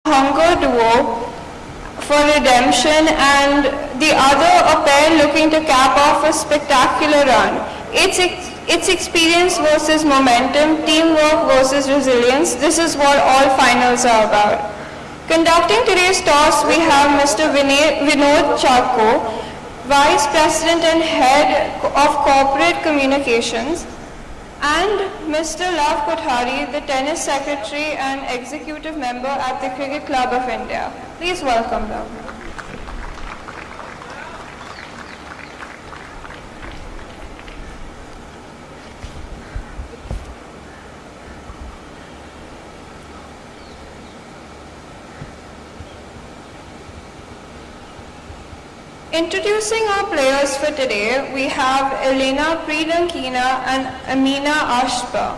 hunger duo for redemption and the other a pair looking to cap off a spectacular run. It's experience versus momentum, teamwork versus resilience. This is what all finals are about. Conducting today's toss, we have Mr. Vinod Chakko, Vice President and Head of Corporate Communications, and Mr. Lav Kothari, the Tennis Secretary and Executive Member at the Cricket Club of India. Please welcome them. Introducing our players for today, we have Elena, Pridankina and Amina Anshba.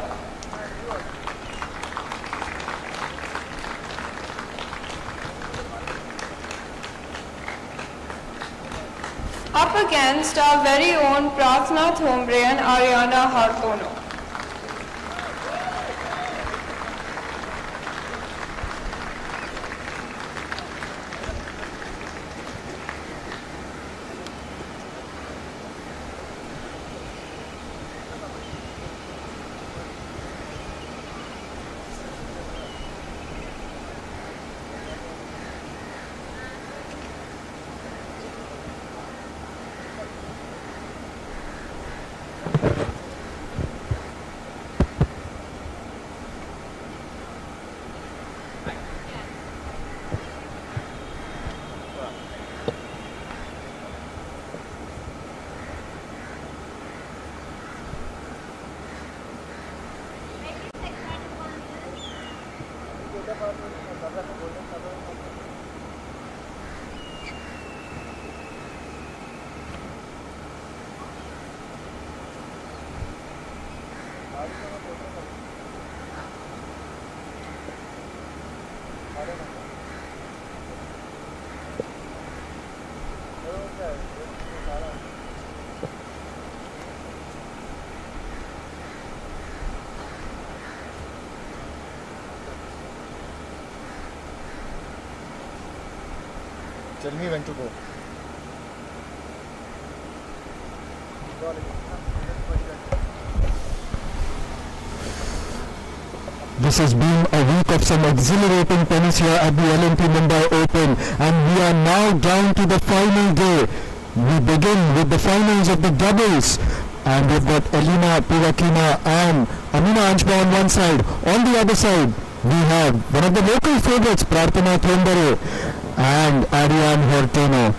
Up against our very own Prarthana, Thambare and Arianne Hartono. Tell me when to go. This has been a week of some exhilarating tennis here at the L&T Mumbai Open, and we are now down to the final day. We begin with the finals of the doubles, and we've got Elena, Pridankina and Amina Anshba on one side. On the other side, we have one of the local favorites, Prarthana, Thambare and Arianne Hartono.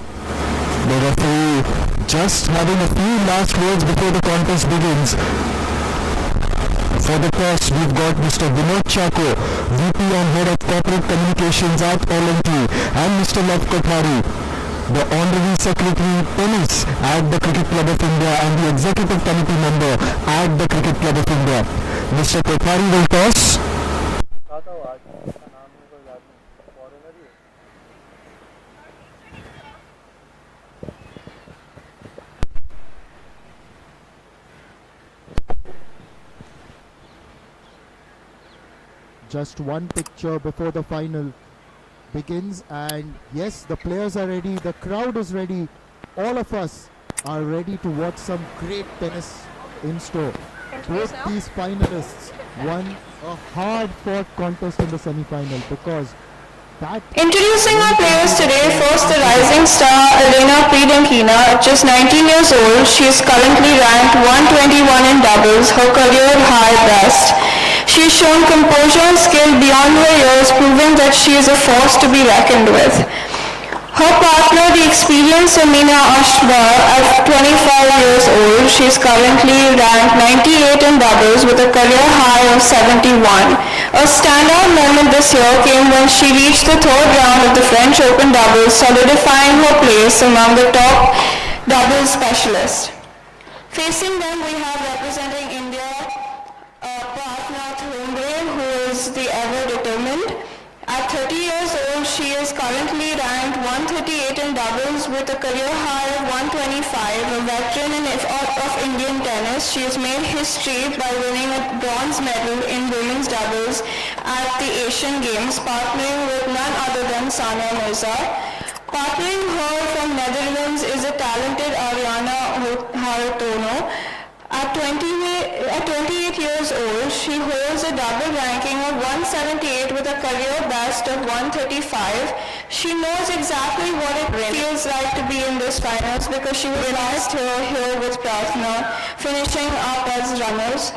The referee just having a few last words before the contest begins. For the toss, we've got Mr. Vinod Chakko, VP and Head of Corporate Communications at L&T, and Mr. Lav Kothari, the Honorary Secretary Tennis at the Cricket Club of India and the Executive Committee Member at the Cricket Club of India. Mr. Kothari will toss. Just one picture before the final begins, and yes, the players are ready, the crowd is ready, all of us are ready to watch some great tennis in store. Both these finalists won a hard-fought contest in the semi-final because that... Introducing our players today, first the rising star Elena Pridankina, just 19 years old. She is currently ranked 121 in doubles, her career high best. She has shown composure and skill beyond her years, proving that she is a force to be reckoned with. Her partner, the experienced Amina Anshba, at 25 years old, she is currently ranked 98 in doubles with a career high of 71. A standout moment this year came when she reached the third round of the French Open doubles, solidifying her place among the top doubles specialists. Facing them, we have representing India, Prarthana, who is the ever determined. At At 30 years old, she is currently ranked 138 in doubles with a career high of 125. A veteran of Indian tennis, she has made history by winning a bronze medal in women's doubles at the Asian Games, partnering with none other than Sania Mirza. Partnering her from Netherlands is a talented Arianne Hartono. At 28 years old, she holds a double ranking of 178 with a career best of 135. She knows exactly what it feels like to be in this finals because she was last here with Prarthana, finishing up as runners.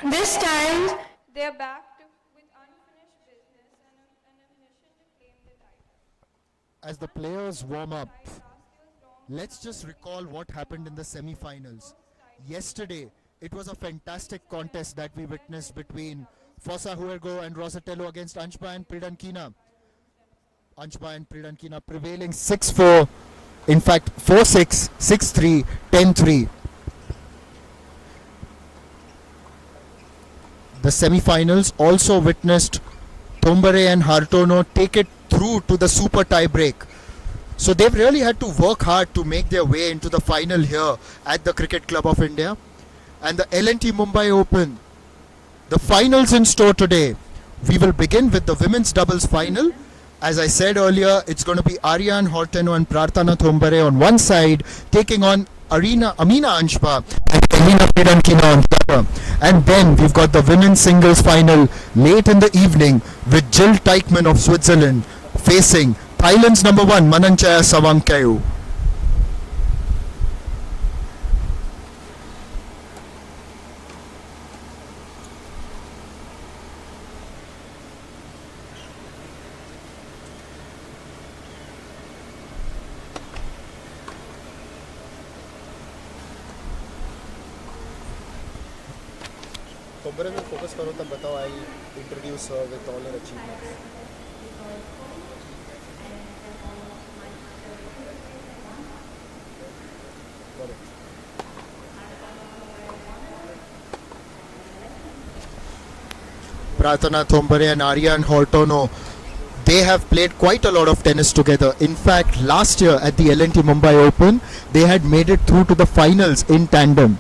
This time, they're back with unfinished business and a mission to claim the title. As the players warm up, let's just recall what happened in the semi-finals. Yesterday, it was a fantastic contest that we witnessed between Fossa Huergo and Rosatello against Anshba and Pridankina. Anshba and Pridankina prevailing 6-4, in fact 4-6, 6-3, 10-3. The semi-finals also witnessed Thambare and Hartono take it through to the super tie break. So they've really had to work hard to make their way into the final here at the Cricket Club of India. And the L&T Mumbai Open, the finals in store today. We will begin with the women's doubles final. As I said earlier, it's going to be Arianne, Hartono and Prarthana Thambare on one side, taking on Amina Anshba and Elena Pridankina on the other. And then we've got the women's singles final late in the evening with JilTeichmann of Switzerland facing Thailand's number 1 Mananchaya Sawangkaew. Toubro में focus करो तब बताओ. I'll introduce her with all her achievements. Prarthana Thambare and Arianne Hartono, they have played quite a lot of tennis together. In fact, last year at the L&T Mumbai Open, they had made it through to the finals in tandem.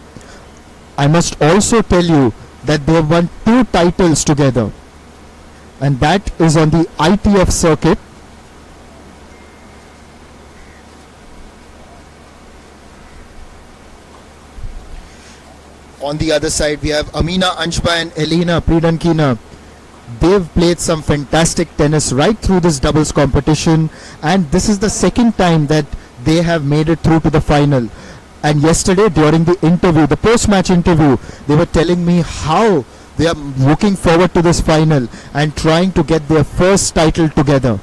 I must also tell you that they have won 2 titles together, and that is on the ITF circuit. On the other side, we have Amina, Anshba and Elena Pridankina. They've played some fantastic tennis right through this doubles competition, and this is the second time that they have made it through to the final. And yesterday during the interview, the post-match interview, they were telling me how they are looking forward to this final and trying to get their first title together.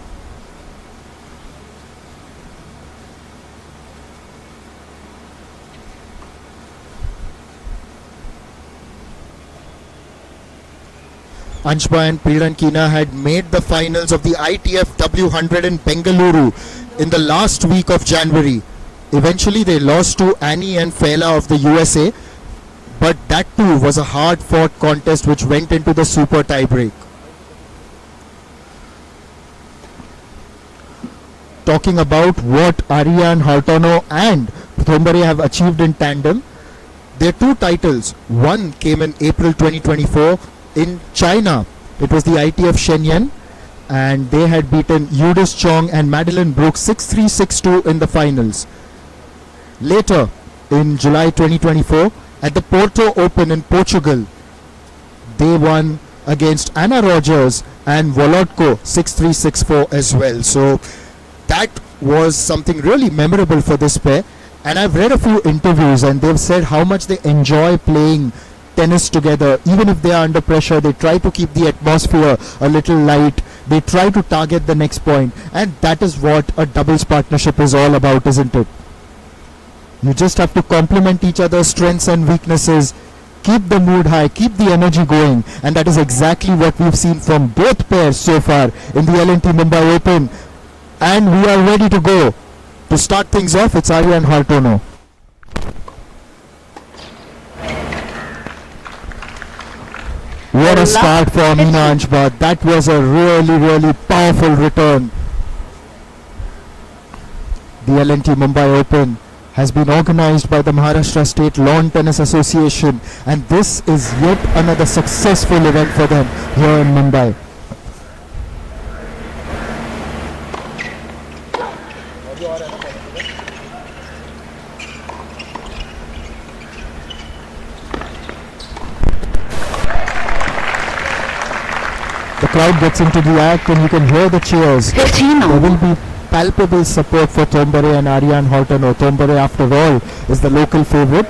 Anshba and Pridankina had made the finals of the ITF W100 in Bengaluru in the last week of January. Eventually they lost to Annie and Fela of the USA, but that too was a hard-fought contest which went into the super tie-break. Talking about what Arianne, Hartono and Thambare have achieved in tandem, their 2 titles, one came in April 2024 in China. It was the ITF Shenyang, and they had beaten Eunice Chong and Madeline Brooks 6-3, 6-2 in the finals. Later, in July 2024, at the Porto Open in Portugal, they won against Anna Rogers and Volodko 6-3, 6-4 as well. So that was something really memorable for this pair. And I've read a few interviews and they've said how much they enjoy playing tennis together. Even if they are under pressure, they try to keep the atmosphere a little light. They try to target the next point, and that is what a doubles partnership is all about, isn't it? You just have to complement each other's strengths and weaknesses, keep the mood high, keep the energy going, and that is exactly what we've seen from both pairs so far in the L&T Mumbai Open. And we are ready to go. To start things off, it's Arianne Hartono. What a start for Amina Anshba. That was a really powerful return. The L&T Mumbai Open has been organized by the Maharashtra State Lawn Tennis Association, and this is yet another successful event for them here in Mumbai. The crowd gets into the act and you can hear the cheers. 15 There will be palpable support for Thambare and Arianne Hartono. Thambare, after all, is the local favourite.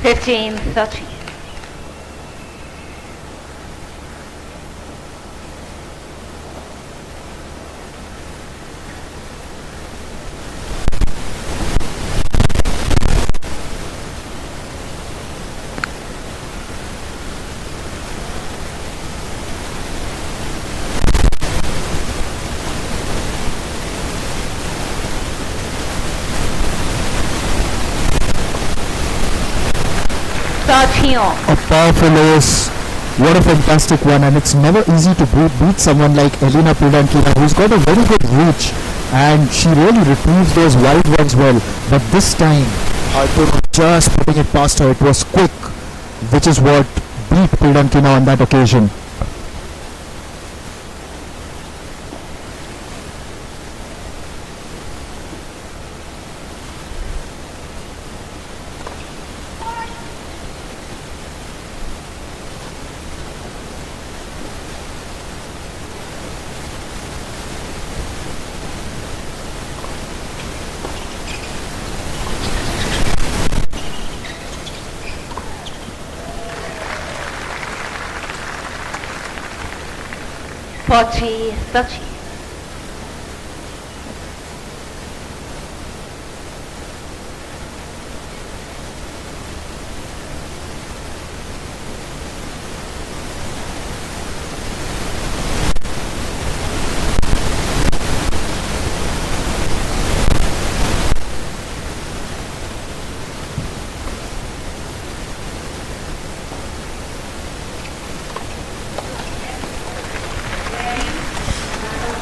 Fifteen, 13. A powerful ace. What a fantastic one, and it's never easy to beat someone like Elena Pridankina, who's got a very good reach, and she really retrieves those wide ones well. But this time, Hartono just putting it past her. It was quick, which is what beat Pridankina on that occasion. Forty, 30.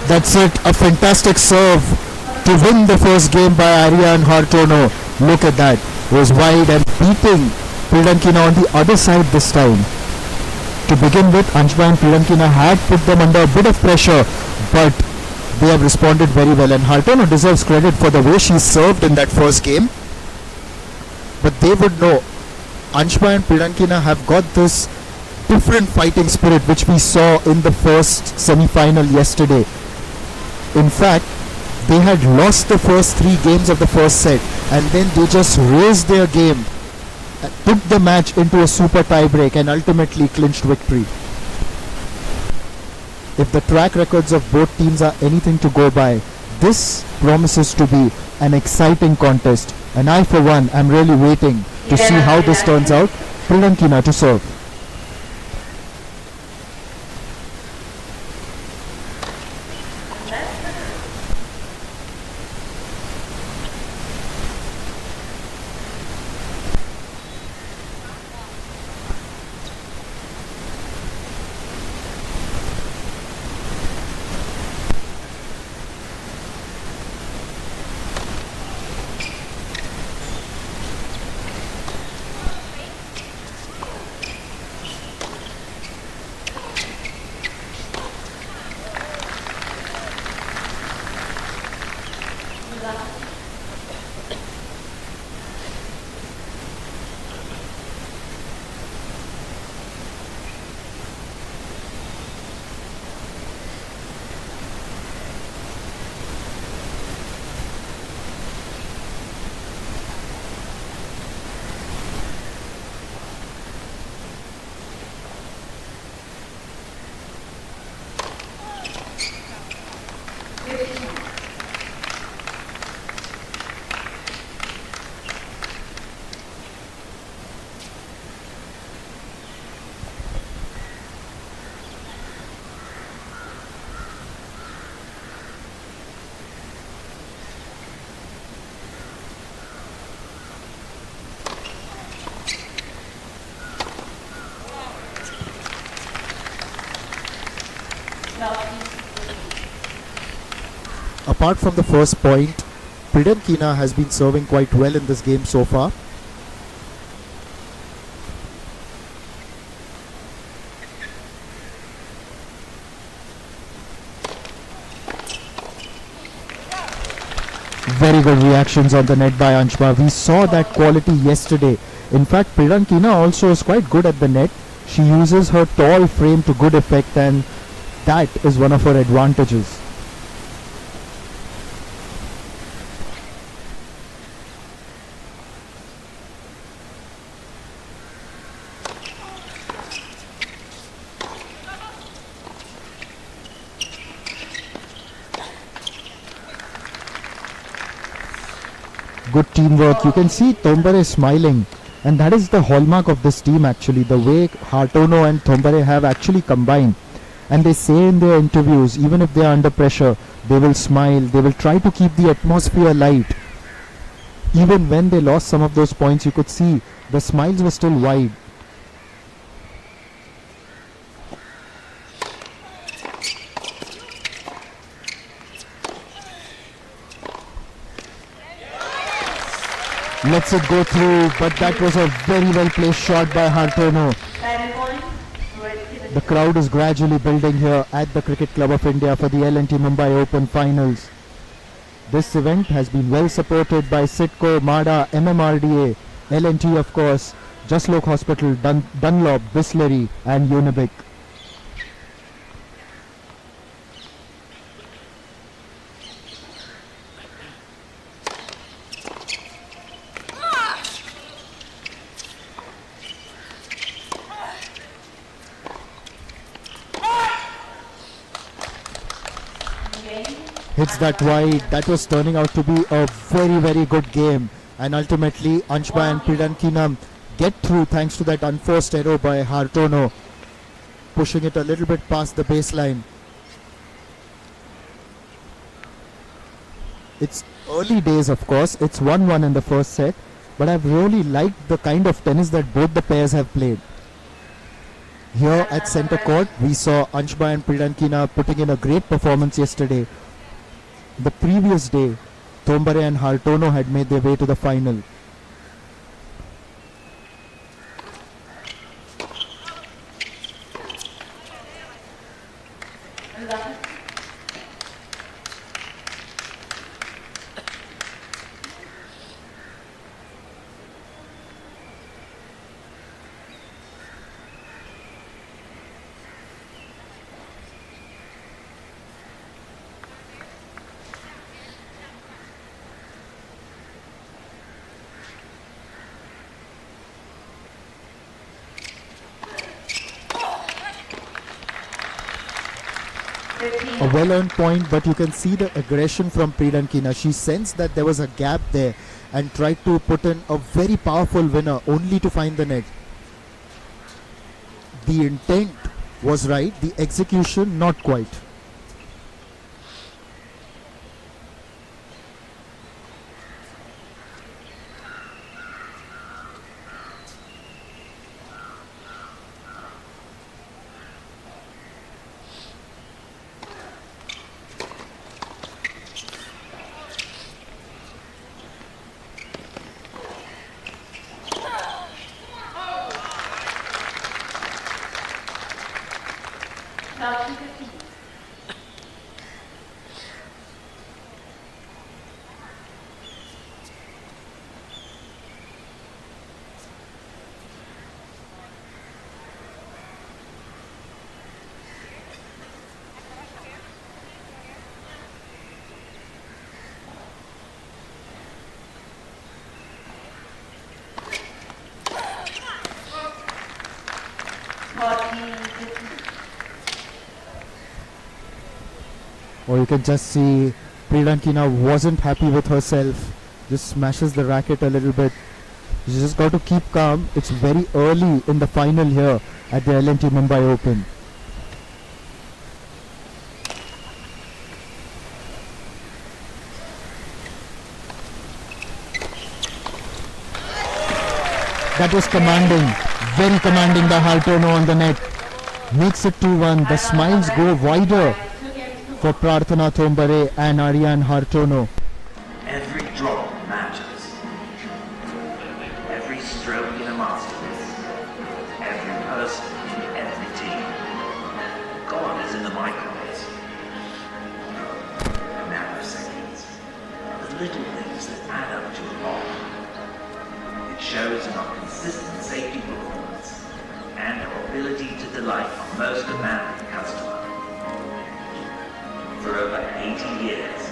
That's it, a fantastic serve to win the first game by Arianne Hartono. Look at that, was wide and beating Pridankina on the other side this time. To begin with, Anshba and Pridankina had put them under a bit of pressure, but they have responded very well, and Hartono deserves credit for the way she served in that first game. But they would know, Anshba and Pridankina have got this different fighting spirit which we saw in the first semi-final yesterday. In fact, they had lost the first 3 games of the first set, and then they just raised their game, took the match into a super tie-break and ultimately clinched victory. If the track records of both teams are anything to go by, this promises to be an exciting contest, and I for one am really waiting to see how this turns out. Pridankina to serve. apart from the first point, Pridankina has been serving quite well in this game so far. Very good reactions on the net by Anshba. We saw that quality yesterday. In fact, Pridankina also is quite good at the net. She uses her tall frame to good effect, and that is one of her advantages. Good teamwork. You can see Thambare smiling, and that is the hallmark of this team actually, the way Hartono and Thambare have actually combined. And they say in their interviews, even if they are under pressure, they will smile, they will try to keep the atmosphere light. Even when they lost some of those points, you could see the smiles were still wide. Lets it go through, but that was a very well placed shot by Hartono. The crowd is gradually building here at the Cricket Club of India for the L&T Mumbai Open Finals. This event has been well supported by Sitco, MADA, MMRDA, L&T of course, Jaslok Hospital, Dunlop, Bisleri and Unibic. Hits that wide. That was turning out to be a very good game, and ultimately Anshba and Pridankina get through thanks to that unforced error by Hartono, pushing it a little bit past the baseline. It's early days, of course. It's 1-1 in the first set, but I've really liked the kind of tennis that both the pairs have played. Here at centre court, we saw Anshba and Pridankina putting in a great performance yesterday. The previous day, Thambare and Hartono had made their way to the final. A well-earned point, but you can see the aggression from Pridankina. She sensed that there was a gap there and tried to put in a very powerful winner only to find the net. The intent was right, the execution not quite. Or you can just see Pridankina wasn't happy with herself, just smashes the racket a little bit. You just got to keep calm. It's very early in the final here at the L&T Mumbai Open. That was commanding, very commanding by Hartono on the net. Makes it 2-1. The smiles go wider for Prarthana, Thambare and Arianne Hartono. Every drop matters. Every stroke in a masterpiece. Every person, every team. God is in the microns. The nanoseconds. The little things that add up to a lot. It shows in our consistent safety performance and our ability to delight our most demanding customer. For over 80 years,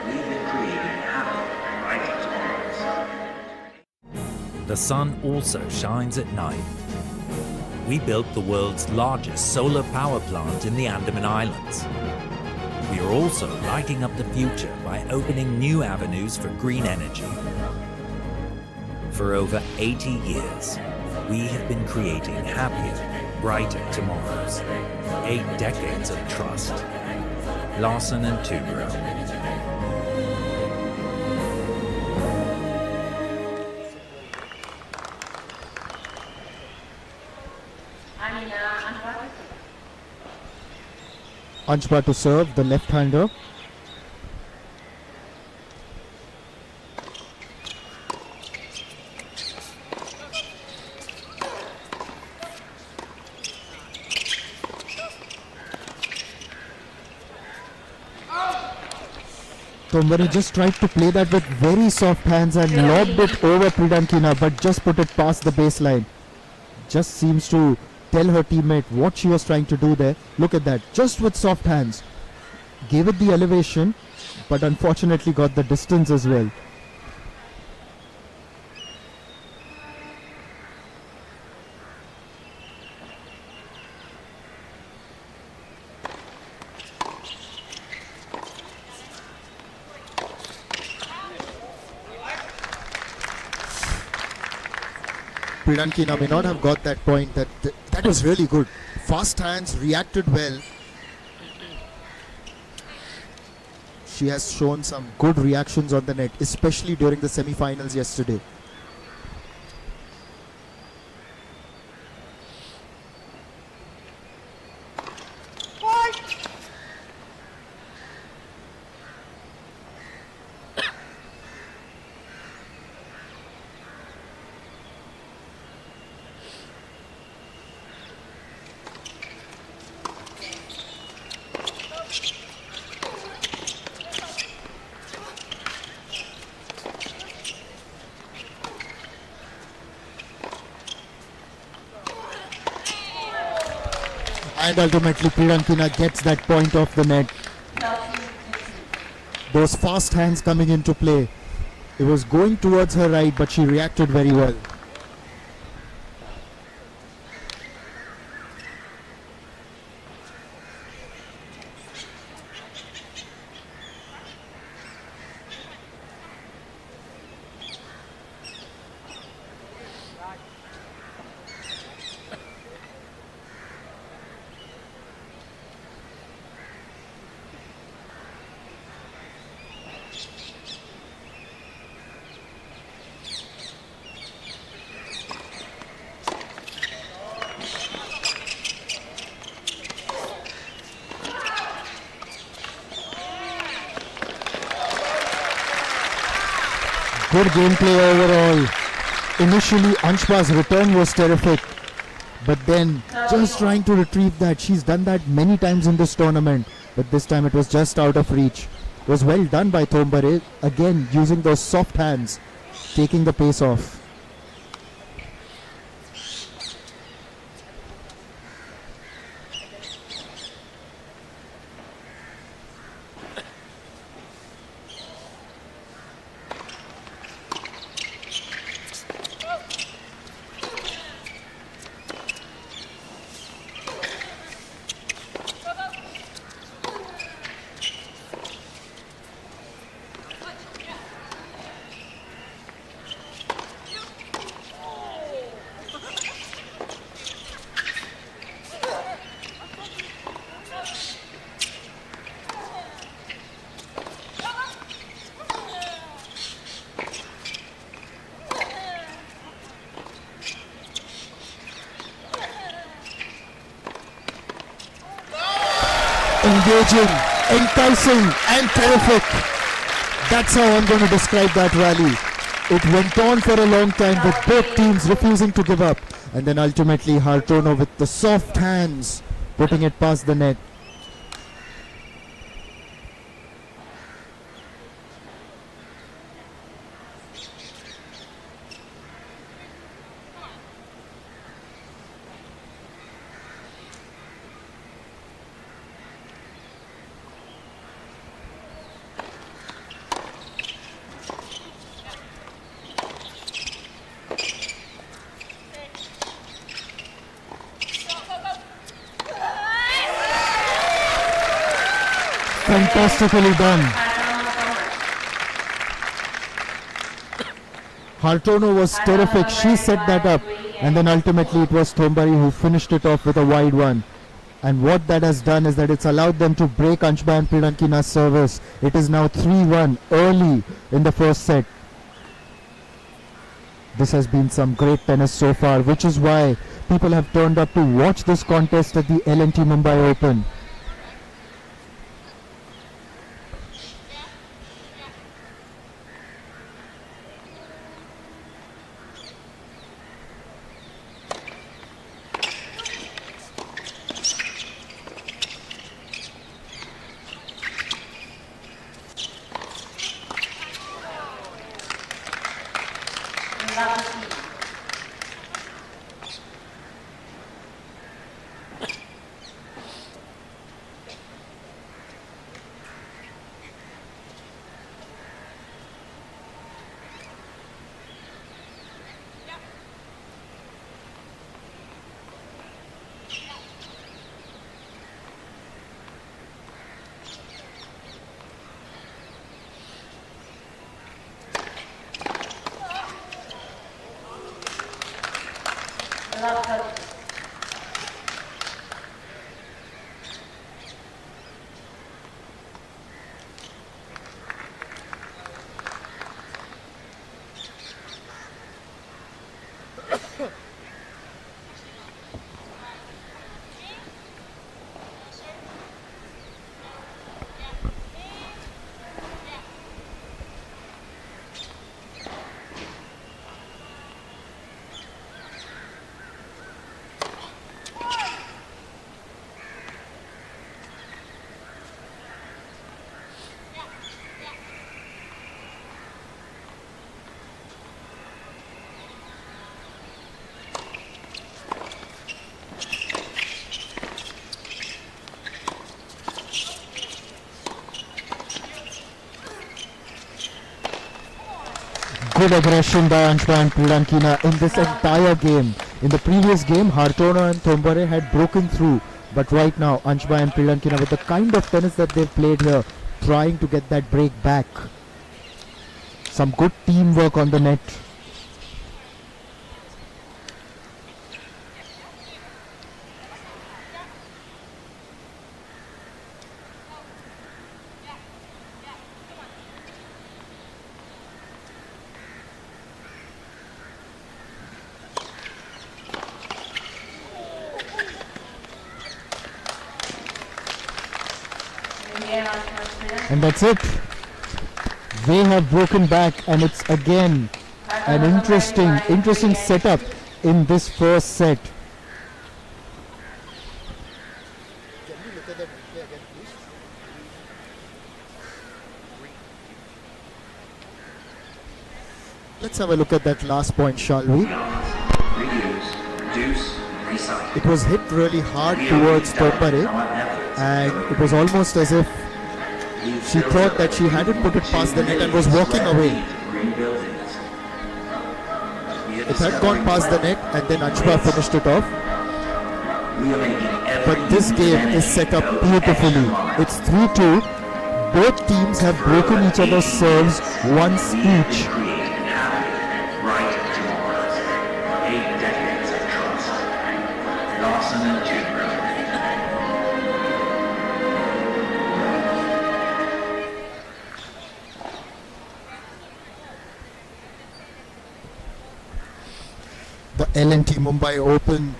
we've been creating happy, brighter tomorrows. The sun also shines at night. We built the world's largest solar power plant in the Andaman Islands. We are also lighting up the future by opening new avenues for green energy. For over 80 years, we have been creating happier, brighter tomorrows. 8 decades of trust. Larsen and Toubro. Amina, Anshba. Anshba to serve, the left-hander. Thambare just tried to play that with very soft hands and lobbed it over Pridankina, but just put it past the baseline. Just seems to tell her teammate what she was trying to do there. Look at that, just with soft hands. Gave it the elevation, but unfortunately got the distance as well. Pridankina may not have got that point. That was really good. Fast hands, reacted well. She has shown some good reactions on the net, especially during the semi-finals yesterday. And ultimately Pridankina gets that point off the net. Those fast hands coming into play. It was going towards her right, but she reacted very well. Good gameplay overall. Initially, Anshba's return was terrific, but then just trying to retrieve that. She's done that many times in this tournament, but this time it was just out of reach. It was well done by Thambare, again using those soft hands, taking the pace off. Engaging. enticing and terrific. That's how I'm going to describe that rally. It went on for a long time with both teams refusing to give up. And then ultimately Hartono with the soft hands putting it past the net. Fantastically done. Hartono was terrific. She set that up. And then ultimately it was Thambare who finished it off with a wide one. And what that has done is that it's allowed them to break Anshba and Pridankina's service. It is now 3-1 early in the first set. This has been some great tennis so far, which is why people have turned up to watch this contest at the L&T Mumbai Open. Good aggression by Anshba and Pridankina in this entire game. In the previous game, Hartono and Thambare had broken through. But right now, Anshba and Pridankina, with the kind of tennis that they've played here, trying to get that break back. Some good teamwork on the net. And that's it. They have broken back, and it's again an interesting setup in this first set. Let's have a look at that last point, shall we? It was hit really hard towards Thambare, and it was almost as if she thought that she hadn't put it past the net and was walking away. It had gone past the net and then Anshba finished it off. But this game is set up beautifully. It's 3-2. Both teams have broken each other's serves once each. Larsen and Toubro. The L&T Mumbai Open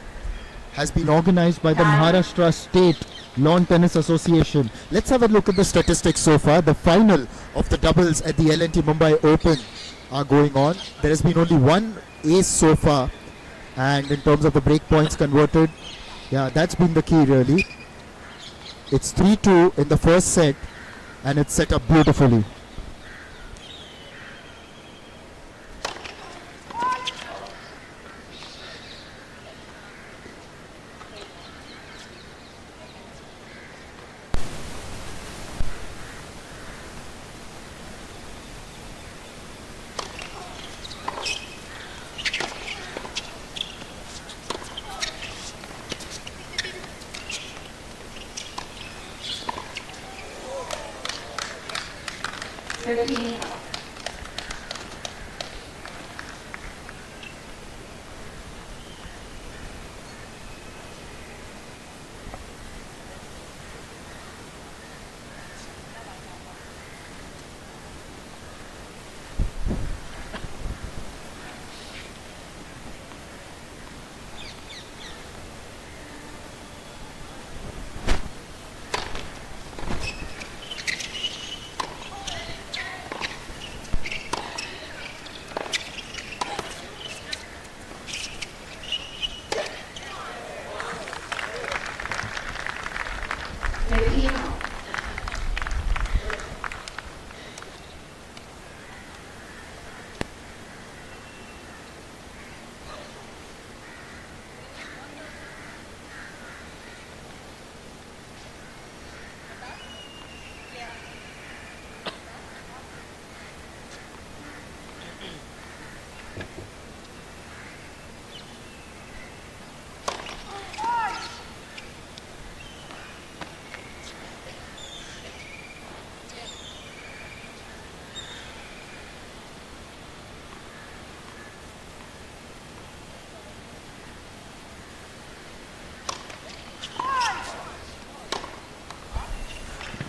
has been organized by the Maharashtra State Lawn Tennis Association. Let's have a look at the statistics so far. The final of the doubles at the L&T Mumbai Open are going on. There has been only one ace so far, and in terms of the break points converted, yeah, that's been the key really. It's 3-2 in the first set, and it's set up beautifully.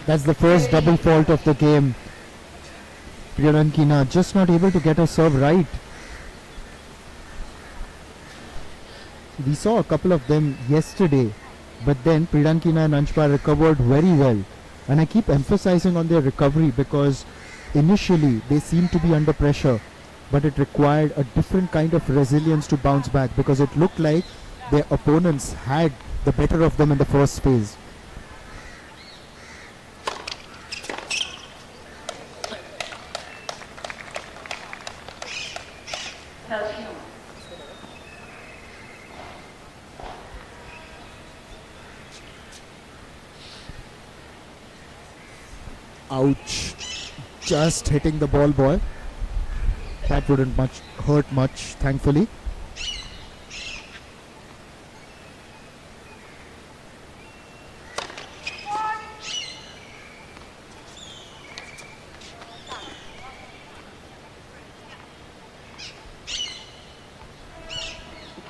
That's the first double fault of the game. Pridankina just not able to get her serve right. We saw a couple of them yesterday, but then Pridankina and Anshba recovered very well. And I keep emphasizing on their recovery because initially they seemed to be under pressure, but it required a different kind of resilience to bounce back because it looked like their opponents had the better of them in the first phase. Ouch. Just hitting the ball, boy. That wouldn't hurt much, thankfully.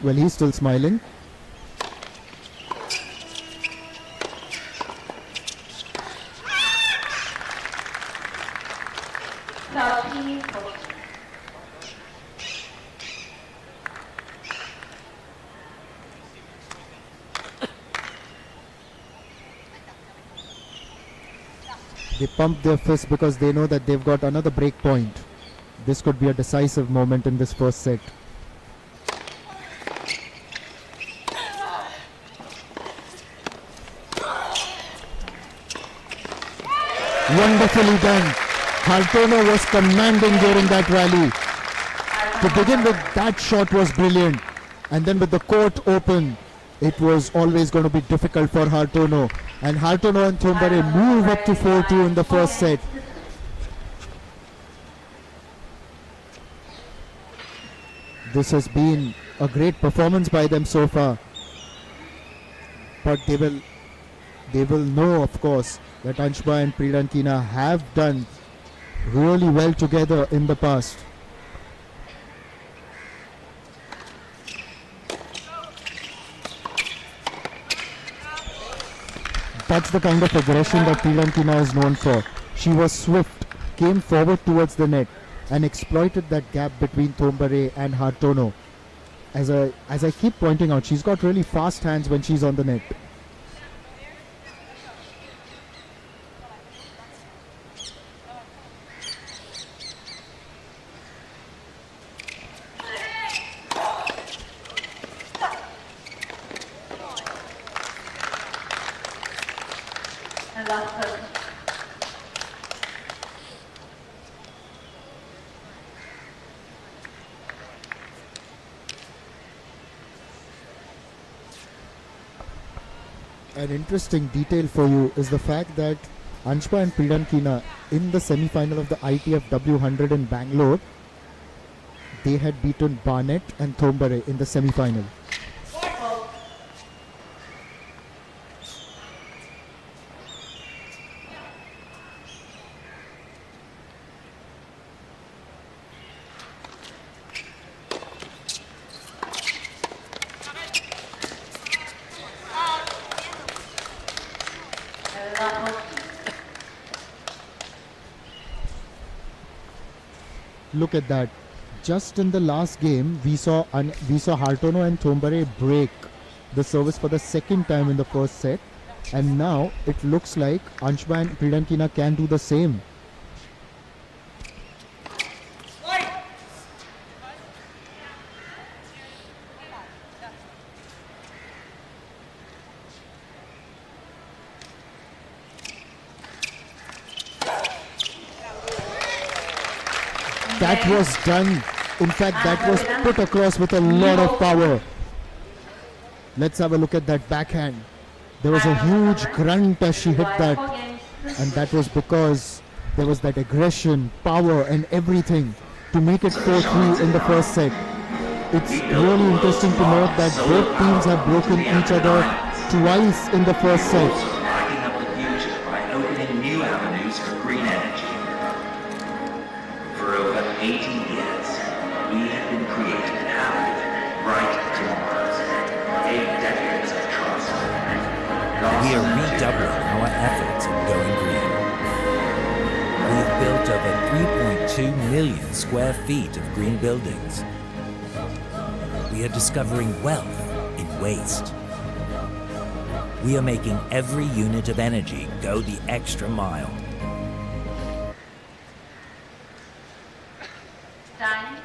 Well, he's still smiling. They pump their fist because they know that they've got another break point. This could be a decisive moment in this first set. Wonderfully done. Hartono was commanding during that rally. To begin with, that shot was brilliant. And then with the court open, it was always going to be difficult for Hartono. And Hartono and Thambare move up to 4-2 in the first set. This has been a great performance by them so far. But they will know, of course, that Anshba and Pridankina have done really well together in the past. That's the kind of aggression that Pridankina is known for. She was swift, came forward towards the net and exploited that gap between Thambare and Hartono. As I keep pointing out, she's got really fast hands when she's on the net. An interesting detail for you is the fact that Anshba and Pridankina in the semi-final of the ITF W100 in Bangalore, they had beaten Barnett and Thambare in the semi-final. Look at that. Just in the last game, we saw Hartono and Thambare break the service for the second time in the first set. And now it looks like Anshba and Pridankina can do the same. That was done. In fact, that was put across with a lot of power. Let's have a look at that backhand. There was a huge grunt as she hit that. And that was because there was that aggression, power and everything to make it 4-3 in the first set. It's really interesting to note that both teams have broken each other twice in the first set. Lighting up the future by opening new avenues for green energy. For over 80 years, we have been creating happy, bright tomorrows. 8 decades of trust. We are redoubling our efforts in going green. We've built over 3.2 million square feet of green buildings. We are discovering wealth in waste. We are making every unit of energy go the extra mile. Time.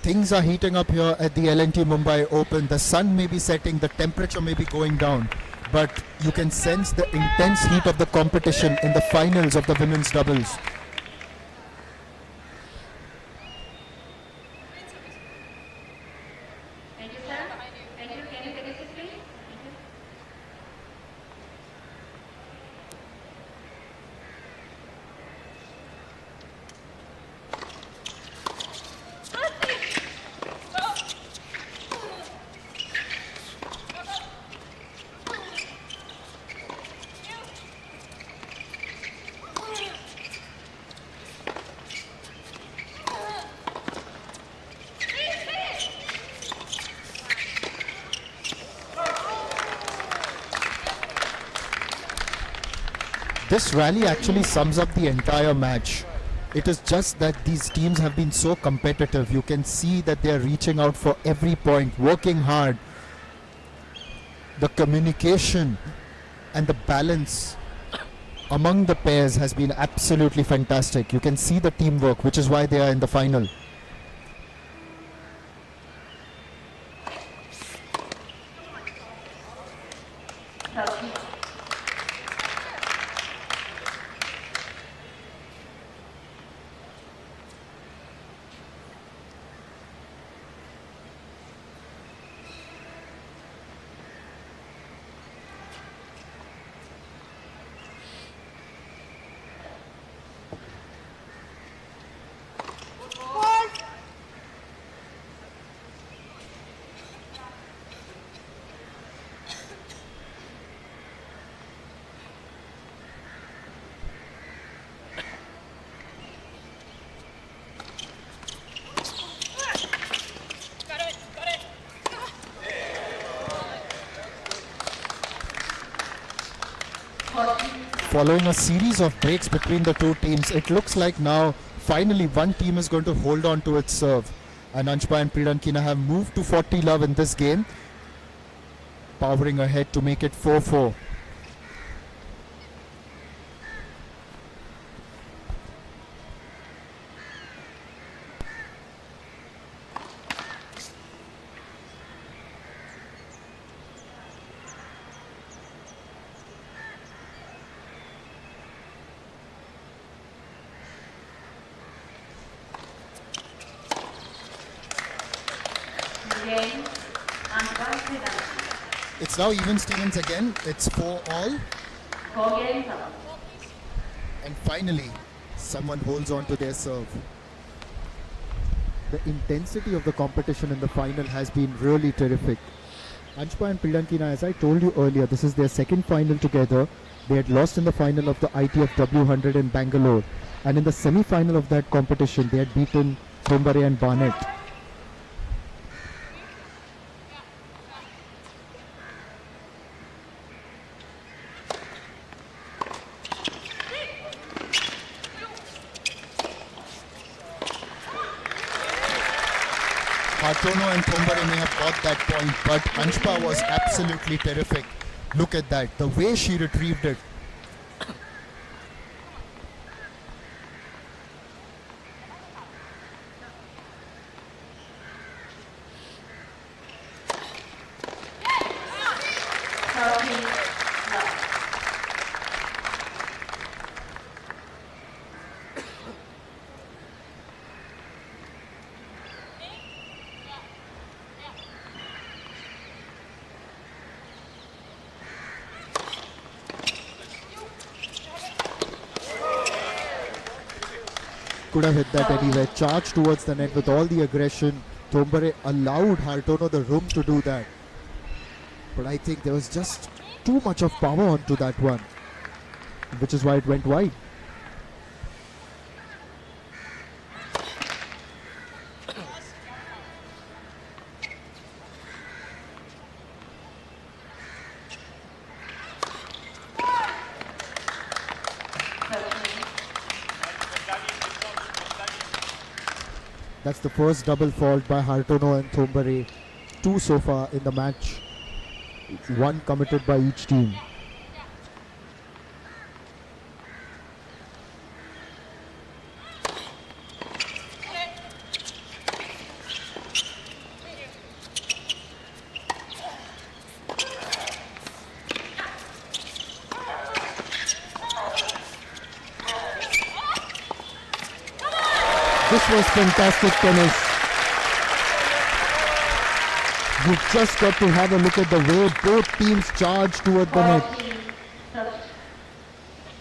Things are heating up here at the L&T Mumbai Open. The sun may be setting, the temperature may be going down, but you can sense the intense heat of the competition in the finals of the women's doubles. Thank you, sir. Thank you. Can you take a seat, please? Thank you. This rally actually sums up the entire match. It is just that these teams have been so competitive. You can see that they are reaching out for every point, working hard. The communication and the balance among the pairs has been absolutely fantastic. You can see the teamwork, which is why they are in the final. Following a series of breaks between the two teams, it looks like now finally one team is going to hold on to its serve. And Anshba and Pridankina have moved to 40 love in this game, powering ahead to make it 4-4. Game. Anshba Pridankina. It's now even Stevens again. It's 4-all. 4 games up. And finally, someone holds on to their serve. The intensity of the competition in the final has been really terrific. Anshba and Pridankina, as I told you earlier, this is their second final together. They had lost in the final of the ITF W100 in Bangalore. And in the semi-final of that competition, they had beaten Thambare and Barnett. Hartono and Thambare may have got that point, but Anshba was absolutely terrific. Look at that, the way she retrieved it. Could have hit that anywhere. Charged towards the net with all the aggression. Thambare allowed Hartono the room to do that. But I think there was just too much of power onto that one, which is why it went wide. That's the first double fault by Hartono and Thambare. 2 so far in the match. 1 committed by each team. This was fantastic tennis. You've just got to have a look at the way both teams charged toward the net.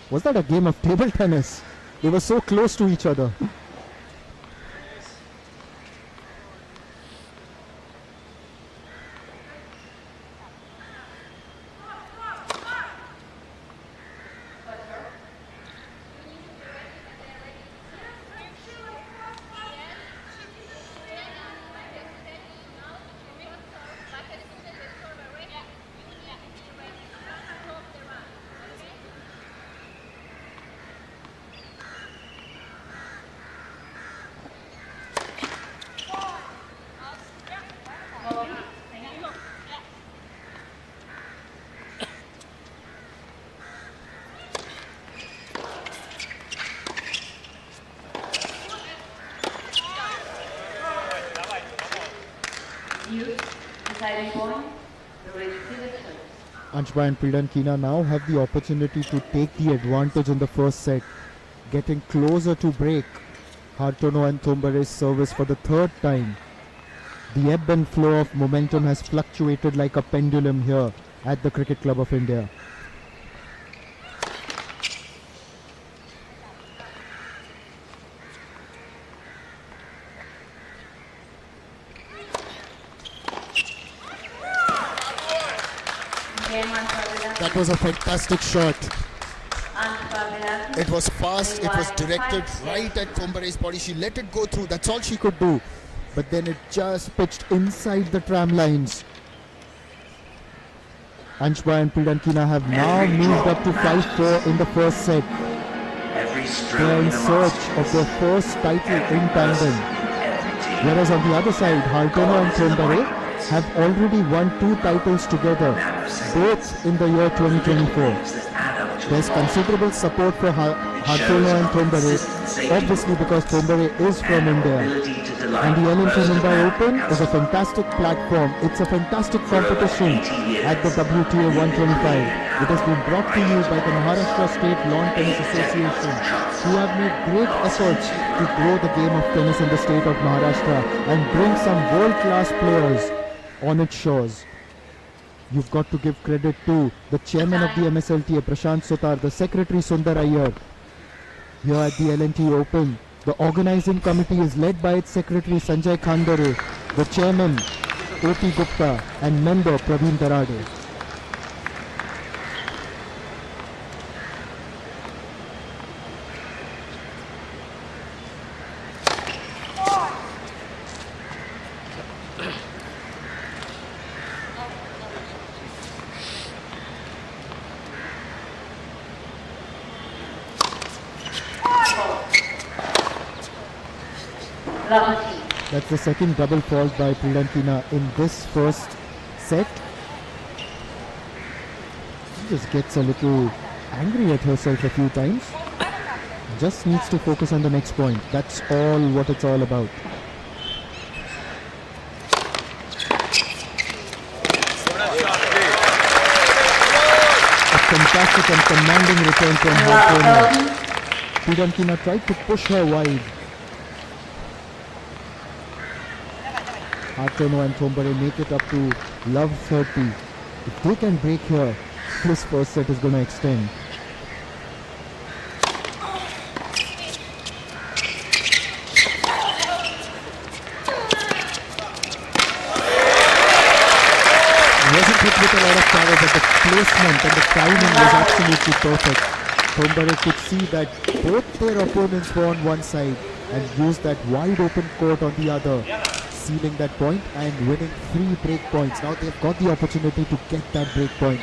Was that a game of table tennis? They were so close to each other. Deciding point, the race position. Anshba and Pridankina now have the opportunity to take the advantage in the first set, getting closer to break Hartono and Thambare's service for the 3rd time. The ebb and flow of momentum has fluctuated like a pendulum here at the Cricket Club of India. That was a fantastic shot. It was fast, it was directed right at Thambare's body. She let it go through, that's all she could do. But then it just pitched inside the tram lines. Anshba and Pridankina have now moved up to 5-4 in the first set. They are in search of their first title in tandem. Whereas on the other side, Hartono and Thambare have already won 2 titles together, both in the year 2024. There's considerable support for Hartono and Thambare obviously because Thambare is from India. And the LNT Mumbai Open is a fantastic platform. It's a fantastic competition at the WTA 125. It has been brought to you by the Maharashtra State Lawn Tennis Association, who have made great efforts to grow the game of tennis in the state of Maharashtra and bring some world-class players on its shores. You've got to give credit to the chairman of the MSLTA, Prashant Sutar, the secretary Sundar Iyer. Here at the LNT Open, the organizing committee is led by its secretary Sanjay Khandare, the chairman O.P. Gupta and member Praveen Darade. That's the second double fault by Pridankina in this first set. She just gets a little angry at herself a few times. Just needs to focus on the next point. That's all what it's all about. A fantastic and commanding return from Hartono. Pridankina tried to push her wide. Hartono and Thambare make it up to love 30. If they can break here, this first set is going to extend. Wasn't hit with a lot of power, but the placement and the timing was absolutely perfect. Thambare could see that both their opponents were on one side and used that wide open court on the other, sealing that point and winning 3 break points. Now they've got the opportunity to get that break point.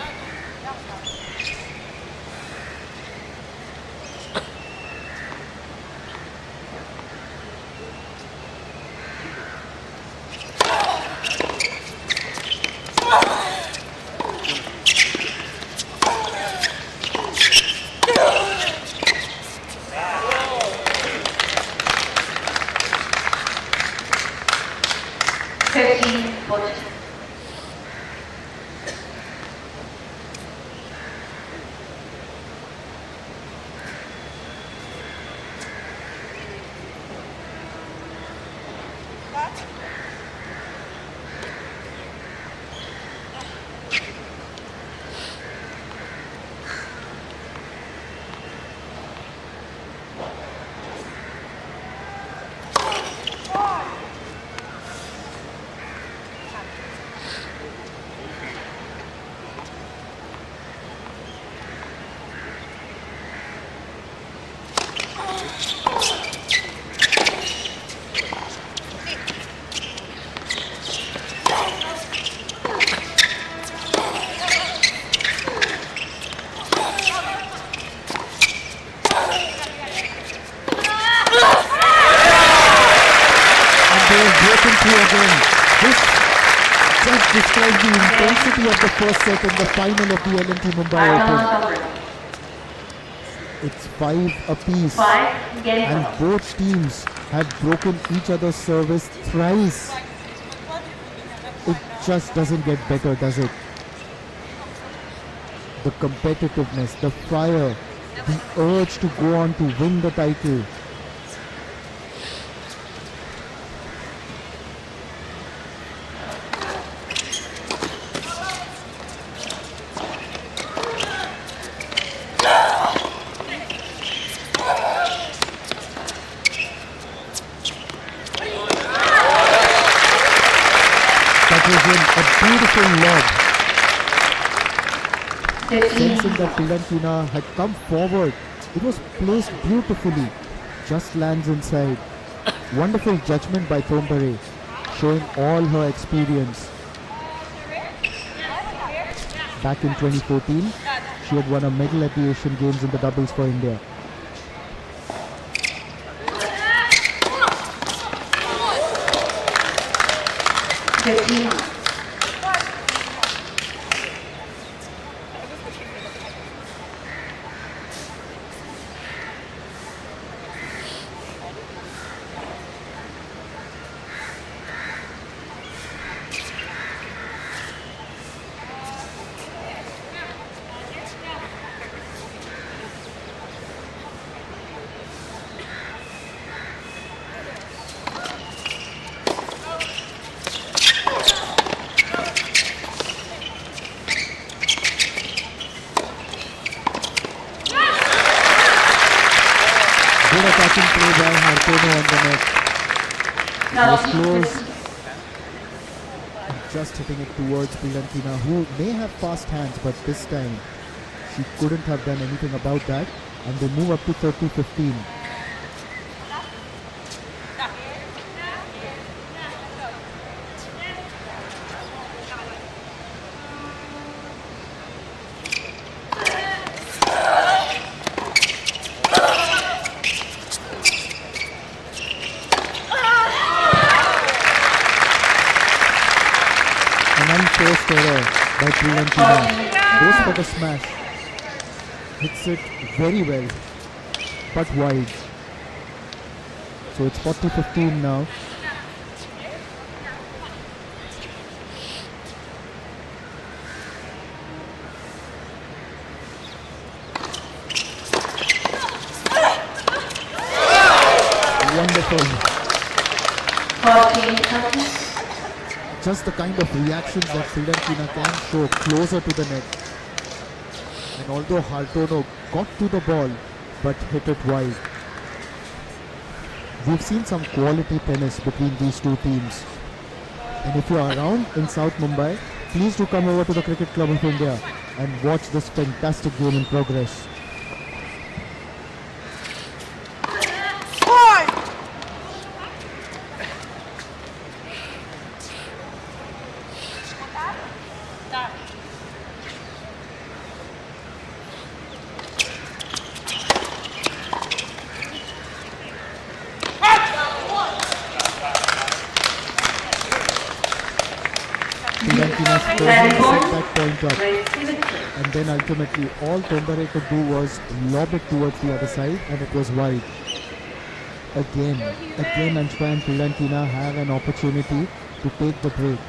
Describe the intensity of the first set in the final of the LNT Mumbai Open. It's 5 apiece, and both teams have broken each other's service thrice. It just doesn't get better, does it? The competitiveness, the fire, the urge to go on to win the title. Sensing that Pridankina had come forward, it was placed beautifully, just lands inside. Wonderful judgment by Thambare, showing all her experience. Back in 2014, she had won a medal at the Asian Games in the doubles for India. Amazing play by Hartono on the net. Now, Was close. Just hitting it towards Pridankina, who may have fast hands, but this time she couldn't have done anything about that. And they move up to 30-15. Unforced error by Pridankina. Goes for the smash. Hits it very well, but wide. So it's 40-15 now. Wonderful. 14-30. Just the kind of reactions that Pridankina can show closer to the net. And although Hartono got to the ball, but hit it wide. We've seen some quality tennis between these two teams. And if you are around in South Mumbai, please do come over to the Cricket Club of India and watch this fantastic game in progress. Pridankina set that point up, and then ultimately all Thambare could do was lob it towards the other side, and it was wide. Again Anshba and Pridankina have an opportunity to take the break.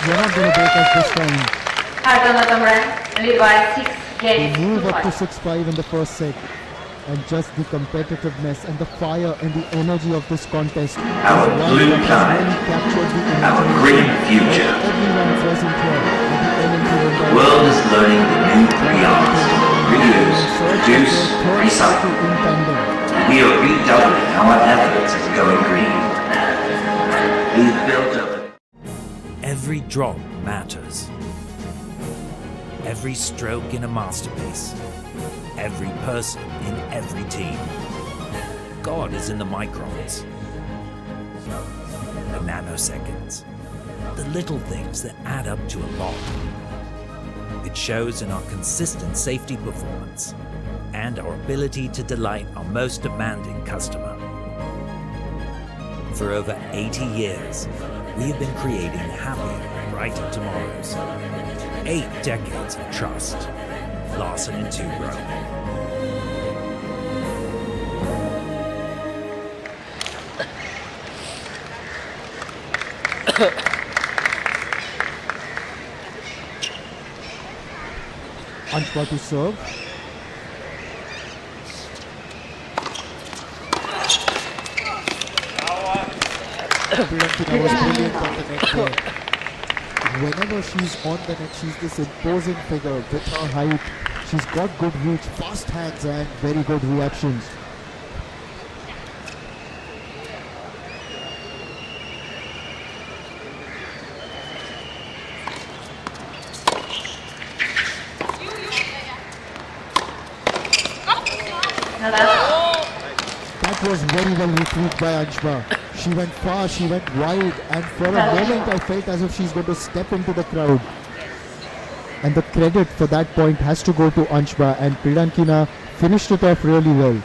You're not going to break us this time. Hartono lead by 6 They games. move up to 6-5 in the first set. And just the competitiveness and the fire and the energy of this contest Our is blue what has tide, really captured the our imagination green of future. everyone present here at the LNT Mumbai. The world is learning the new three R's: reuse, reduce, recycle. In tandem. We are redoubling our efforts at going green. We've built up Every drop matters. Every stroke in a masterpiece. Every person in every team. God is in the microns. The nanoseconds. The little things that add up to a lot. It shows in our consistent safety performance and our ability to delight our most demanding customer. For over 80 years, we have been creating happier, brighter tomorrows. 8 decades of trust. Larsen and Toubro. Anshba to serve. Pridankina was brilliant on the net there. Whenever she's on the net, she's this imposing figure with her height. She's got good reach, fast hands and very good reactions. That was very well retrieved by Anshba. She went far, she went wide, and for a moment I felt as if she's going to step into the crowd. And the credit for that point has to go to Anshba, and Pridankina finished it off really well.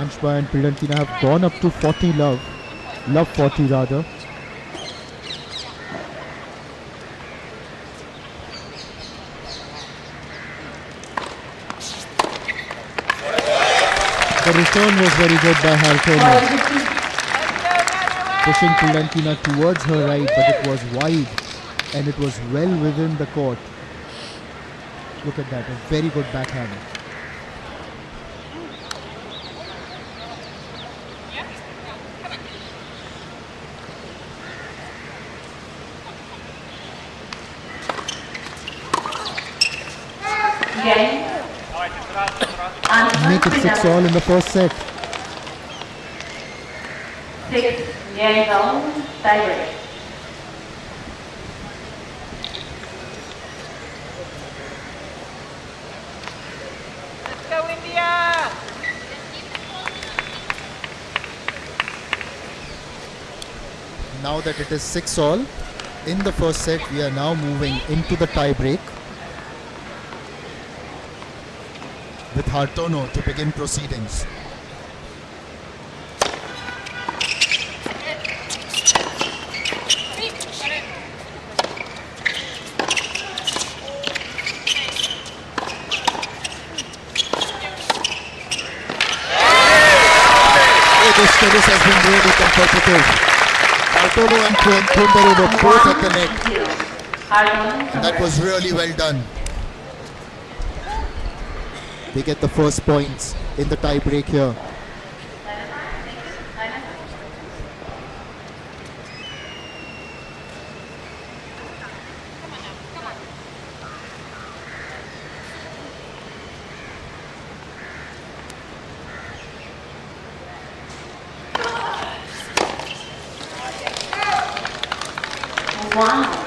Anshba and Pridankina have gone up to 40 love 40 rather. The return was very good by Hartono, pushing Pridankina towards her right, but it was wide and it was well within the court. Look at that, a very good backhand. Game. Make it 6-all in the first set. 6 game all, tiebreak. Now that it is 6-all in the first set, we are now moving into the tie break with Hartono to begin proceedings. This tennis has been really competitive. Hartono and Thambare were both at the net. And that was really well done. They get the first points in the tie break here. Wow.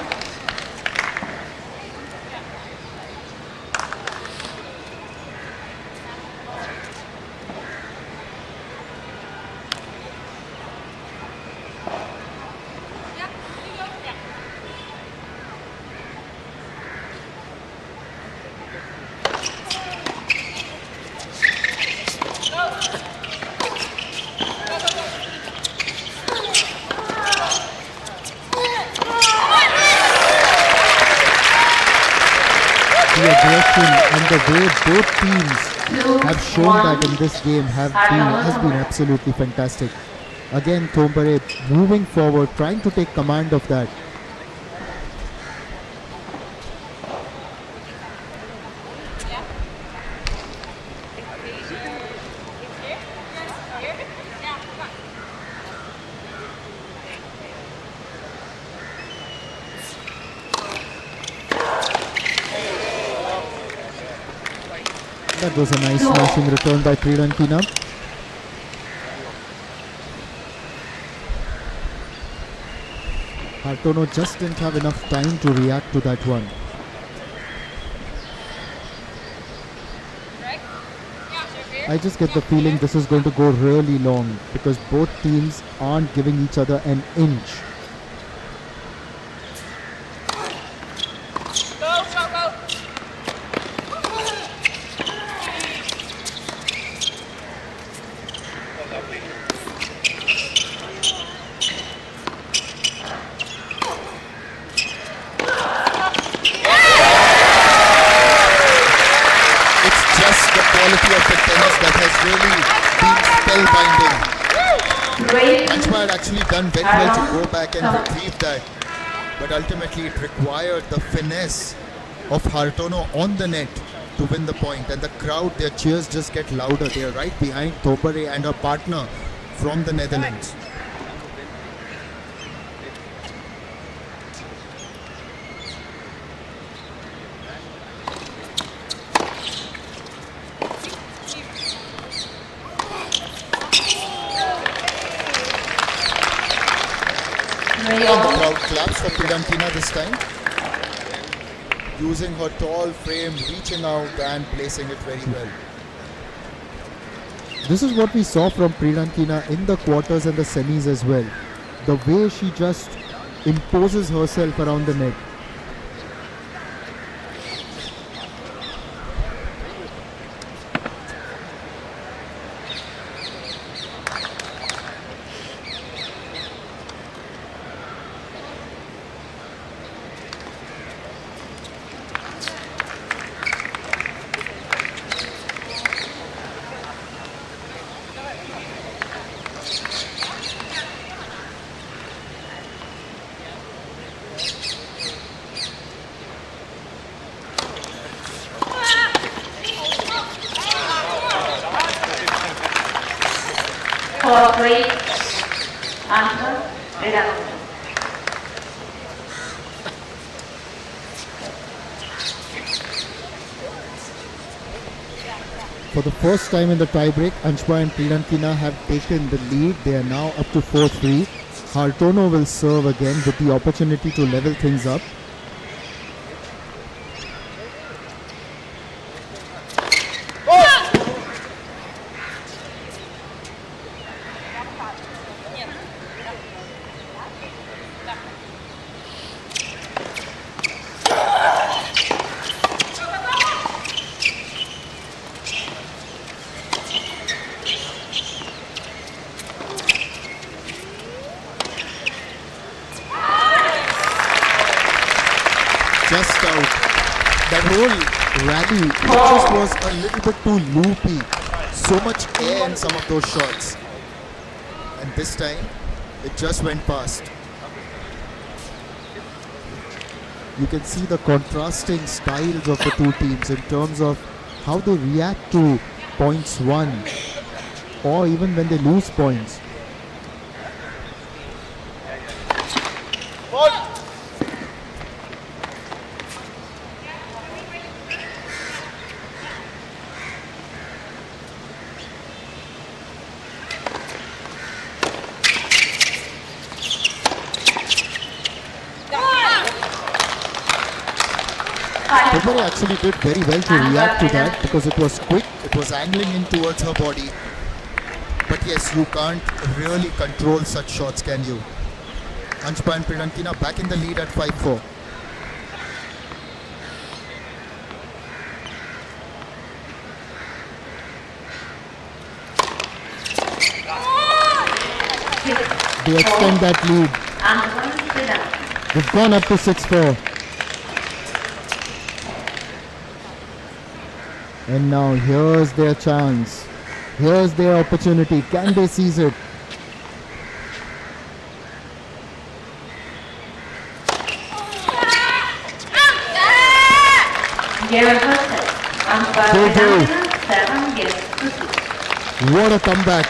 The aggression and the way both teams have shown that in this game has been absolutely fantastic. Again, Thambare moving forward, trying to take command of that. That was a nice smashing return by Pridankina. Hartono just didn't have enough time to react to that one. I just get the feeling this is going to go really long because both teams aren't giving each other an inch. Anshba had actually done very well to go back and retrieve that, but ultimately it required the finesse of Hartono on the net to win the point, and the crowd, their cheers just get louder. They are right behind Thambare and her partner from the Netherlands. The crowd claps for Pridankina this time, using her tall frame, reaching out and placing it very well. This is what we saw from Pridankina in the quarters and the semis as well. The way she just imposes herself around the net. Sportzworkz, Anshba, Pridankina. For the first time in the tiebreak, Anshba and Pridankina have taken the lead. They are now up to 4-3. Hartono will serve again with the opportunity to level things up. Just out. That whole rally, it just was a little bit too loopy. So much air in some of those shots. And this time, it just went past. You can see the contrasting styles of the two teams in terms of how they react to points won or even when they lose points. Thambare actually did very well to react to that because it was quick, it was angling in towards her body. But yes, you can't really control such shots, can you? Anshba and Pridankina back in the lead at 5-4. They extend that lead. They've gone up to 6-4. And now here's their chance. Here's their opportunity. Can they seize it? What a comeback.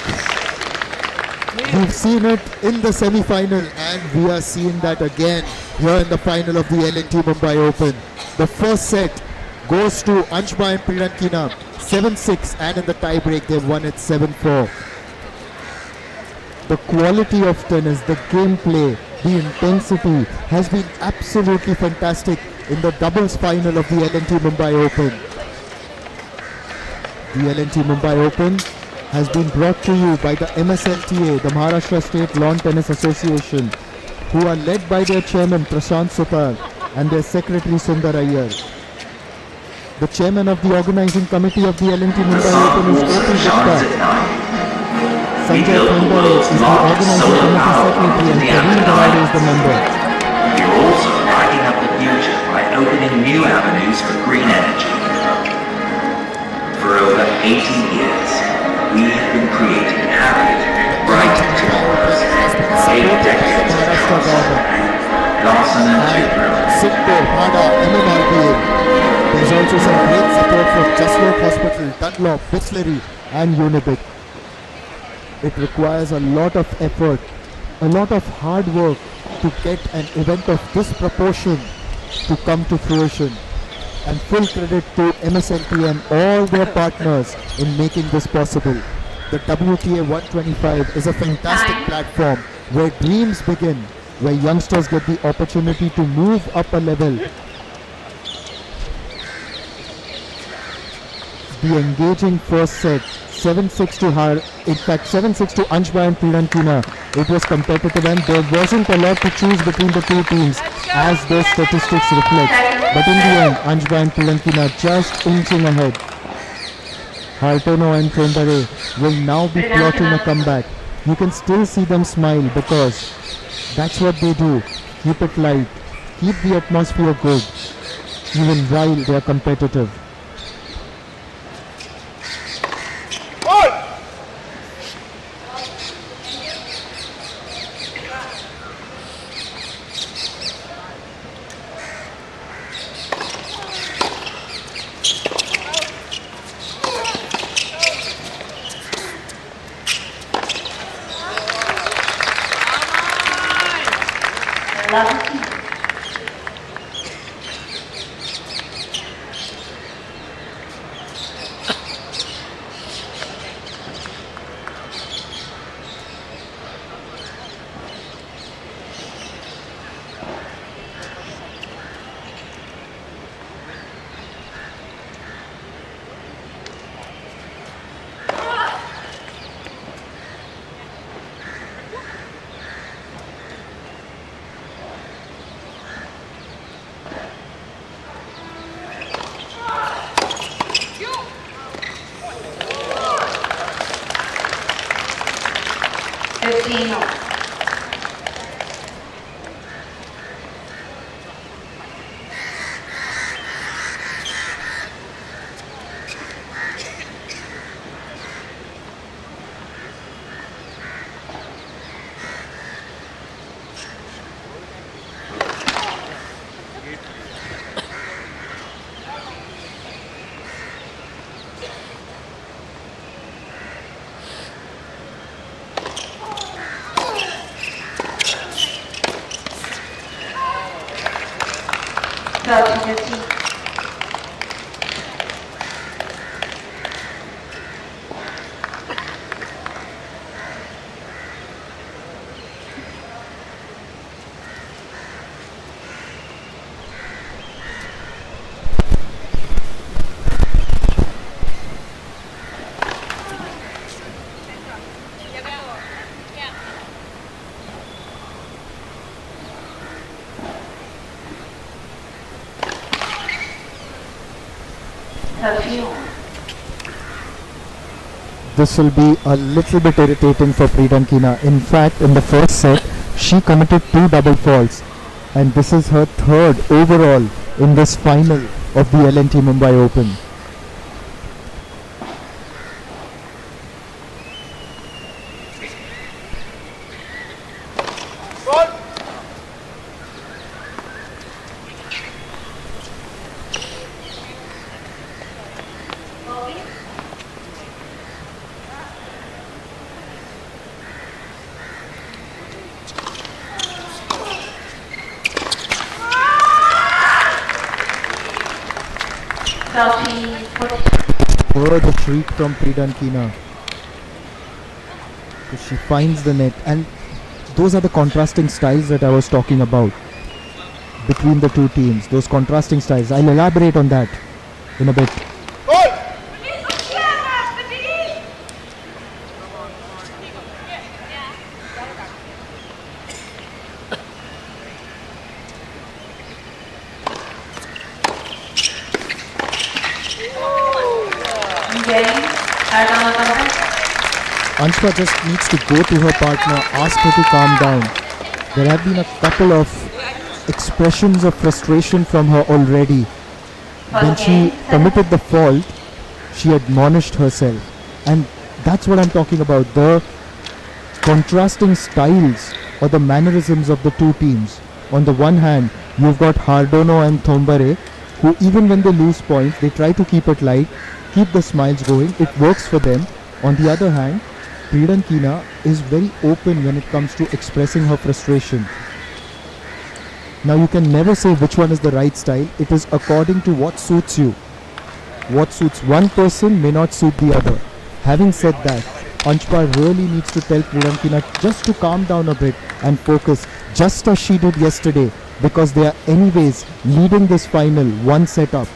We've seen it in the semi-final and we are seeing that again here in the final of the L&T Mumbai Open. The first set goes to Anshba and Pridankina 7-6 and in the tie-break they've won it 7-4. The quality of tennis, the gameplay, the intensity has been absolutely fantastic in the doubles final of the L&T Mumbai Open. The L&T Mumbai Open has been brought to you by the MSLTA, the Maharashtra State Lawn Tennis Association, who are led by their chairman Prashant Sutar and their secretary Sundar Iyer. The chairman of the organizing committee of the L&T Mumbai Open is Open Gupta. Sanjay Thambare is the organizing committee secretary and Praveen Gawade is the member. We're also lighting up the future by opening new avenues for green energy. For over 80 years, we have been creating happy, bright tomorrows. 8 decades of Larsen and Toubro. Sitpo, Hada, MMRBA. There's also some great support from Jaslow Hospital, Dunlop, Bixlery and Unibit. It requires a lot of effort, a lot of hard work to get an event of this proportion to come to fruition. And full credit to MSLT and all their partners in making this possible. The WTA 125 is a fantastic platform where dreams begin, where youngsters get the opportunity to move up a level. The engaging first set, 7-6 to her, in fact 7-6 to Anshba and Pridankina. It was competitive and there wasn't a lot to choose between the two teams as those statistics reflect. But in the end, Anshba and Pridankina just inching ahead. Hartono and Thambare will now be plotting a comeback. You can still see them smile because that's what they do. Keep it light, keep the atmosphere good, even while they are competitive. This will be a little bit irritating for Pridankina. In fact, in the first set, she committed 2 double faults, and this is her 3rd overall in this final of the L&T Mumbai Open. The freak from Pridankina. So she finds the net, and those are the contrasting styles that I was talking about between the two teams. Those contrasting styles. I'll elaborate on that in a bit. Anshba just needs to go to her partner, ask her to calm down. There have been a couple of expressions of frustration from her already. When she committed the fault, she admonished herself. And that's what I'm talking about, the contrasting styles or the mannerisms of the two teams. On the one hand, you've got Hartono and Thambare, who even when they lose points, they try to keep it light, keep the smiles going. It works for them. On the other hand, Pridankina is very open when it comes to expressing her frustration. Now you can never say which one is the right style. It is according to what suits you. What suits one person may not suit the other. Having said that, Anshba really needs to tell Pridankina just to calm down a bit and focus, just as she did yesterday, because they are anyways leading this final 1 set up.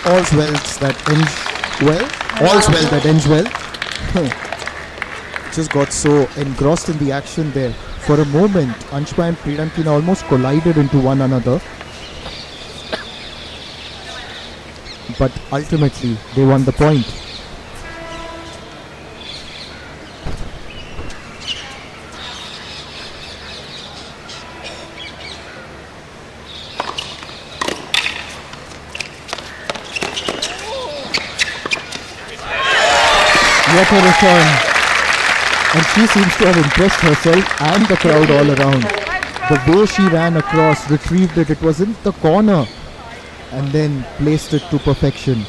all's well that ends well. All's well that ends well. Just got so engrossed in the action there. For a moment, Anshba and Pridankina almost collided into one another. But ultimately, they won the point. What a return. And she seems to have impressed herself and the crowd all around. The way she ran across, retrieved it, it was in the corner and then placed it to perfection.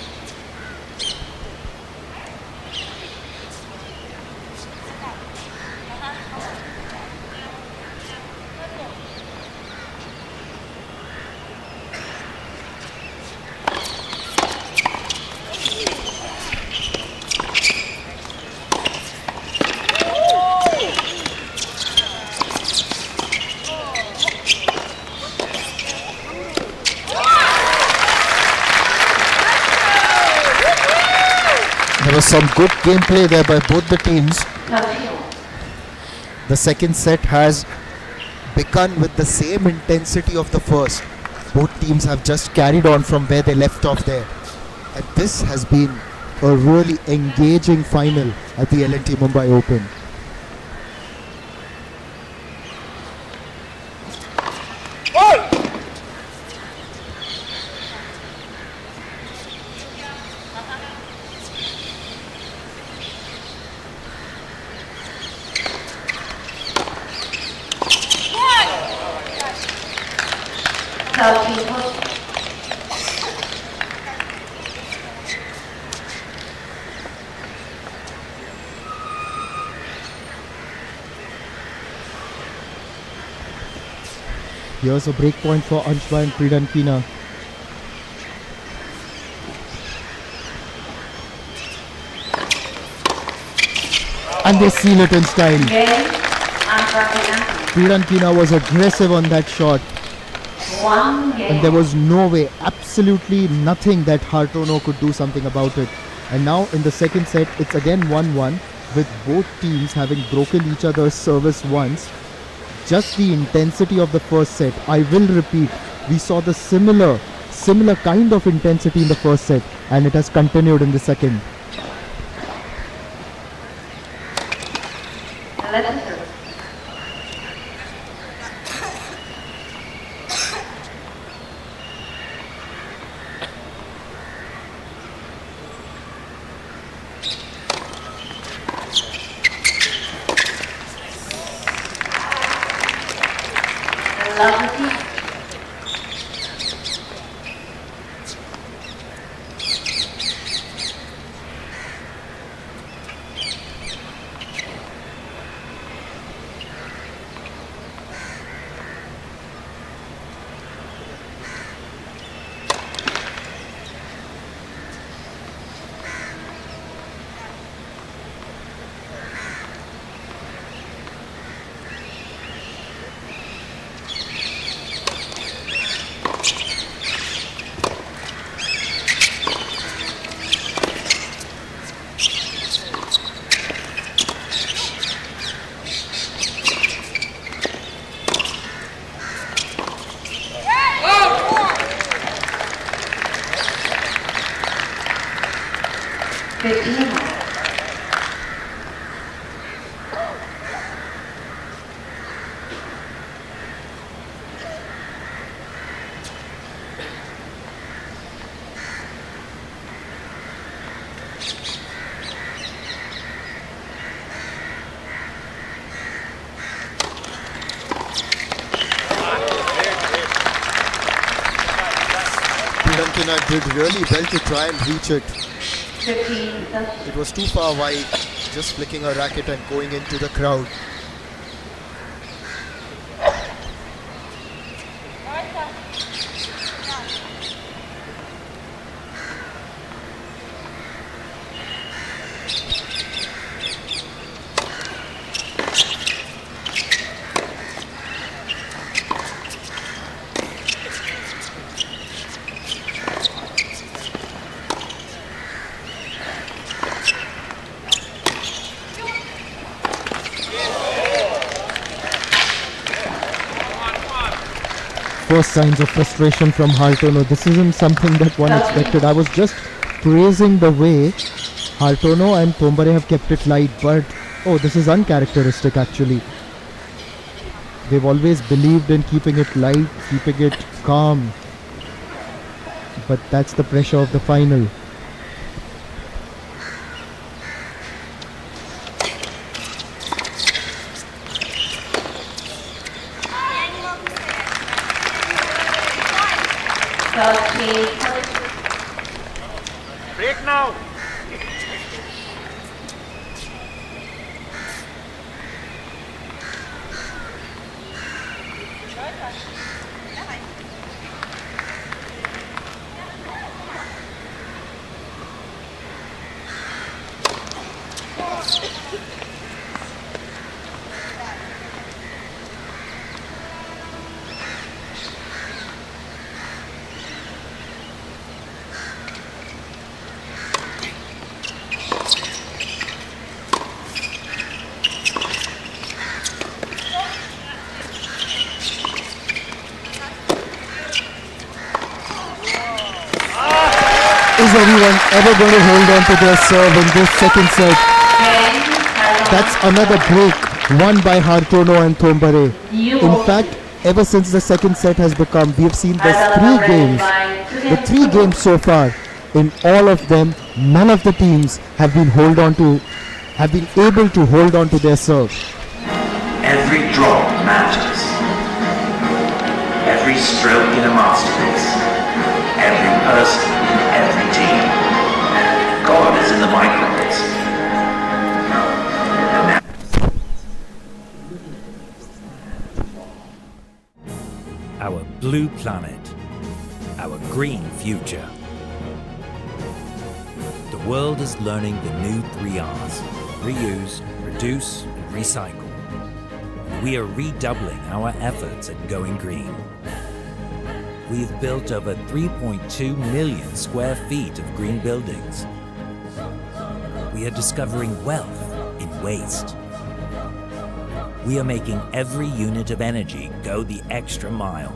There was some good gameplay there by both the teams. The second set has begun with the same intensity of the first. Both teams have just carried on from where they left off there. And this has been a really engaging final at the L&T Mumbai Open. Here's a break point for Anshba and Pridankina. And they seal it in style. Pridankina was aggressive on that shot. And there was no way, absolutely nothing that Hartono could do something about it. And now in the second set, it's again 1-1 with both teams having broken each other's service once. Just the intensity of the first set. I will repeat, we saw the similar kind of intensity in the first set, and it has continued in the second. Pridankina did really well to try and reach it. It was too far wide, just flicking a racket and going into the crowd. first signs of frustration from Hartono. This isn't something that one expected. I was just praising the way Hartono and Thambare have kept it light, but this is uncharacteristic actually. They've always believed in keeping it light, keeping it calm, but that's the pressure of the final. Break now! Is anyone ever going to hold on to their serve in this second set? That's another break won by Hartono and Thambare. In fact, ever since the second set has become, we have seen there's 3 games. The 3 games so far, in all of them, none of the teams have been able to hold on to their serve. Every drop matters. Every stroke in a masterpiece. Every person in every team. God is in the microbes. Our blue planet. Our green future. The world is learning the new 3 R's. Reuse, reduce, and recycle. We are redoubling our efforts at going green. We have built over 3.2 million square feet of green buildings. We are discovering wealth in waste. We are making every unit of energy go the extra mile.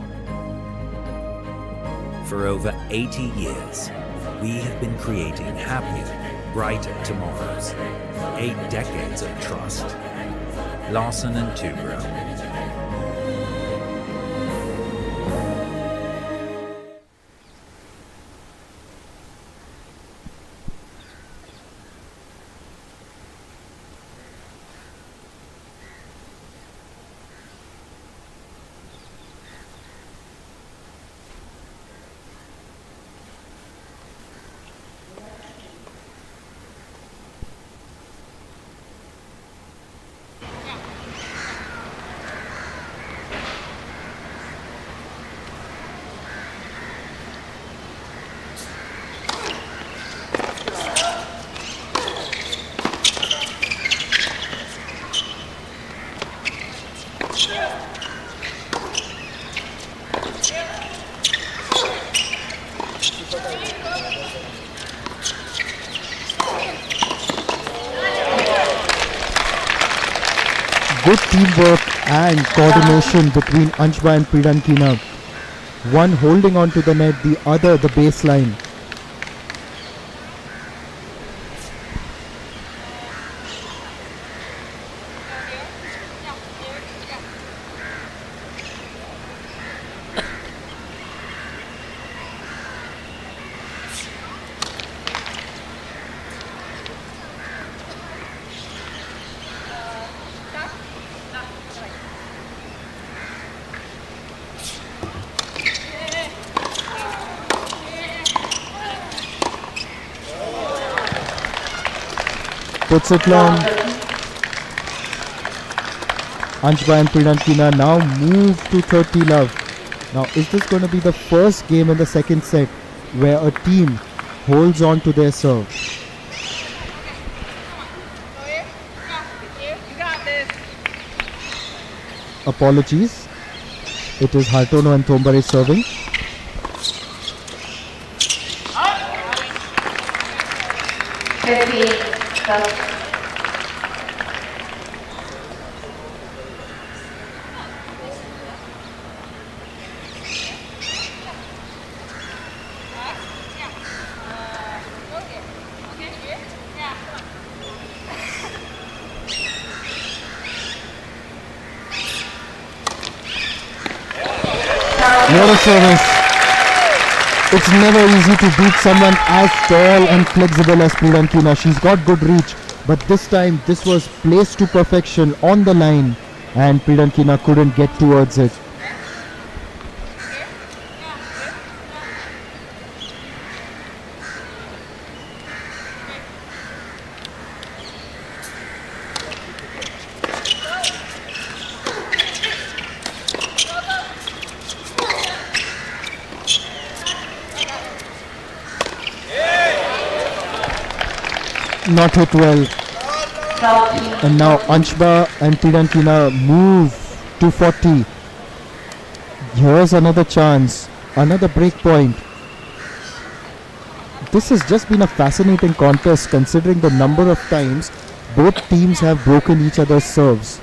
For over 80 years, we have been creating happier, brighter tomorrows. 8 decades of trust. Larsen and Toubro. Good teamwork and coordination between Anshba and Pridankina. One holding on to the net, the other the baseline. Puts it long. Anshba and Pridankina now move to 30 love. Now, is this going to be the first game in the second set where a team holds on to their serve? Apologies. It is Hartono and Thambare serving. What a service. It's never easy to beat someone as tall and flexible as Pridankina. She's got good reach, but this time this was placed to perfection on the line and Pridankina couldn't get towards it. Not hit well. And now Anshba and Pridankina move to 40. Here's another chance, another break point. This has just been a fascinating contest considering the number of times both teams have broken each other's serves.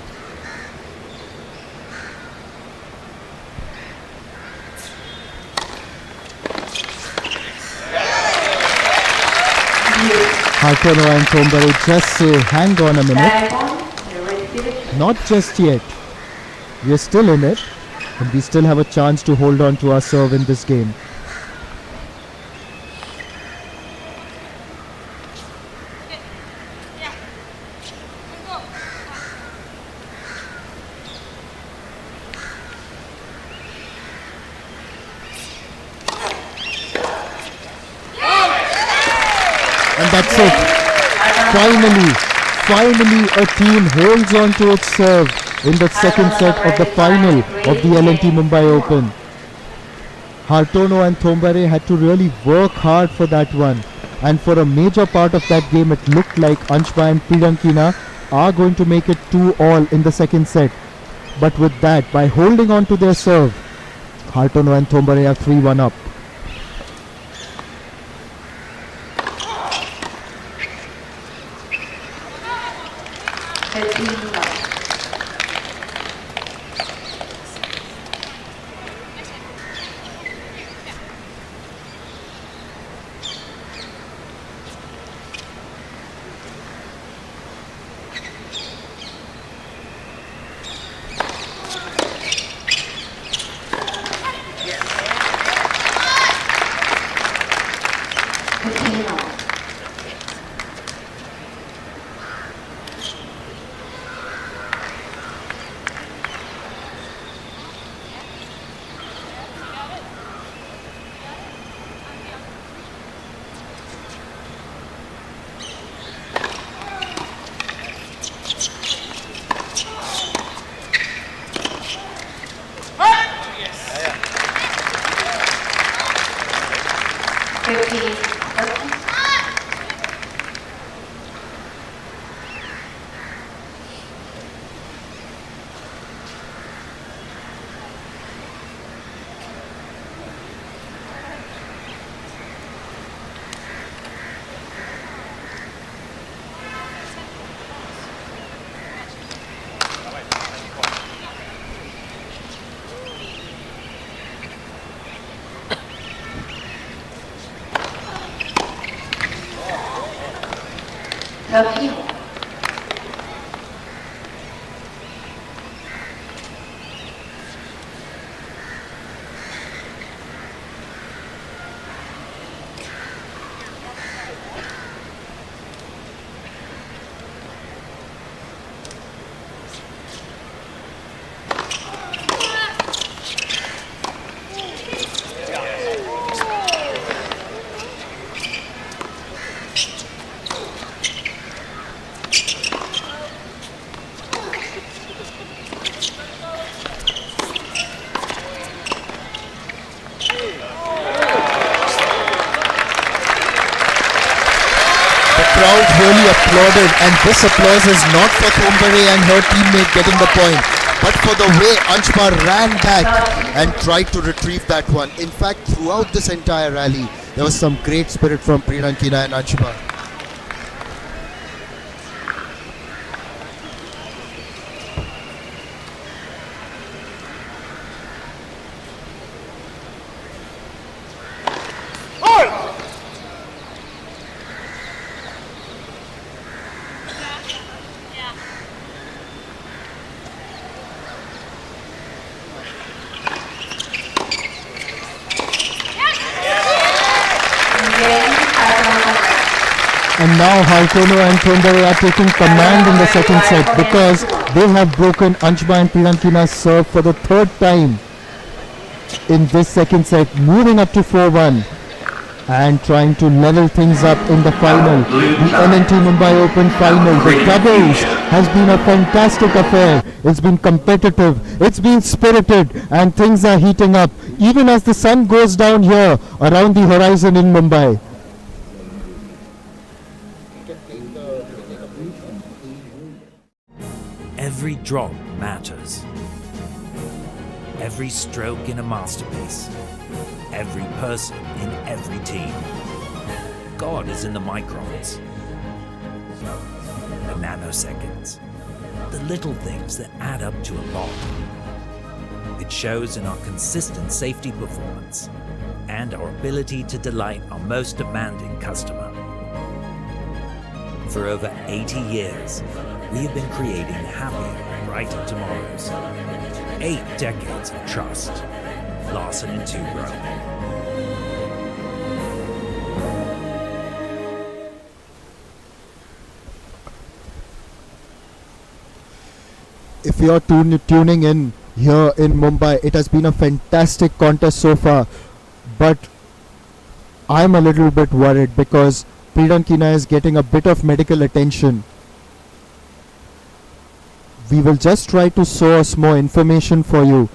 Hartono and Thambare just say, hang on a minute. Not just yet. We are still in it, and we still have a chance to hold on to our serve in this game. And that's it. Finally a team holds on to its serve in the second set of the final of the L&T Mumbai Open. Hartono and Thambare had to really work hard for that one. And for a major part of that game, it looked like Anshba and Pridankina are going to make it 2-all in the second set. But with that, by holding on to their serve, Hartono and Thambare are 3-1 up. Crowd really applauded, and this applause is not for Thambare and her teammate getting the point, but for the way Anshba ran back and tried to retrieve that one. In fact, throughout this entire rally, there was some great spirit from Pridankina and Anshba. And now Hartono and Thambare are taking command in the second set because they have broken Anshba and Pridankina's serve for the third time in this second set, moving up to 4-1 and trying to level things up in the final. The LNT Mumbai Open final, the doubles, has been a fantastic affair. It's been competitive, it's been spirited, and things are heating up even as the sun goes down here around the horizon in Mumbai. Every drop matters. Every stroke in a masterpiece. Every person in every team. God is in the microns, the nanoseconds, the little things that add up to a lot. It shows in our consistent safety performance and our ability to delight our most demanding customer. For over 80 years, we have been creating happier, brighter tomorrows. 8 decades of trust. Larsen and Toubro. If you're tuning in here in Mumbai, it has been a fantastic contest so far, but I'm a little bit worried because Pridankina is getting a bit of medical attention. We will just try to source more information for you,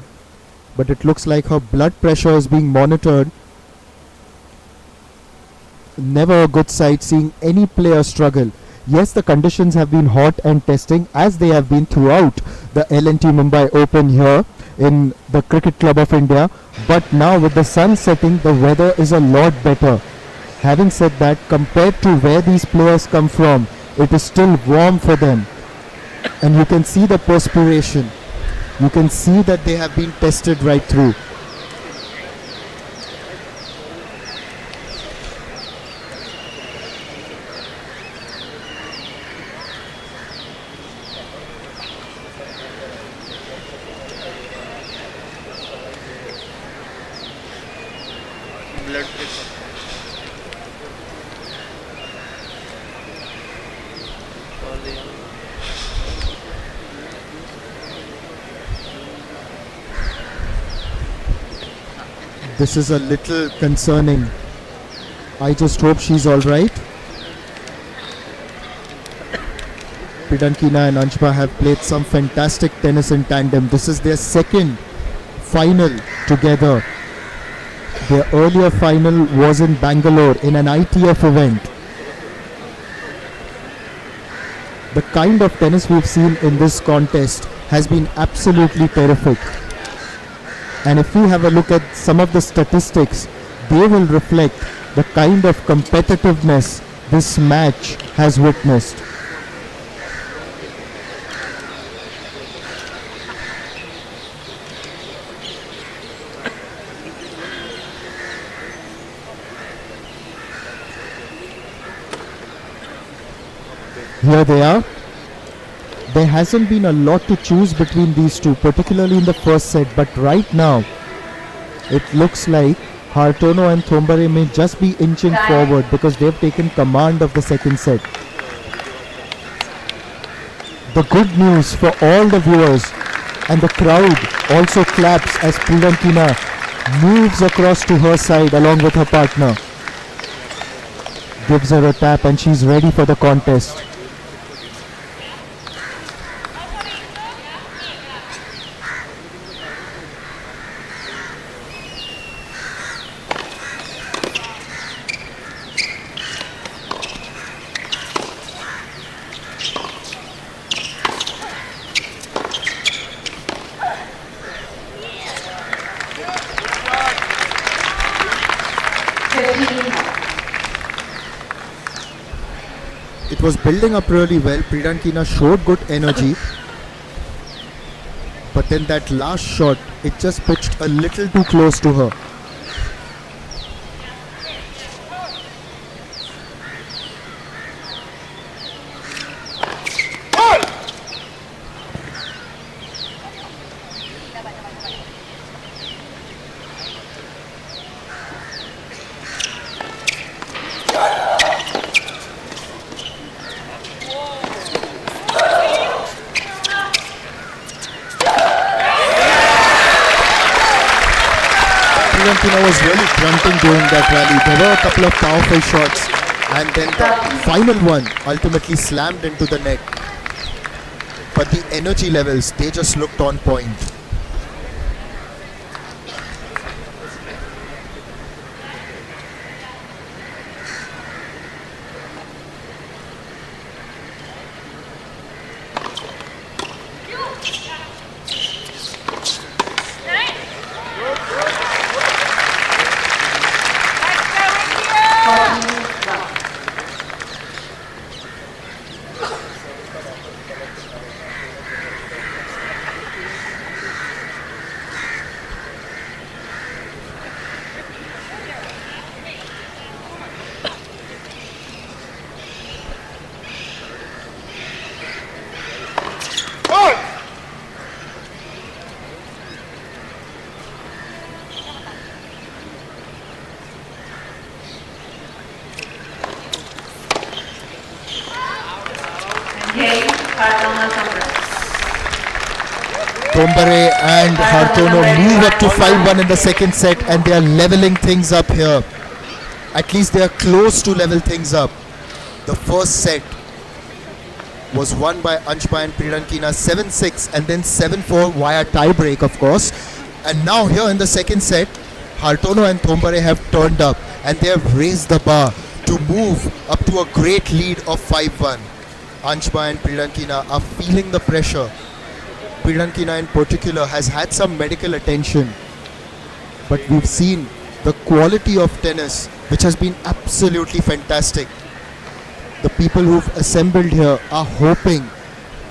but it looks like her blood pressure is being monitored. Never a good sight seeing any player struggle. Yes, the conditions have been hot and testing as they have been throughout the LNT Mumbai Open here in the Cricket Club of India, but now with the sun setting, the weather is a lot better. Having said that, compared to where these players come from, it is still warm for them. And you can see the perspiration. You can see that they have been tested right through. Blood pressure. This is a little concerning. I just hope she's alright. Pridankina and Anshba have played some fantastic tennis in tandem. This is their second final together. Their earlier final was in Bangalore in an ITF event. The kind of tennis we've seen in this contest has been absolutely terrific. And if we have a look at some of the statistics, they will reflect the kind of competitiveness this match has witnessed. Here they are. There hasn't been a lot to choose between these two, particularly in the first set, but right now it looks like Hartono and Thambare may just be inching forward because they've taken command of the second set. The good news for all the viewers, and the crowd also claps as Pridankina moves across to her side along with her partner. Gives her a tap and she's ready for the contest. It was building up really well. Pridankina showed good energy, but then that last shot, it just pitched a little too close to her. Pridankina was really grunting during that rally. There were a couple of powerful shots, and then the final one ultimately slammed into the net. But the energy levels, they just looked on point. Thambare and Hartono move up to 5-1 in the second set, and they are leveling things up here. At least they are close to level things up. The first set was won by Anshba and Pridankina 7-6 and then 7-4 via tie break, of course. And now here in the second set, Hartono and Thambare have turned up, and they have raised the bar to move up to a great lead of 5-1. Anshba and Pridankina are feeling the pressure. Pridankina in particular has had some medical attention, but we've seen the quality of tennis, which has been absolutely fantastic. The people who've assembled here are hoping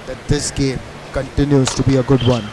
that this game continues to be a good one.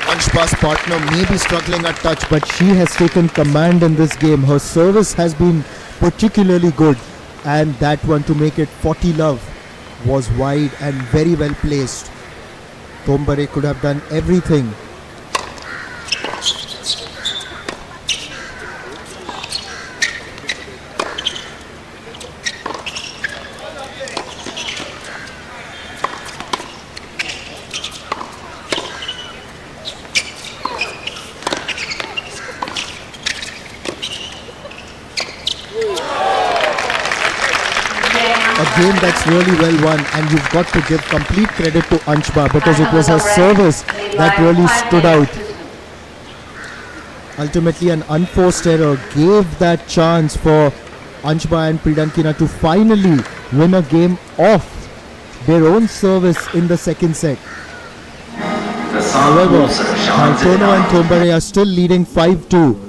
Anshba's partner may be struggling at touch, but she has taken command in this game. Her service has been particularly good, and that one to make it 40-love was wide and very well placed. Thambare could have done everything. A game that's really well won, and you've got to give complete credit to Anshba because it was her service that really stood out. Ultimately, an unforced error gave that chance for Anshba and Pridankina to finally win a game off their own service in the second set. However, Hartono and Thambare are still leading 5-2.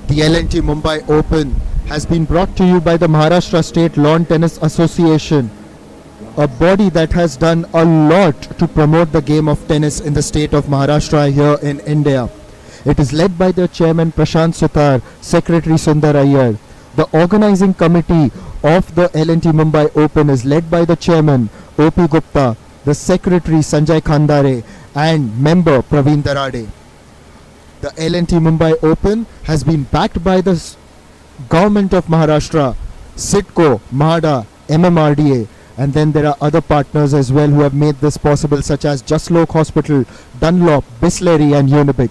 The L&T Mumbai Open has been brought to you by the Maharashtra State Lawn Tennis Association, a body that has done a lot to promote the game of tennis in the state of Maharashtra here in India. It is led by the chairman Prashant Sutar, Secretary Sundar Iyer. The organizing committee of the L&T Mumbai Open is led by the chairman O.P. Gupta, the secretary Sanjay Khandare, and member Praveen Darade. The L&T Mumbai Open has been backed by the government of Maharashtra, SIDCO, MHADA, MMRDA, and then there are other partners as well who have made this possible, such as Jaslok Hospital, Dunlop, Bisleri and Unibic.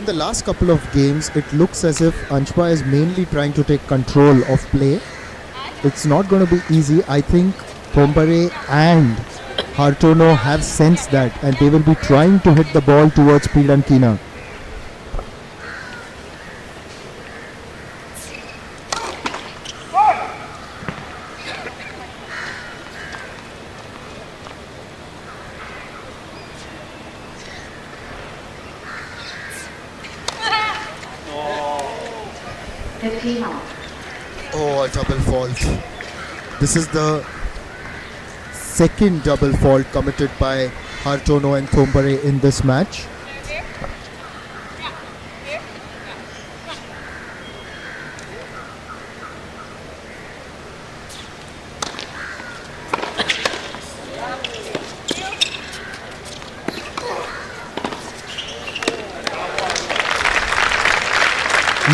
In the last couple of games, it looks as if Anshba is mainly trying to take control of play. It's not going to be easy. I think Thambare and Hartono have sensed that, and they will be trying to hit the ball towards Pridankina. Oh, a double fault. This is the second double fault committed by Hartono and Thambare in this match.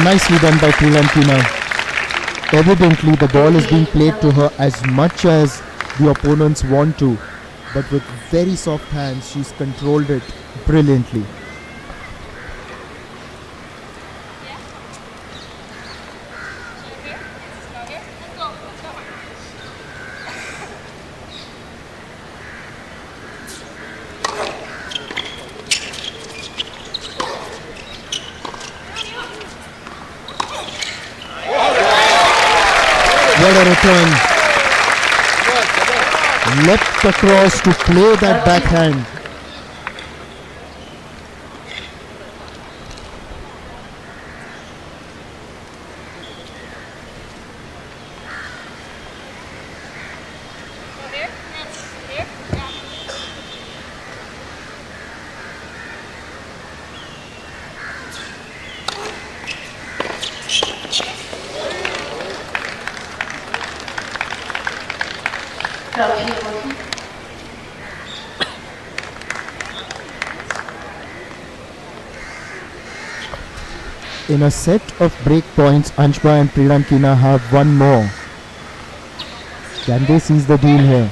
Nicely done by Pridankina. Evidently the ball is being played to her as much as the opponents want to, but with very soft hands she's controlled it brilliantly. What a return. Leapt across to play that backhand. In a set of break points, Anshba and Pridankina have one more. Can they seize the deal here?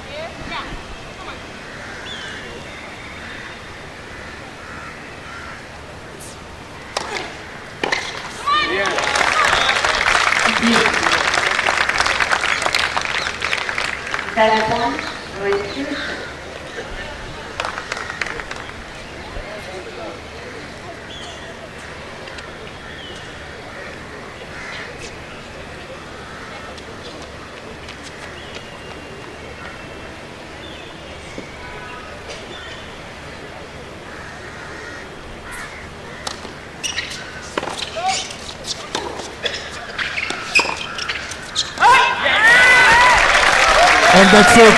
And that's it.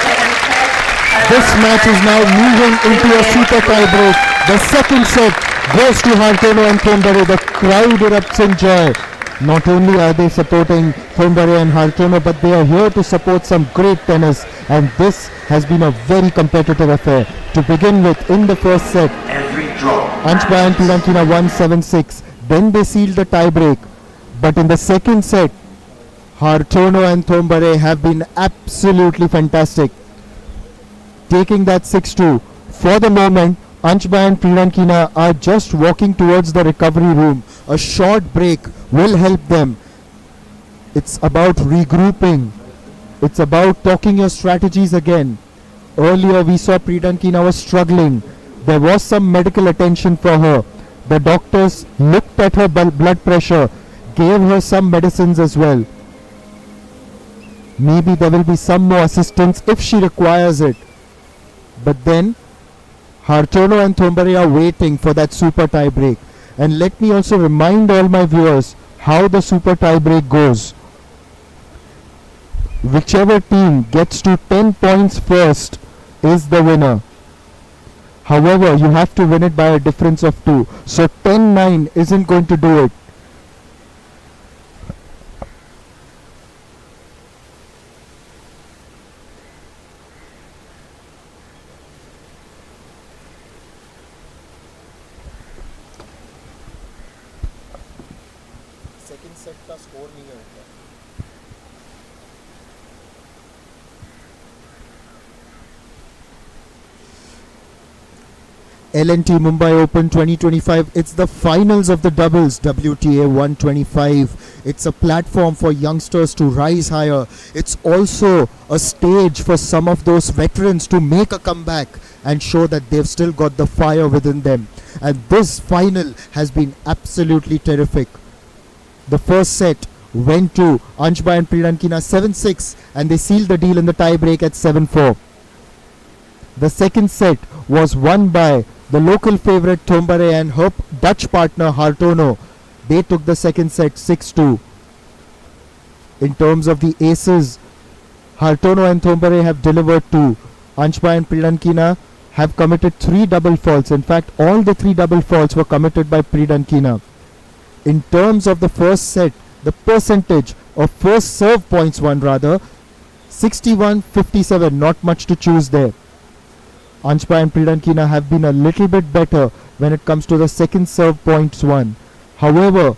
This match is now moving into a super tie break. The second set goes to Hartono and Thambare. The crowd erupts in joy. Not only are they supporting Thambare and Hartono, but they are here to support some great tennis. And this has been a very competitive affair. To begin with, in the first set, Anshba and Pridankina won 7-6. Then they sealed the tie break. But in the second set, Hartono and Thambare have been absolutely fantastic, taking that 6-2. For the moment, Anshba and Pridankina are just walking towards the recovery room. A short break will help them. It's about regrouping. It's about talking your strategies again. Earlier we saw Pridankina was struggling. There was some medical attention for her. The doctors looked at her blood pressure, gave her some medicines as well. Maybe there will be some more assistance if she requires it. But then Hartono and Thambare are waiting for that super tie break. And let me also remind all my viewers how the super tie break goes. Whichever team gets to 10 points first is the winner. However, you have to win it by a difference of 2. So 10-9 isn't going to do it. Second set का score नहीं है ऊपर. L&T Mumbai Open 2025. It's the finals of the doubles, WTA 125. It's a platform for youngsters to rise higher. It's also a stage for some of those veterans to make a comeback and show that they've still got the fire within them. And this final has been absolutely terrific. The first set went to Anshba and Pridankina 7-6, and they sealed the deal in the tie break at 7-4. The second set was won by the local favourite Thambare and her Dutch partner Hartono. They took the second set 6-2. In terms of the aces, Hartono and Thambare have delivered 2. Anshba and Pridankina have committed 3 double faults. In fact, all the 3 double faults were committed by Pridankina. In terms of the first set, the percentage of first serve points won, 61-57, not much to choose there. Anshba and Pridankina have been a little bit better when it comes to the second serve points won. However,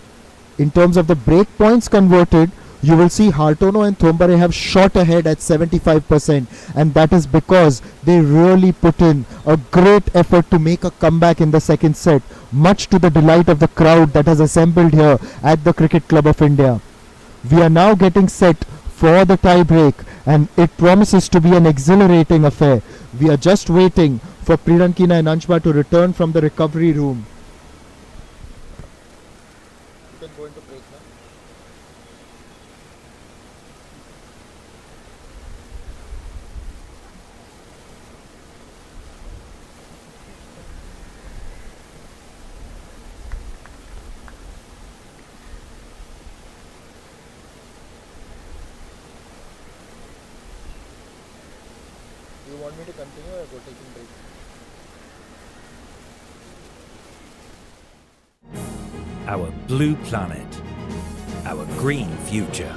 in terms of the break points converted, you will see Hartono and Thambare have shot ahead at 75%, and that is because they really put in a great effort to make a comeback in the second set, much to the delight of the crowd that has assembled here at the Cricket Club of India. We are now getting set for the tie break, and it promises to be an exhilarating affair. We are just waiting for Pridankina and Anshba to return from the recovery room. You can go into break now. Do you want me to continue or go taking break? Our blue planet, our green future.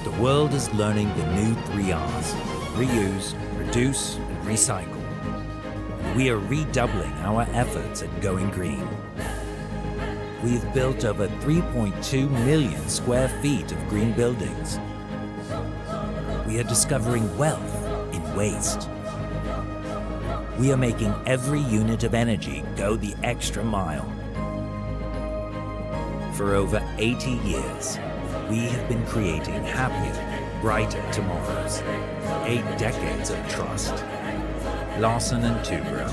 The world is learning the new 3 R's: reuse, reduce, and recycle. And we are redoubling our efforts at going green. We've built over 3.2 million square feet of green buildings. We are discovering wealth in waste. We are making every unit of energy go the extra mile. For over 80 years, we have been creating happier, brighter tomorrows. 8 decades of trust. Larsen and Toubro.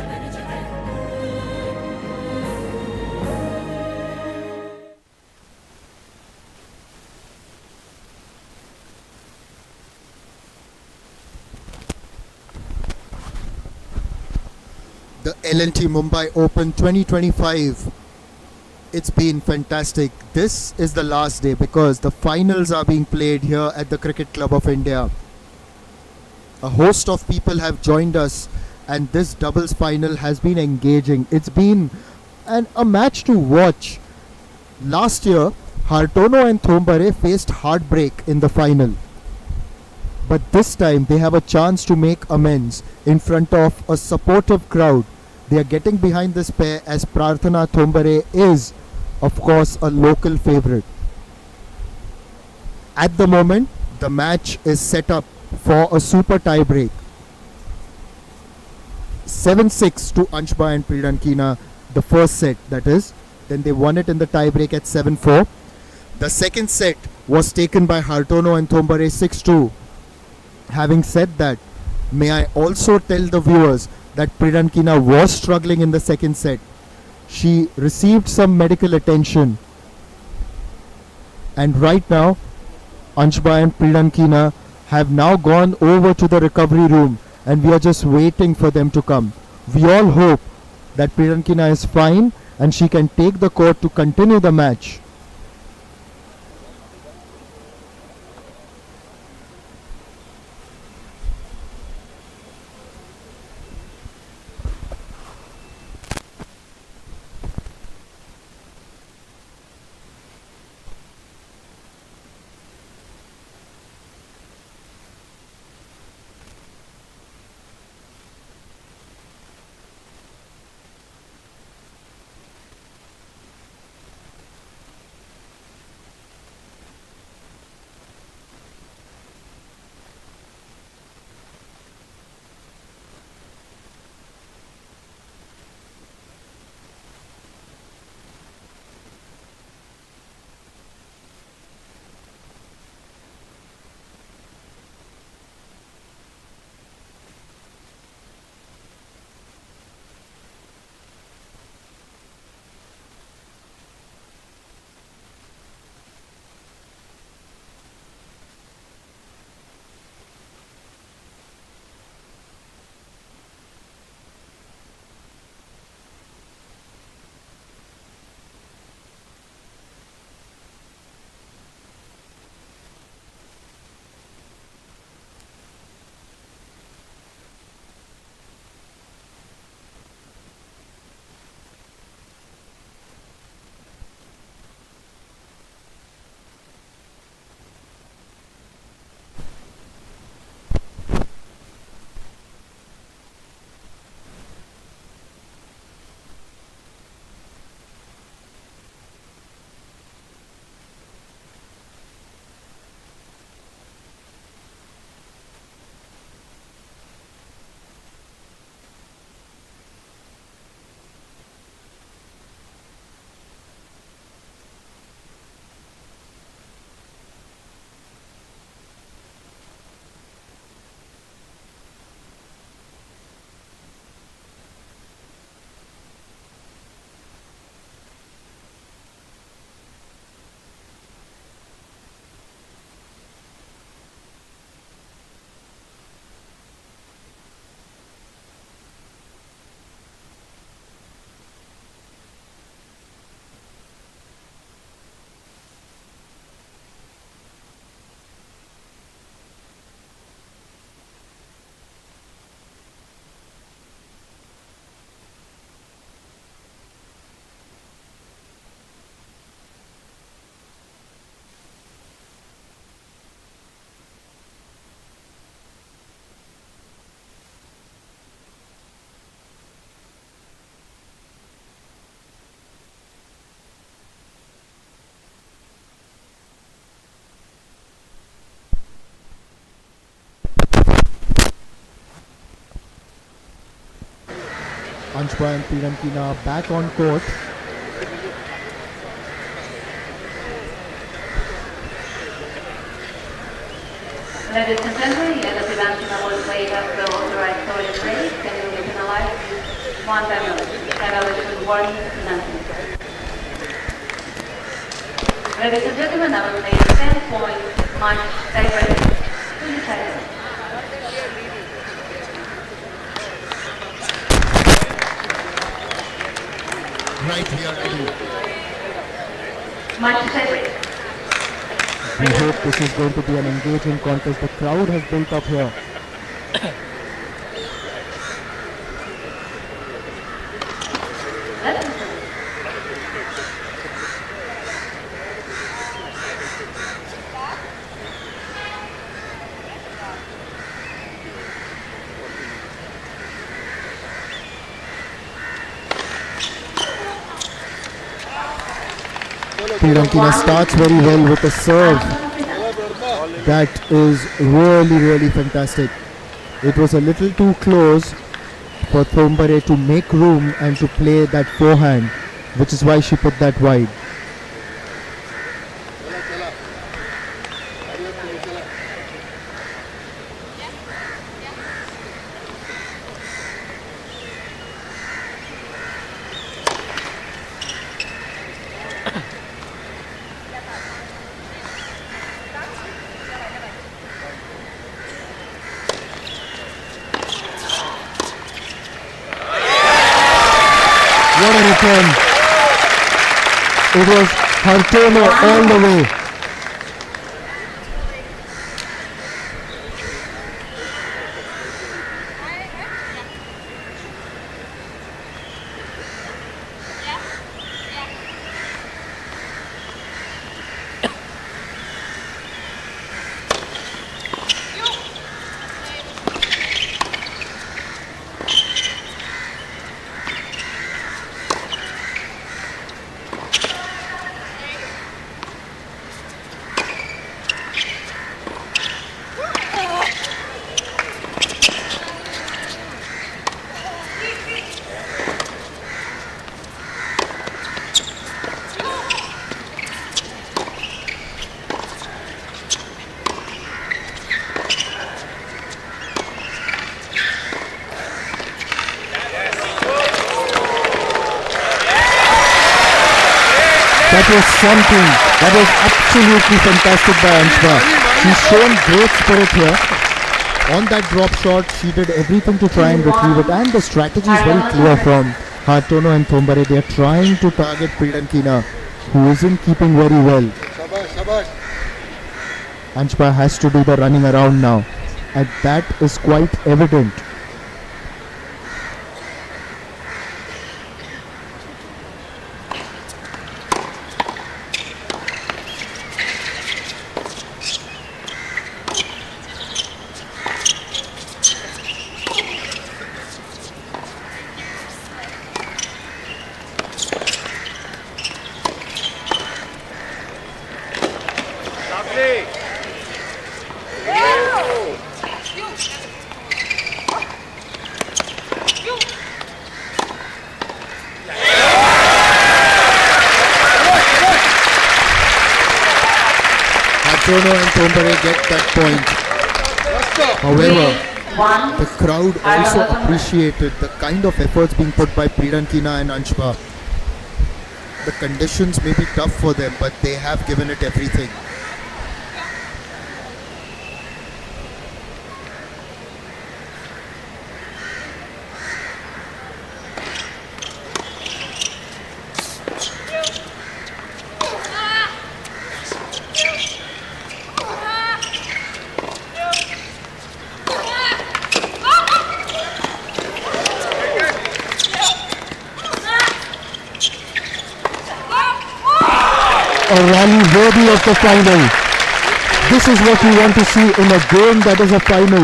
The L&T Mumbai Open 2025. It's been fantastic. This is the last day because the finals are being played here at the Cricket Club of India. A host of people have joined us, and this doubles final has been engaging. It's been a match to watch. Last year, Hartono and Thambare faced heartbreak in the final. But this time they have a chance to make amends in front of a supportive crowd. They are getting behind this pair as Prarthana Thambare is, of course, a local favourite. At the moment, the match is set up for a super tie break. 7-6 to Anshba and Pridankina, the first set, that is. Then they won it in the tie break at 7-4. The second set was taken by Hartono and Thambare 6-2. Having said that, may I also tell the viewers that Pridankina was struggling in the second set. She received some medical attention. And right now, Anshba and Pridankina have now gone over to the recovery room, and we are just waiting for them to come. We all hope that Pridankina is fine and she can take the court to continue the match. Anshba and Pridankina are back on court. Ladies and gentlemen, here the Pridankina will play the authorized stolen break and will be penalized with 1 penalty. Penalty warning Pridankina. Ladies and gentlemen, I will play a 10-point match tiebreak to decide. Right here, ready. Match tiebreak. We hope this is going to be an engaging contest. The crowd has built up here. Let's listen. Pridankina starts very well with a serve. That is really fantastic. It was a little too close for Thambare to make room and to play that forehand, which is why she put that wide. What a return. It was Hartono all the way. That was something. That was absolutely fantastic by Anshba. She's shown great spirit here. On that drop shot, she did everything to try and retrieve it. And the strategy is very clear from Hartono and Thambare. They are trying to target Pridankina, who isn't keeping very well. Anshba has to do the running around now. And that is quite evident. Hartono and Thambare get that point. However, the crowd also appreciated the kind of efforts being put by Pridankina and Anshba. The conditions may be tough for them, but they have given it everything. A rally worthy of the final. This is what we want to see in a game that is a final.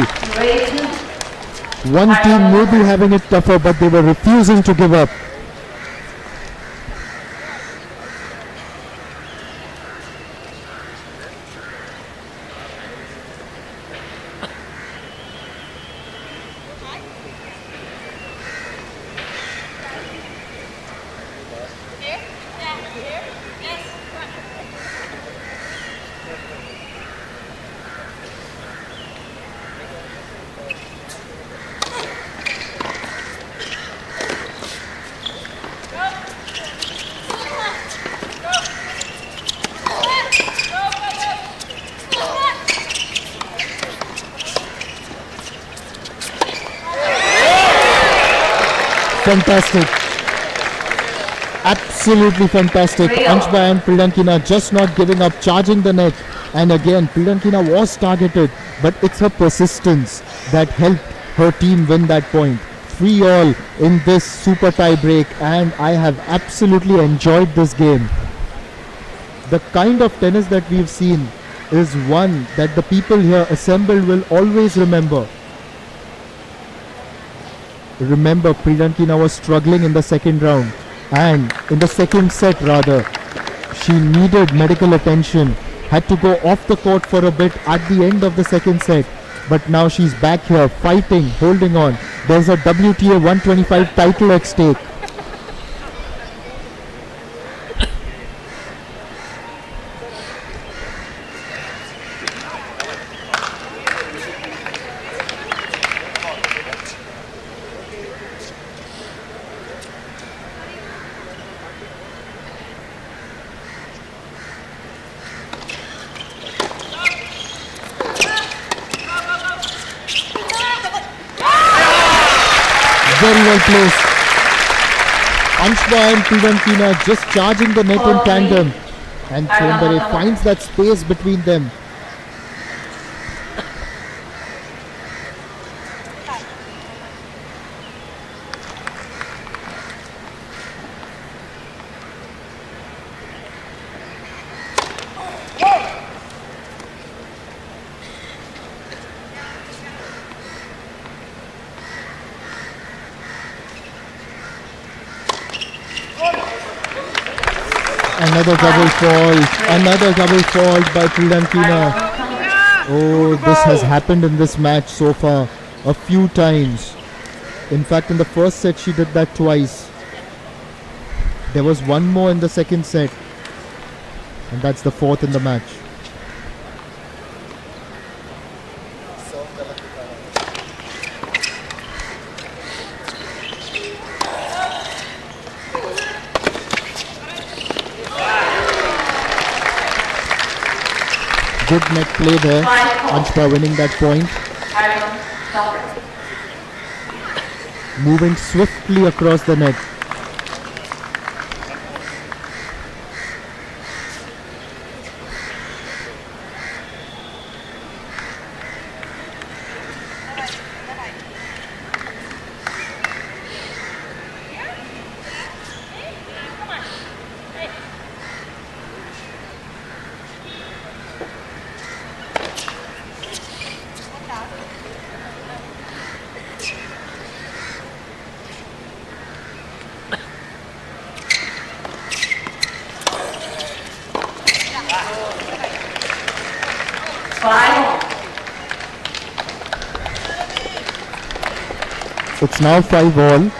One team may be having it tougher, but they were refusing to give up. Fantastic. Absolutely fantastic. Anshba and Pridankina just not giving up, charging the net. And again, Pridankina was targeted, but it's her persistence that helped her team win that point. 3-all in this super tie break, and I have absolutely enjoyed this game. The kind of tennis that we've seen is one that the people here assembled will always remember. Remember, Pridankina was struggling in the second round, and in the second set rather, she needed medical attention, had to go off the court for a bit at the end of the second set, but now she's back here fighting, holding on. There's a WTA 125 title at stake. Very well placed. Anshba and Pridankina just charging the net in tandem, and Thambare finds that space between them. Another double fault by Pridankina. Oh, this has happened in this match so far a few times. In fact, in the first set she did that twice. There was one more in the second set, and that's the fourth in the match. Good net play there. Anshba winning that point. Moving swiftly across the net. It's now 5-all.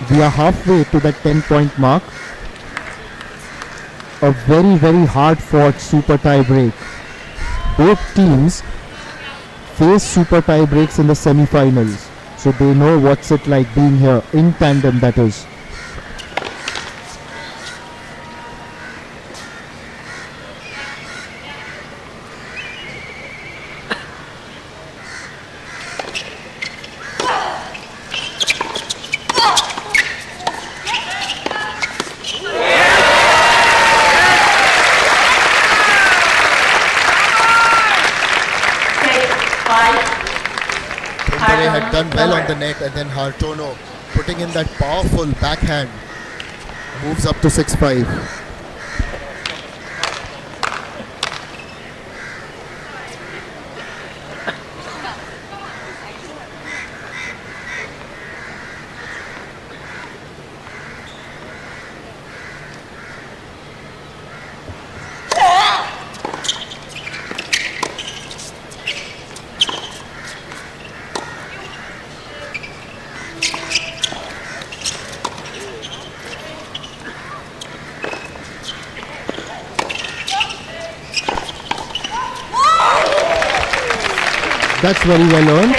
We are halfway to that 10-point mark. A very, very hard-fought super tie break. Both teams face super tie breaks in the semi-finals, so they know what's it like being here in tandem, that is. Had done well on the net, and then Hartono putting in that powerful backhand moves up to 6-5. That's very well earned.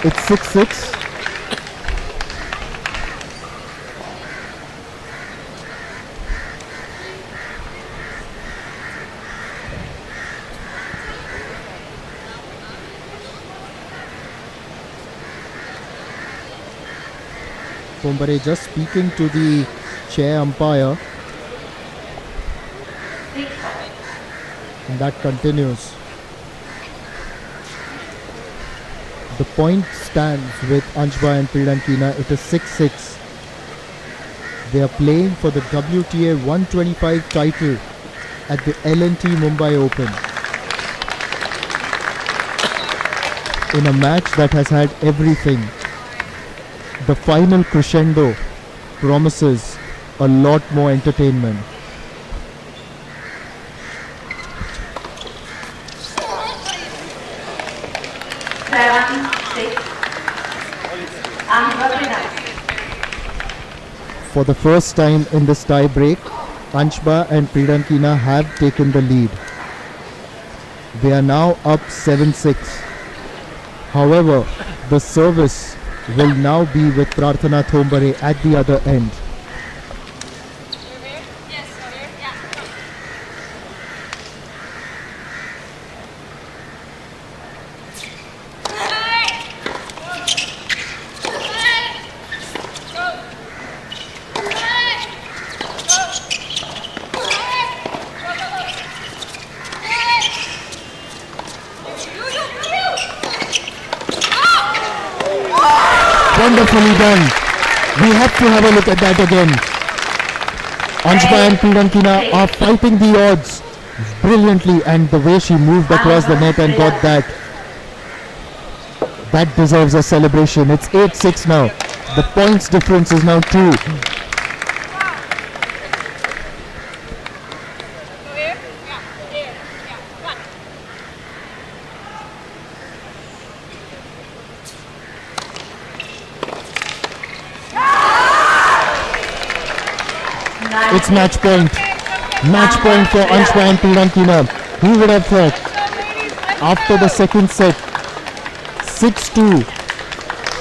It's 6-6. Thambare just speaking to the chair umpire. And that continues. The point stands with Anshba and Pridankina. It is 6-6. They are playing for the WTA 125 title at the L&T Mumbai Open. In a match that has had everything. The final crescendo promises a lot more entertainment. For the first time in this tie break, Anshba and Pridankina have taken the lead. They are now up 7-6. However, the service will now be with Prarthana Thambare at the other end. Wonderfully done. We have to have a look at that again. Anshba and Pridankina are fighting the odds brilliantly, and the way she moved across the net and got that deserves a celebration. It's 8-6 now. The points difference is now 2. It's match point. Match point for Anshba and Pridankina. Who would have thought? After the second set, 6-2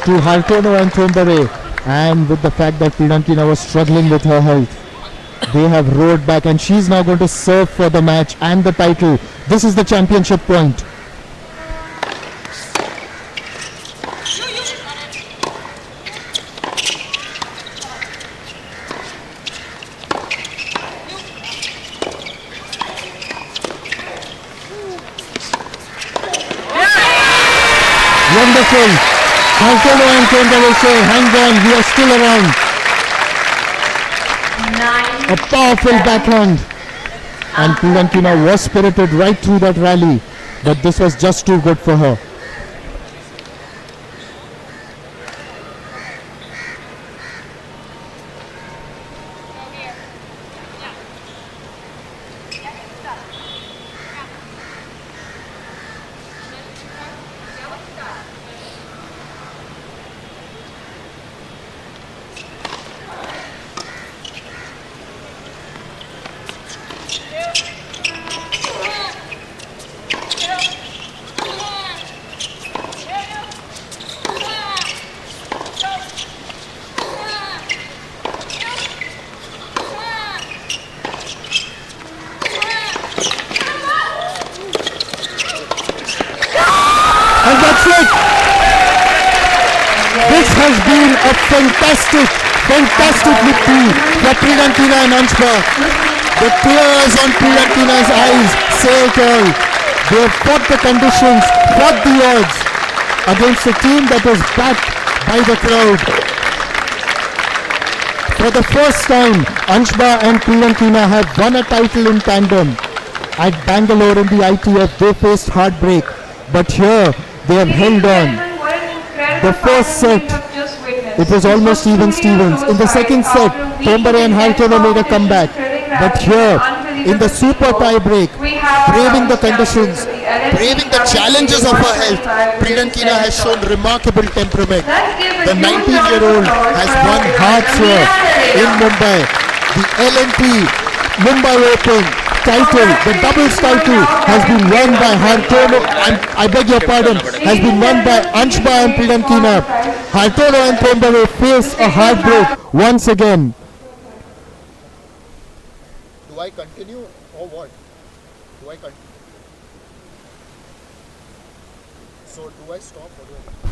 to Hartono and Thambare, and with the fact that Pridankina was struggling with her health, they have roared back, and she's now going to serve for the match and the title. This is the championship point. Wonderful. Hartono and Thambare say, hang on, we are still around. A powerful backhand. And Pridankina was spirited right through that rally, but this was just too good for her. And that's it. This has been a fantastic victory for Pridankina and Anshba. The tears on Pridankina's eyes say it all. They have fought the conditions, fought the odds against a team that is backed by the crowd. For the first time, Anshba and Pridankina have won a title in tandem. At Bangalore in the ITF, they faced heartbreak, but here they have held on. The first set, it was almost even Stevens. In the second set, Thambare and Hartono made a comeback. But here, in the super tie break, braving the conditions, braving the challenges of her health, Pridankina has shown remarkable temperament. The 19-year-old has won hearts here in Mumbai. The L&T Mumbai Open title, the doubles title, has been won by Hartono, I beg your pardon, has been won by Anshba and Pridankina. Hartono and Thambare face a heartbreak once again. Do I continue or what? Do I continue? So do I stop or do I?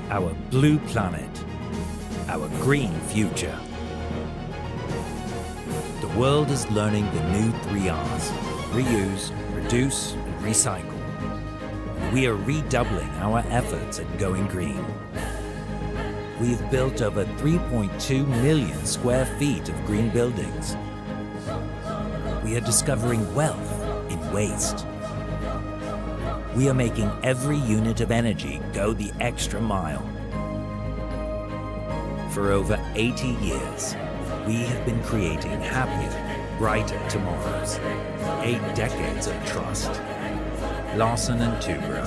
our blue planet, our green future. The world is learning the new 3 R's: reuse, reduce, and recycle. We are redoubling our efforts at going green. We've built over 3.2 million square feet of green buildings. We are discovering wealth in waste. We are making every unit of energy go the extra mile. For over 80 years, we have been creating happier, brighter tomorrows. 8 decades of trust. Larsen and Toubro.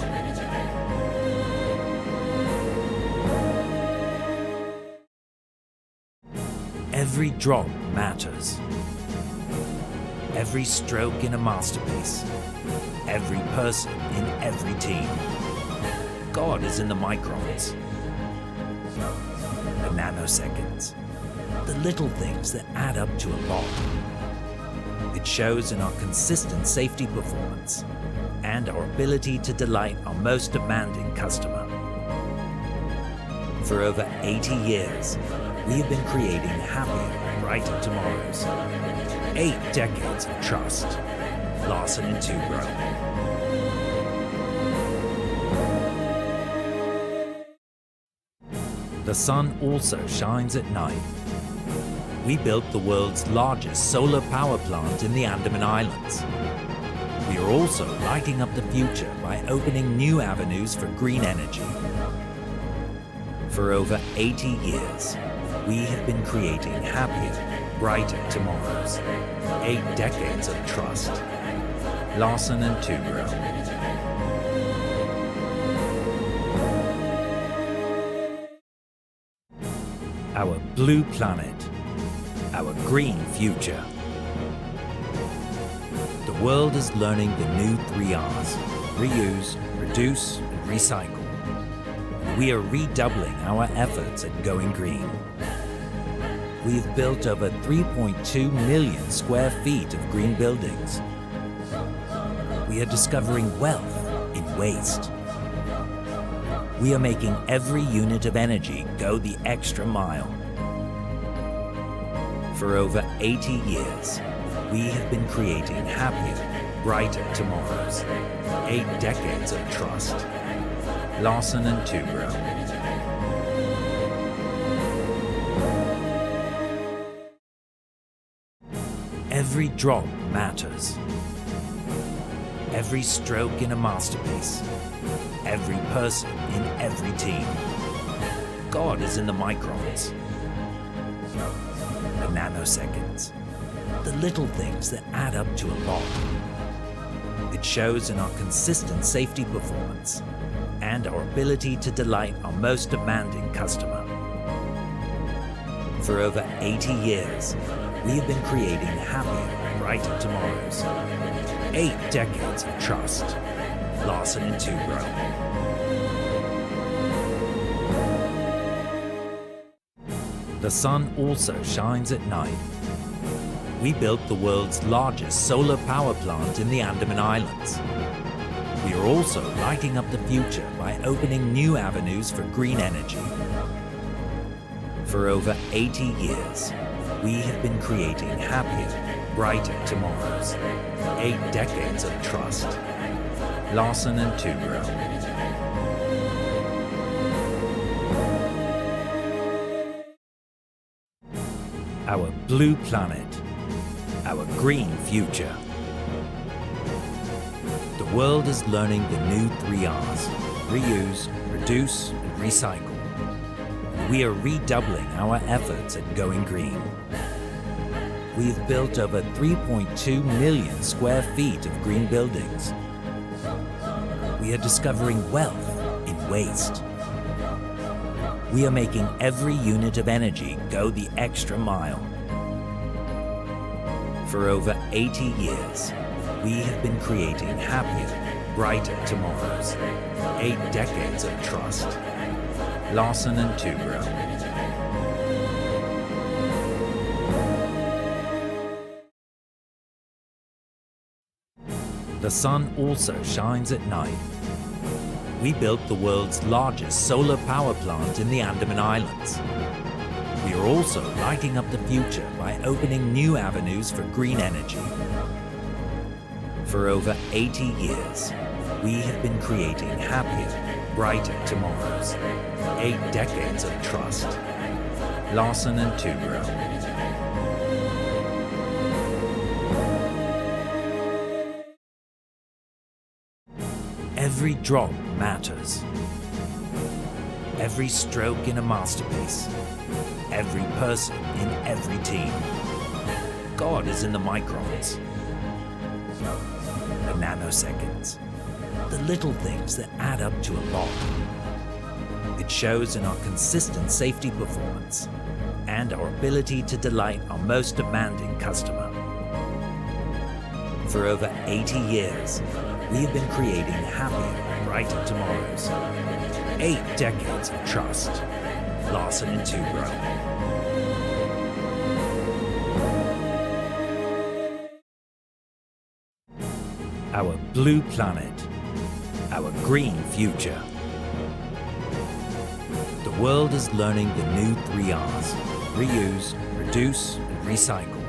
Every drop matters. Every stroke in a masterpiece. Every person in every team. God is in the microns. The nanoseconds. The little things that add up to a lot. It shows in our consistent safety performance and our ability to delight our most demanding customer. For over 80 years, we have been creating happier, brighter tomorrows. 8 decades of trust. Larsen and Toubro. The sun also shines at night. We built the world's largest solar power plant in the Andaman Islands. We are also lighting up the future by opening new avenues for green energy. For over 80 years, we have been creating happier, brighter tomorrows. 8 decades of trust. Larsen and Toubro. Our blue planet, our green future. The world is learning the new 3 R's: reuse, reduce, and recycle. We are redoubling our efforts at going green. We've built over 3.2 million square feet of green buildings. We are discovering wealth in waste. We are making every unit of energy go the extra mile. For over 80 years, we have been creating happier, brighter tomorrows. 8 decades of trust. Larsen and Toubro. Every drop matters. Every stroke in a masterpiece. Every person in every team. God is in the microns. The nanoseconds. The little things that add up to a lot. It shows in our consistent safety performance and our ability to delight our most demanding customer. For over 80 years, we have been creating happier, brighter tomorrows. 8 decades of trust. Larsen and Toubro. The sun also shines at night. We built the world's largest solar power plant in the Andaman Islands. We are also lighting up the future by opening new avenues for green energy. For over 80 years, we have been creating happier, brighter tomorrows. 8 decades of trust. Larsen and Toubro. Our blue planet, our green future. The world is learning the new 3 R's: reuse, reduce, and recycle. We are redoubling our efforts at going green. We've built over 3.2 million square feet of green buildings. We are discovering wealth in waste. We are making every unit of energy go the extra mile. For over 80 years, we have been creating happier, brighter tomorrows. 8 decades of trust. Larsen and Toubro. The sun also shines at night. We built the world's largest solar power plant in the Andaman Islands. We are also lighting up the future by opening new avenues for green energy. For over 80 years, we have been creating happier, brighter tomorrows. 8 decades of trust. Larsen and Toubro. Every drop matters. Every stroke in a masterpiece. Every person in every team. God is in the microns. The nanoseconds. The little things that add up to a lot. It shows in our consistent safety performance and our ability to delight our most demanding customer. For over 80 years, we have been creating happier, brighter tomorrows. 8 decades of trust. Larsen and Toubro. Our blue planet. Our green future. The world is learning the new 3 R's: reuse, reduce, and recycle.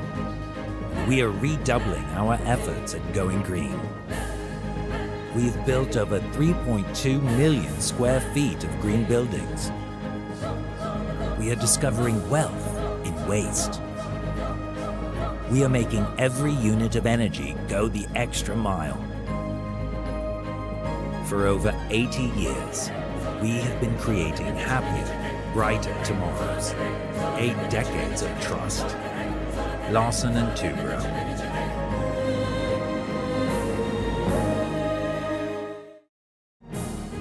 We are redoubling our efforts at going green. We've built over 3.2 million square feet of green buildings. We are discovering wealth in waste. We are making every unit of energy go the extra mile. For over 80 years, we have been creating happier, brighter tomorrows. 8 decades of trust. Larsen and Toubro.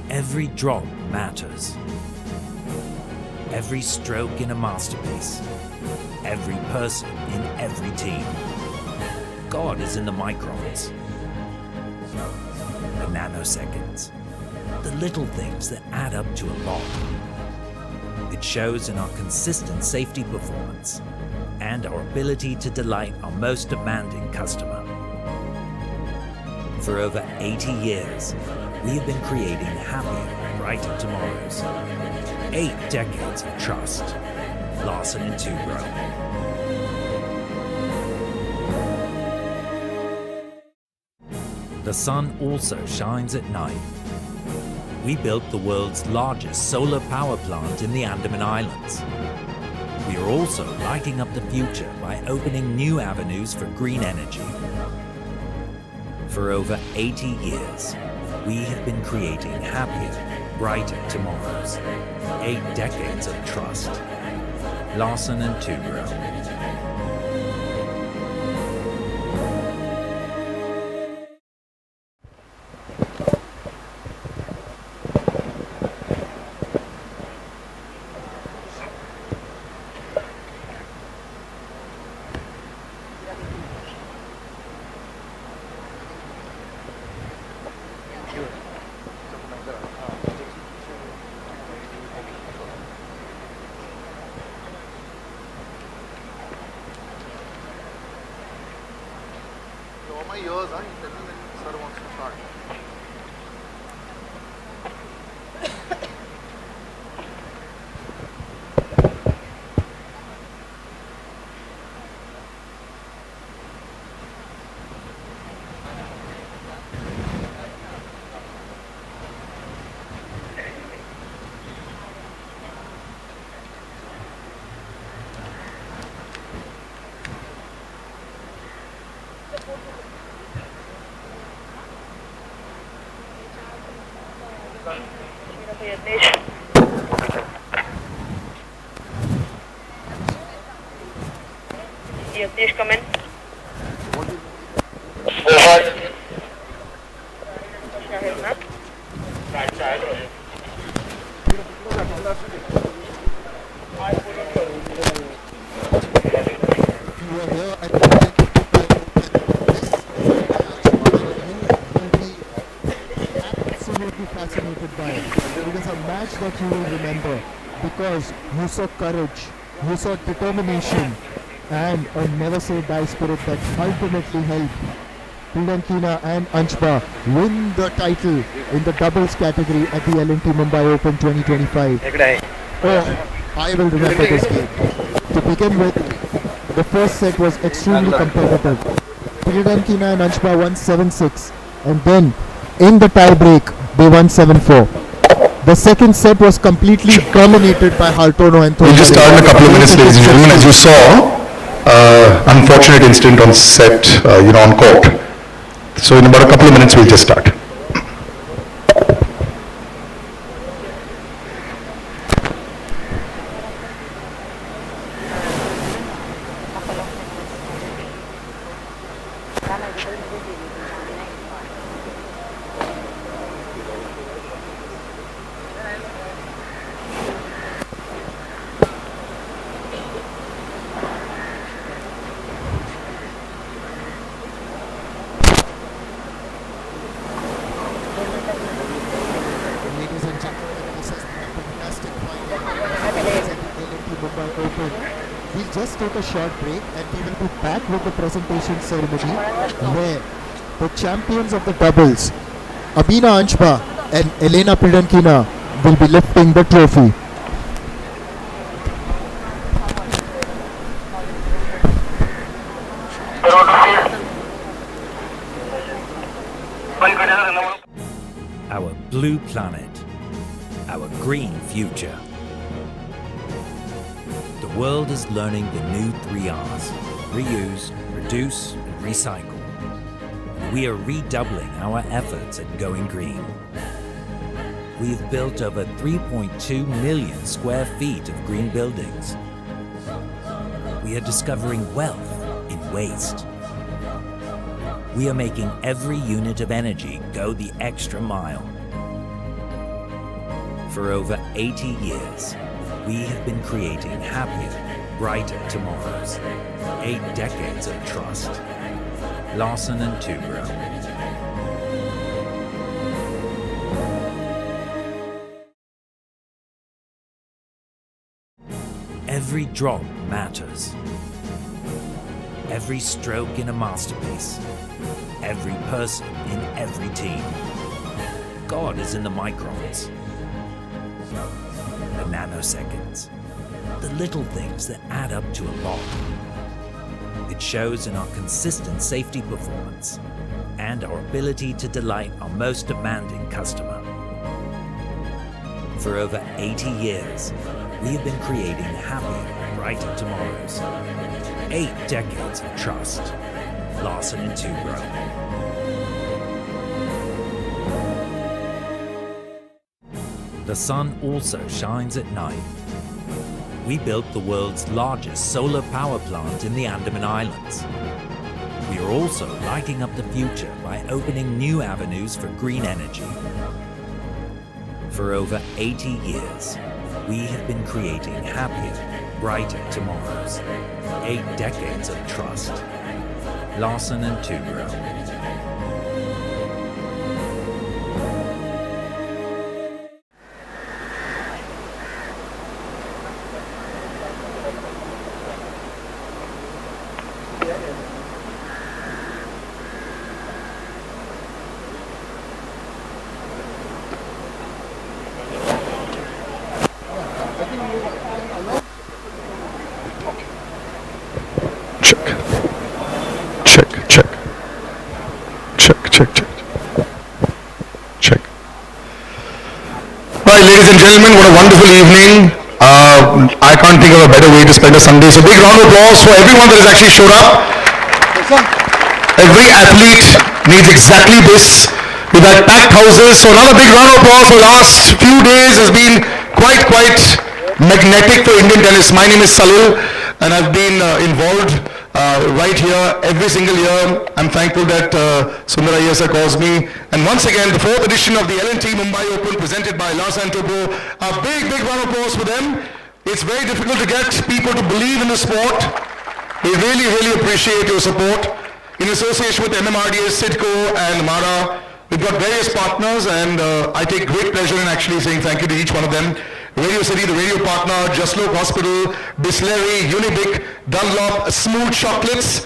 Every drop matters. Every stroke in a masterpiece. Every person in every team. God is in the microns. The nanoseconds. The little things that add up to a lot. It shows in our consistent safety performance and our ability to delight our most demanding customer. For over 80 years, we have been creating happier, brighter tomorrows. 8 decades of trust. Larsen and Toubro. The sun also shines at night. We built the world's largest solar power plant in the Andaman Islands. We are also lighting up the future by opening new avenues for green energy. For over 80 years, we have been creating happier, brighter tomorrows. 8 decades of trust. Larsen and Toubro. My ears, huh? You tell me when sir wants to start. Yognesh, come in. Fascinated by it. It is a match that you will remember because you saw courage, you saw determination, and a never say die spirit that ultimately helped Pridankina and Anshba win the title in the doubles category at the L&T Mumbai Open 2025. Oh, I will remember this game. To begin with, the first set was extremely competitive. Pridankina and Anshba won 7-6, and then in the tie break they won 7-4. The second set was completely dominated by Hartono and Thambare. We'll just start in a couple of minutes, ladies and gentlemen. As you saw, unfortunate incident on set, on court. So in about a couple of minutes, we'll just start. Ladies and gentlemen, this has been a fantastic final at the L&T Mumbai Open. We'll just take a short break and we will be back with the presentation ceremony where the champions of the doubles, Amina Anshba and Elena Pridankina, will be lifting the trophy. Our blue planet, our green future. The world is learning the new 3 R's: reuse, reduce, and recycle. And we are redoubling our efforts at going green. We've built over 3.2 million square feet of green buildings. We are discovering wealth in waste. We are making every unit of energy go the extra mile. For over 80 years, we have been creating happier, brighter tomorrows. 8 decades of trust. Larsen and Toubro. Every drop matters. Every stroke in a masterpiece. Every person in every team. God is in the microns. The nanoseconds. The little things that add up to a lot. It shows in our consistent safety performance and our ability to delight our most demanding customer. For over 80 years, we have been creating happier, brighter tomorrows. 8 decades of trust. Larsen and Toubro. The sun also shines at night. We built the world's largest solar power plant in the Andaman Islands. We are also lighting up the future by opening new avenues for green energy. For over 80 years, we have been creating happier, brighter tomorrows. 8 decades of trust. Larsen and Toubro. Check. Right, ladies and gentlemen, what a wonderful evening. I can't think of a better way to spend a Sunday. So big round of applause for everyone that has actually showed up. Every athlete needs exactly this. We've had packed houses. So another big round of applause for the last few days has been quite magnetic for Indian tennis. My name is Salil and I've been involved right here every single year. I'm thankful that Sundara Yesa calls me. And once again, the 4th edition of the L&T Mumbai Open presented by Larsen and Toubro. A big round of applause for them. It's very difficult to get people to believe in the sport. We really appreciate your support. In association with MMRDA, Sidco and Mara, we've got various partners and I take great pleasure in actually saying thank you to each one of them. Radio City, the radio partner, Just Look Hospital, Bisleri, Unibic, Dunlop, Smooth Chocolates.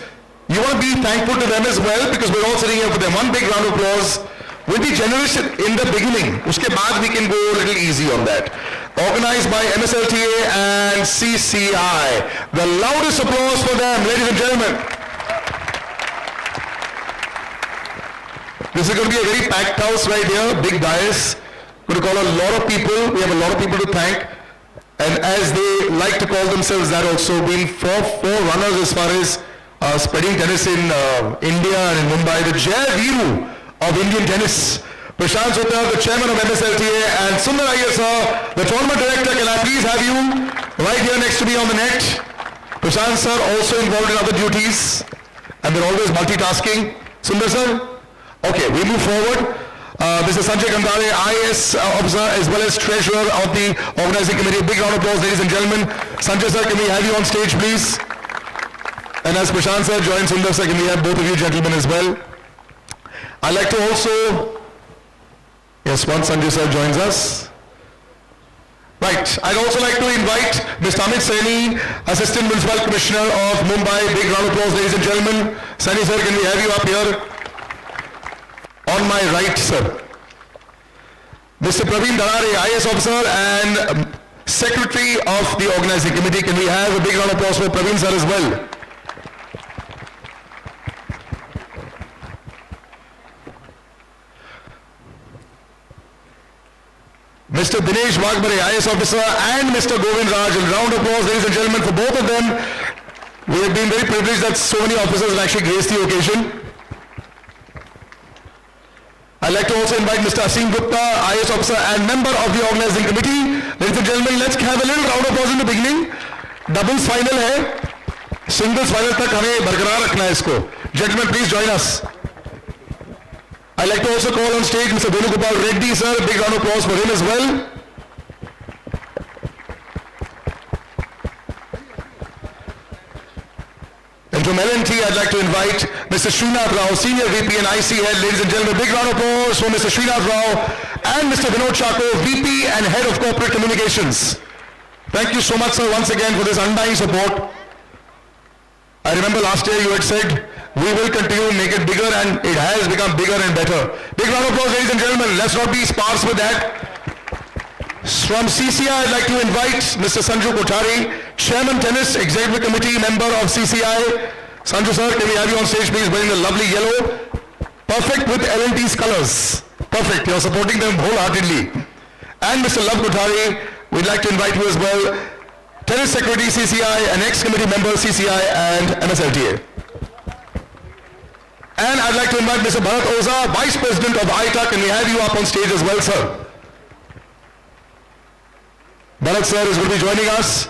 You want to be thankful to them as well because we're all sitting here for them. One big round of applause. We'll be generous in the beginning. Uske baad we can go a little easy on that. Organized by MSLTA and CCI. The loudest applause for them, ladies and gentlemen. This is going to be a very packed house right here, big dais. Going to call a lot of people. We have a lot of people to thank. And as they like to call themselves that also, being forerunners as far as spreading tennis in India and in Mumbai, the Jai Viru of Indian tennis. Prashant Sutta, the chairman of MSLTA, and Sundar Iyer sir, the tournament director. Can I please have you right here next to me on the net? Prashant sir also involved in other duties, and they're always multitasking. Sundar sir? Okay, we move forward. Mr. Sanjay Thambare, IAS officer as well as treasurer of the organizing committee. Big round of applause, ladies and gentlemen. Sanjay sir, can we have you on stage, please? And as Prashant sir joins Sundar sir, can we have both of you gentlemen as well? I'd like to also, yes, once Sanjay sir joins us. Right, I'd also like to invite Mr. Amit Saini, Assistant Municipal Commissioner of Mumbai. Big round of applause, ladies and gentlemen. Saini sir, can we have you up here? On my right, sir. Mr. Praveen Dharare, IAS officer and Secretary of the organizing committee. Can we have a big round of applause for Praveen sir as well? Mr. Dinesh Waghbare, IAS officer, and Mr. Govind Raj. A round of applause, ladies and gentlemen, for both of them. We have been very privileged that so many officers have actually graced the occasion. I'd like to also invite Mr. Asim Gupta, IAS officer and member of the organizing committee. Ladies and gentlemen, let's have a little round of applause in the beginning. Doubles final hai. Singles final tak hame barqarar rakhna hai isko. Gentlemen, please join us. I'd like to also call on stage Mr. Venugopal Reddy, sir. A big round of applause for him as well. And from L&T, I'd like to invite Mr. Srinath Rao, Senior VP and IC Head. Ladies and gentlemen, big round of applause for Mr. Srinath Rao and Mr. Vinod Chako, VP and Head of Corporate Communications. Thank you so much, sir, once again for this undying support. I remember last year you had said, we will continue to make it bigger, and it has become bigger and better. Big round of applause, ladies and gentlemen. Let's not be sparse with that. From CCI, I'd like to invite Mr. Sanju Kothari, Chairman Tennis Executive Committee member of CCI. Sanju sir, can we have you on stage, please, wearing the lovely yellow? Perfect with L&T's colors. Perfect, you're supporting them wholeheartedly. And Mr. Love Kothari, we'd like to invite you as well. Tennis Secretary CCI and ex-committee member CCI and MSLTA. And I'd like to invite Mr. Bharat Oza, Vice President of ITA. Can we have you up on stage as well, sir? Bharat sir is going to be joining us.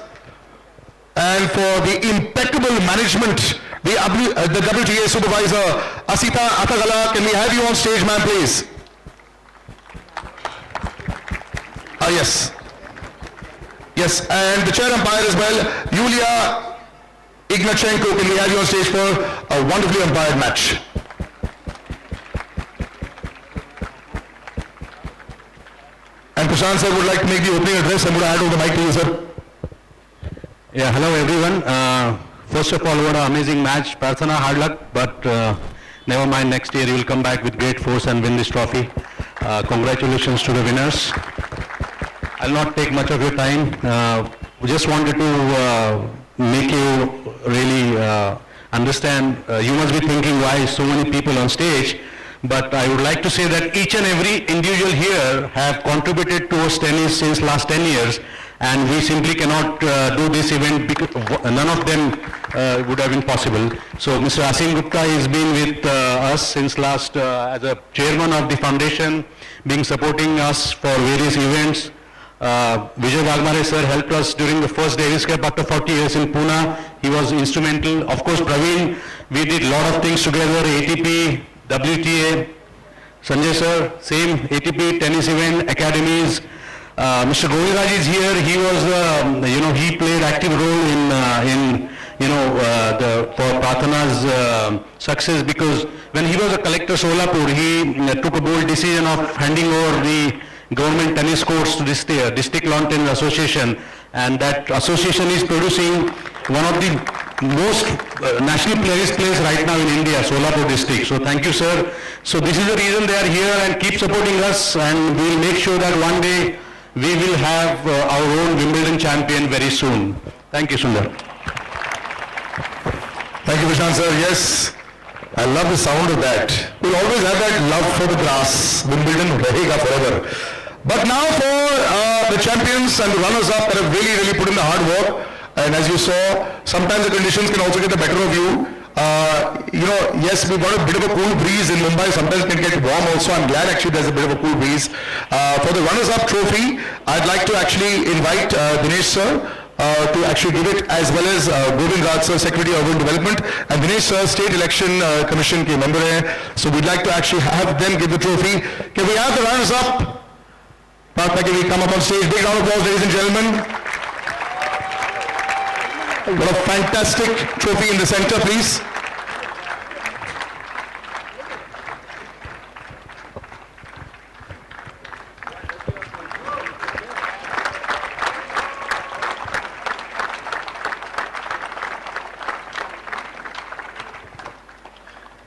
And for the impeccable management, the WTA supervisor, Asita Atagala, can we have you on stage, ma'am, please? Yes. Yes, and the chair umpire as well, Yulia Ignachenko. Can we have you on stage for a wonderfully umpired match? And Prashant sir would like to make the opening address. I'm going to hand over the mic to you, sir. Yeah, hello everyone. First of all, what an amazing match. Prarthana, hard luck, but never mind, next year you will come back with great force and win this trophy. Congratulations to the winners. I'll not take much of your time. We just wanted to make you really understand. You must be thinking why so many people on stage. But I would like to say that each and every individual here have contributed towards tennis since last 10 years, and we simply cannot do this event because none of them would have been possible. So Mr. Asim Gupta has been with us since last as a chairman of the foundation, being supporting us for various events. Vijay Waghbare sir helped us during the first Davis Cup after 40 years in Pune. He was instrumental. Of course, Praveen, we did a lot of things together, ATP, WTA, Sanjay sir, same ATP tennis event, academies. Mr. Goviraj is here. He was, he played active role in for Prarthana's success, because when he was a collector Solapur, he took a bold decision of handing over the government tennis courts to this District Lawn Tennis Association, and that association is producing one of the most national players plays right now in India, Solapur district. So thank you, sir. So this is the reason they are here, and keep supporting us, and we will make sure that one day we will have our own Wimbledon champion very soon. Thank you, Sundar. Thank you, Prashant sir. Yes, I love the sound of that. We'll always have that love for the grass. Wimbledon rahega forever. But now for the champions and the runners-up that have really put in the hard work. And as you saw, sometimes the conditions can also get the better of you. Yes, we've got a bit of a cool breeze in Mumbai. Sometimes it can get warm also. I'm glad actually there's a bit of a cool breeze. For the runners-up trophy, I'd like to actually invite Dinesh sir to actually give it, as well as Govind Raj sir, Secretary of Urban Development, and Dinesh sir, State Election Commission ke member hai. So we'd like to actually have them give the trophy. Can we have the runners-up? Prarthana, can we come up on stage? Big round of applause, ladies and gentlemen. What a fantastic trophy in the center, please.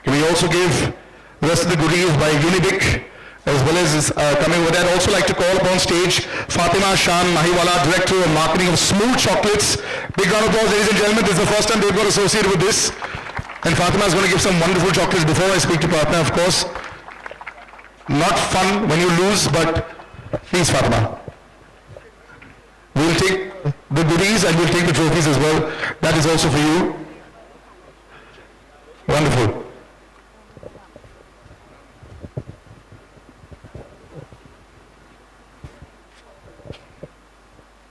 Can we also give the rest of the goodies by Unibic, as well as coming with that? I'd also like to call upon stage Fatima Shan Mahiwala, Director of Marketing of Smooth Chocolates. Big round of applause, ladies and gentlemen. This is the first time they've got associated with this. And Fatima is going to give some wonderful chocolates before I speak to Prarthana, of course. Not fun when you lose, but please, Fatima. We'll take the goodies and we'll take the trophies as well. That is also for you. Wonderful.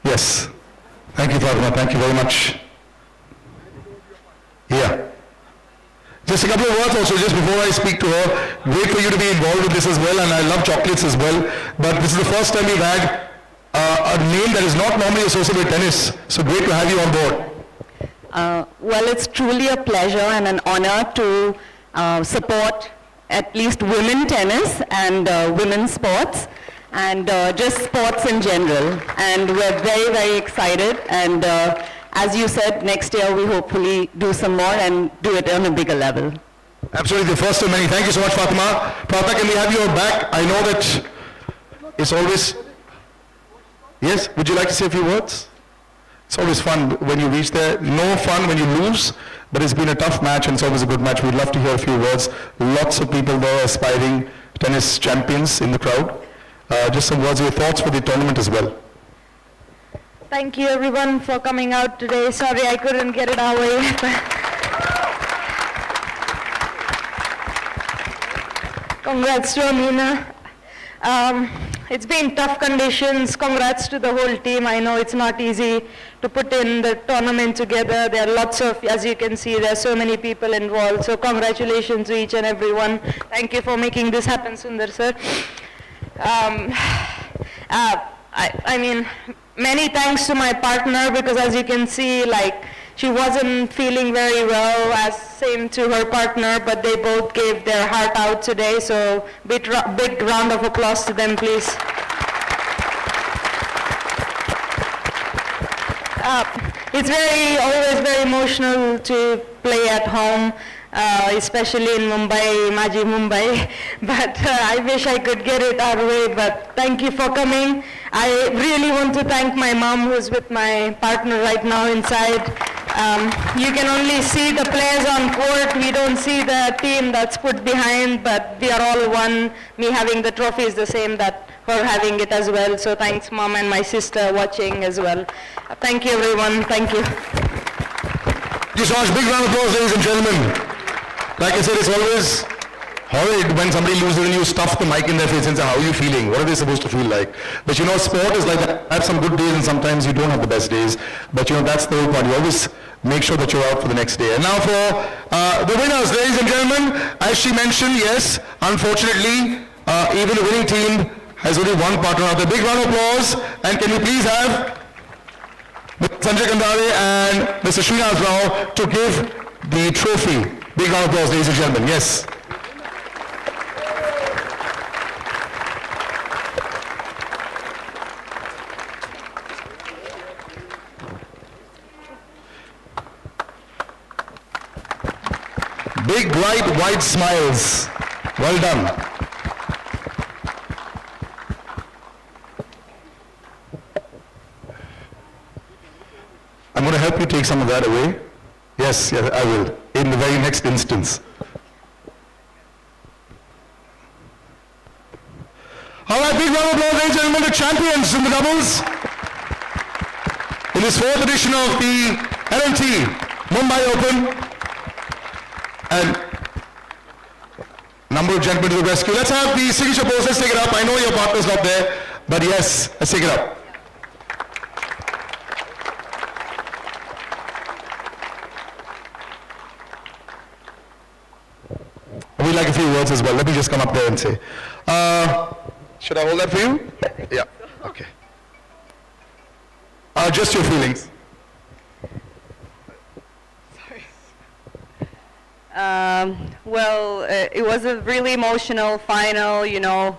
Yes. Thank you, Prarthana. Thank you very much. Yeah. Just a couple of words also, just before I speak to her. Great for you to be involved with this as well, and I love chocolates as well. But this is the first time we've had a name that is not normally associated with tennis. So great to have you on board. Well, it's truly a pleasure and an honor to support at least women tennis and women's sports, and just sports in general. And we're very excited, and as you said, next year we hopefully do some more and do it on a bigger level. Absolutely, the first of many. Thank you so much, Fatima. Prarthana, can we have you back? I know that it's always... Yes, would you like to say a few words? It's always fun when you reach there. No fun when you lose, but it's been a tough match and it's always a good match. We'd love to hear a few words. Lots of people there, aspiring tennis champions in the crowd. Just some words of your thoughts for the tournament as well. Thank you everyone for coming out today. Sorry I couldn't get it our way. Congrats to Amina. It's been tough conditions. Congrats to the whole team. I know it's not easy to put in the tournament together. There are lots of, as you can see, there are so many people involved. So congratulations to each and everyone. Thank you for making this happen, Sundar sir. I mean, many thanks to my partner, because as you can see, like, she wasn't feeling very well, as same to her partner, but they both gave their heart out today, so big round of applause to them, please. It's always very emotional to play at home, especially in Mumbai, Maji Mumbai, but I wish I could get it our way, but thank you for coming. I really want to thank my mom, who's with my partner right now inside. You can only see the players on court. We don't see the team that's put behind, but we are all one. Me having the trophy is the same that her having it as well. So thanks, Mom, and my sister watching as well. Thank you, everyone. Thank you. Thank you so much. Big round of applause, ladies and gentlemen. Like I said, it's always horrid when somebody loses and you stuff the mic in their face and say, how are you feeling? What are they supposed to feel like? But you know, sport is like that. I have some good days and sometimes you don't have the best days. But you know, that's the whole point. You always make sure that you're out for the next day. And now for the winners, ladies and gentlemen, as she mentioned, yes, unfortunately, even the winning team has only one partner out there. Big round of applause. And can we please have Mr. Sanjay Kandare and Mr. Srinath Rao to give the trophy. Big round of applause, ladies and gentlemen. Yes. Big, bright, white smiles. Well done. I'm going to help you take some of that away. Yes, yes, I will, in the very next instance. All right, big round of applause, ladies and gentlemen, the champions in the doubles. In this fourth edition of the LNT Mumbai Open. And number of gentlemen to the rescue. Let's have the signature pose. Let's take it up. I know your partner's not there, but yes, let's take it up. We'd like a few words as well. Let me just come up there and say. Should I hold that for you? Yeah. Okay. Just your feelings. Well, it was a really emotional final, you know.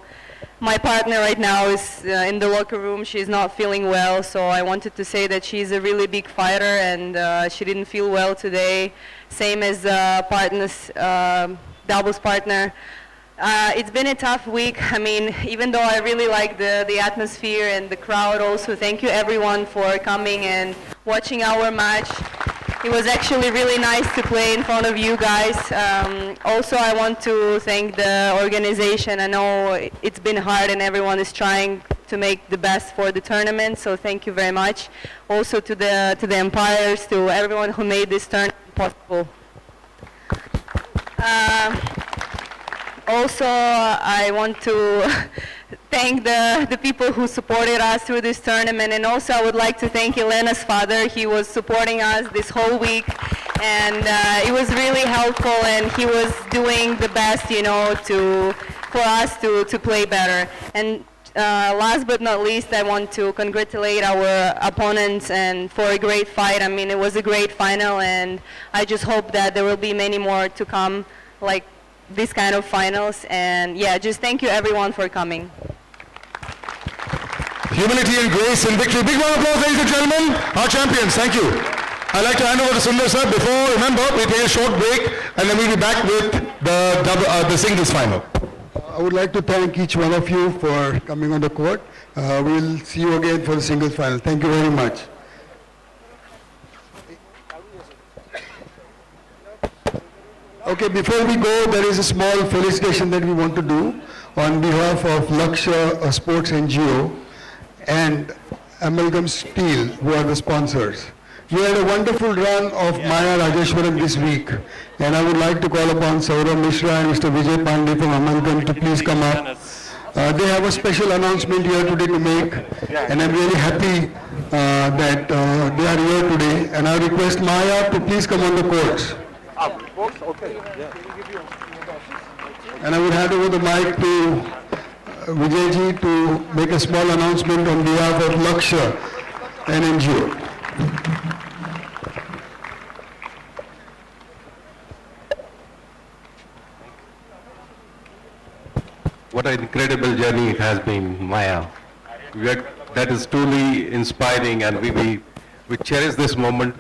My partner right now is in the locker room. She's not feeling well, so I wanted to say that she's a really big fighter and she didn't feel well today. Same as partners, doubles partner. It's been a tough week. I mean, even though I really like the atmosphere and the crowd also, thank you everyone for coming and watching our match. It was actually really nice to play in front of you guys. Also, I want to thank the organization. I know it's been hard and everyone is trying to make the best for the tournament, so thank you very much. Also to the umpires, to everyone who made this tournament possible. Also, I want to thank the people who supported us through this tournament, and also I would like to thank Elena's father. He was supporting us this whole week, and it was really helpful, and he was doing the best, you know, for us to play better. And last but not least, I want to congratulate our opponents and for a great fight. I mean, it was a great final, and I just hope that there will be many more to come, like this kind of finals. And yeah, just thank you everyone for coming. Humility and grace and victory. Big round of applause, ladies and gentlemen. Our champions, thank you. I'd like to hand over to Sundar sir. Before, remember, we take a short break and then we'll be back with the singles final. I would like to thank each one of you for coming on the court. We'll see you again for the singles final. Thank you very much. Okay, before we go, there is a small felicitation that we want to do on behalf of Lakshya Sports NGO and Amalgam Steel, who are the sponsors. We had a wonderful run of Maya Rajeshwaran this week, and I would like to call upon Saurabh Mishra and Mr. Vijay Pandey from Amalgam to please come up. They have a special announcement here today to make, and I'm really happy that they are here today, and I request Maya to please come on the courts. And I would hand over the mic to Vijayji to make a small announcement on behalf of Lakshya and NGO. What an incredible journey it has been, Maya. That is truly inspiring, and we cherish this moment.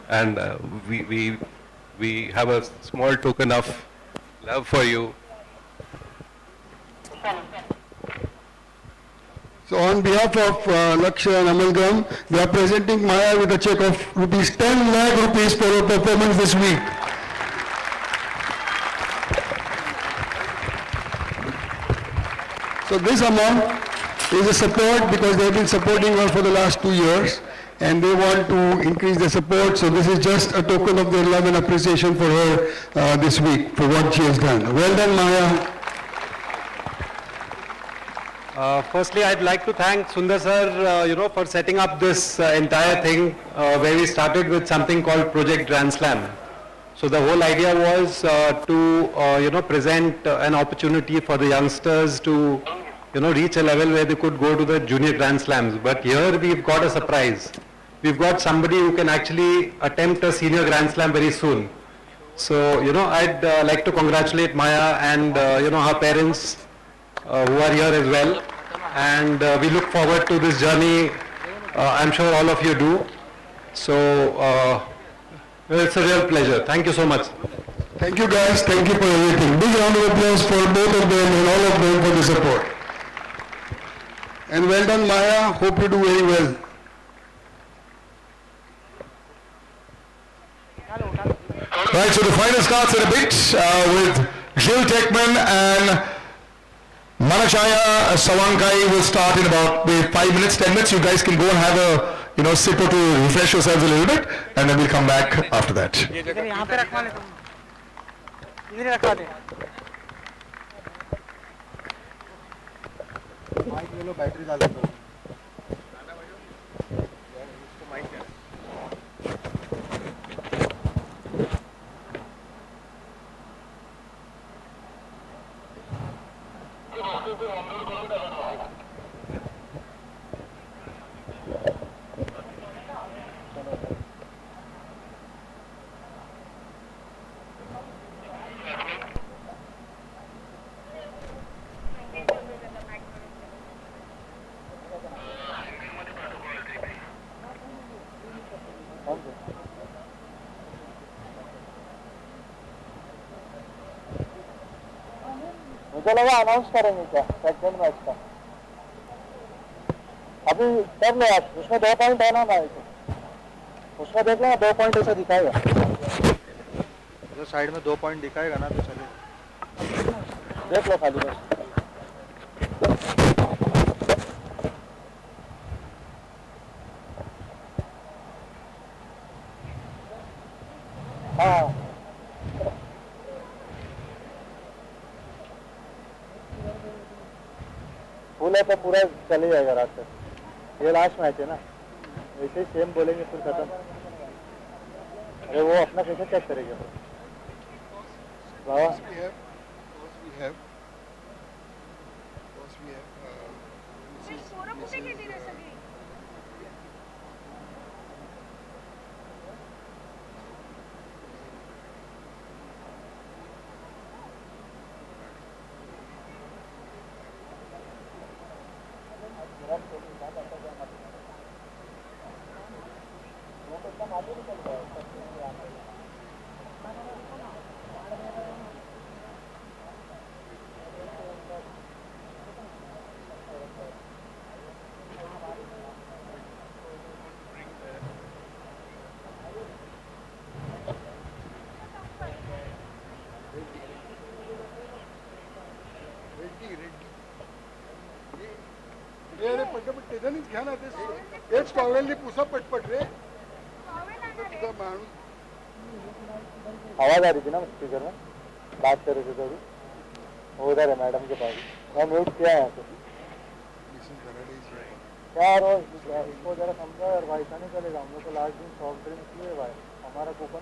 And we have a small token of love for you. So on behalf of Lakshya and Amalgam, we are presenting Maya with a check of ₹10 lakh for her performance this week. So this amount is a support because they have been supporting her for the last 2 years, and they want to increase their support. So this is just a token of their love and appreciation for her this week for what she has done. Well done, Maya. Firstly, I'd like to thank Sundar sir, for setting up this entire thing, where we started with something called Project Grand Slam. So the whole idea was to, present an opportunity for the youngsters to, reach a level where they could go to the junior Grand Slams. But here we've got a surprise. We've got somebody who can actually attempt a senior Grand Slam very soon. So, I'd like to congratulate Maya and, her parents who are here as well. And we look forward to this journey. I'm sure all of you do. So, It's a real pleasure. Thank you so much. Thank you guys, thank you for everything. Big round of applause for both of them and all of them for the support. And well done Maya, hope you do very well. Right, so the final starts in a bit with JilTeichmann and Mananchaya. Sawangkaew will start in about 5 minutes, 10 minutes. You guys can go and have a sip or two, refresh yourselves a little bit, and then we'll come back after that. मुझे लगा announce करेंगे क्या second match का अभी कर लो आप उसमें 2 point है ना भाई उसमें देख लेना 2 पॉइंट ऐसा दिखाएगा जो साइड में 2 पॉइंट दिखाएगा ना तो चलेगा देख लो खाली बस हाँ फुल है तो पूरा चले जाएगा रात तक ये लास्ट मैच है ना ऐसे ही सेम बोलेंगे फिर खत्म अरे वो अपना कैसे चेक करेगा बाबा अरे पटपट त्याच्यानेच घ्या ना ते हेच टॉवेलनी पुसा पटपट रे तुझा माणूस आवाज आ रही थी ना स्पीकर में बात कर रहे थे थोड़ी उधर है मैडम के पास मैं म्यूट किया है क्या रोज इसको जरा समझा और भाई ऐसा नहीं चलेगा हम लोग को लास्ट दिन सॉफ्ट ड्रिंक किए भाई हमारा coupon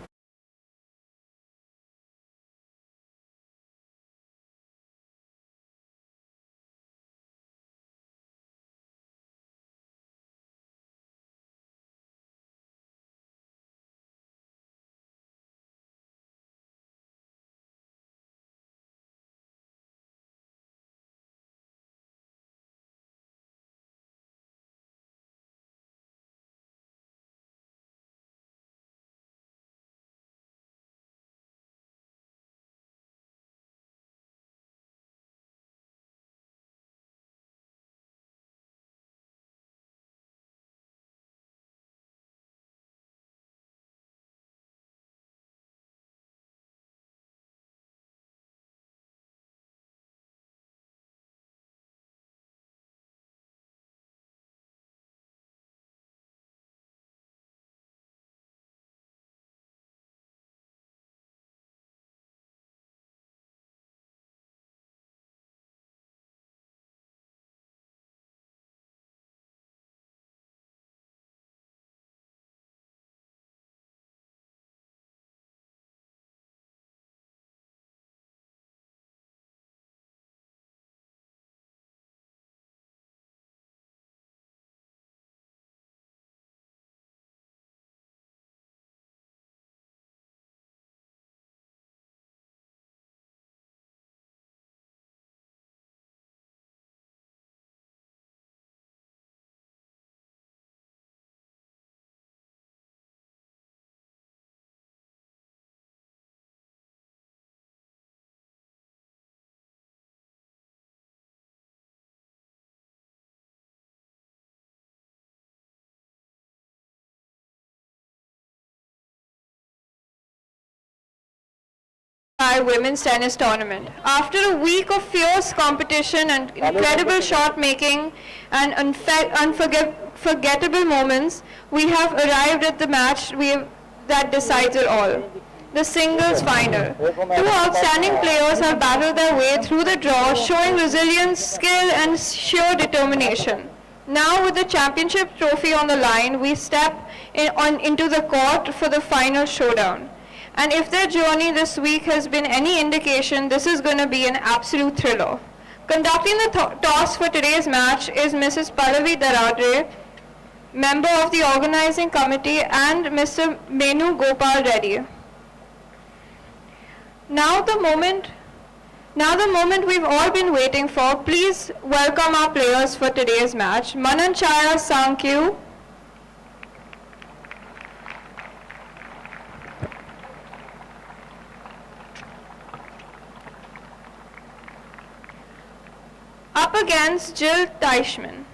women's tennis tournament. After a week of fierce competition and incredible shot making and unforgettable moments, we have arrived at the match that decides it all. The singles final. Two outstanding players have battled their way through the draw, showing resilience, skill and sheer determination. Now with the championship trophy on the line, we step into the court for the final showdown. And if their journey this week has been any indication, this is going to be an absolute thriller. Conducting the toss for today's match is Mrs. Pallavi Daradre, member of the organizing committee, and Mr. Menu Gopal Reddy. Now the moment we've all been waiting for. Please welcome our players for today's match. Mananchaya Sawangkaew, up against JilTeichmann.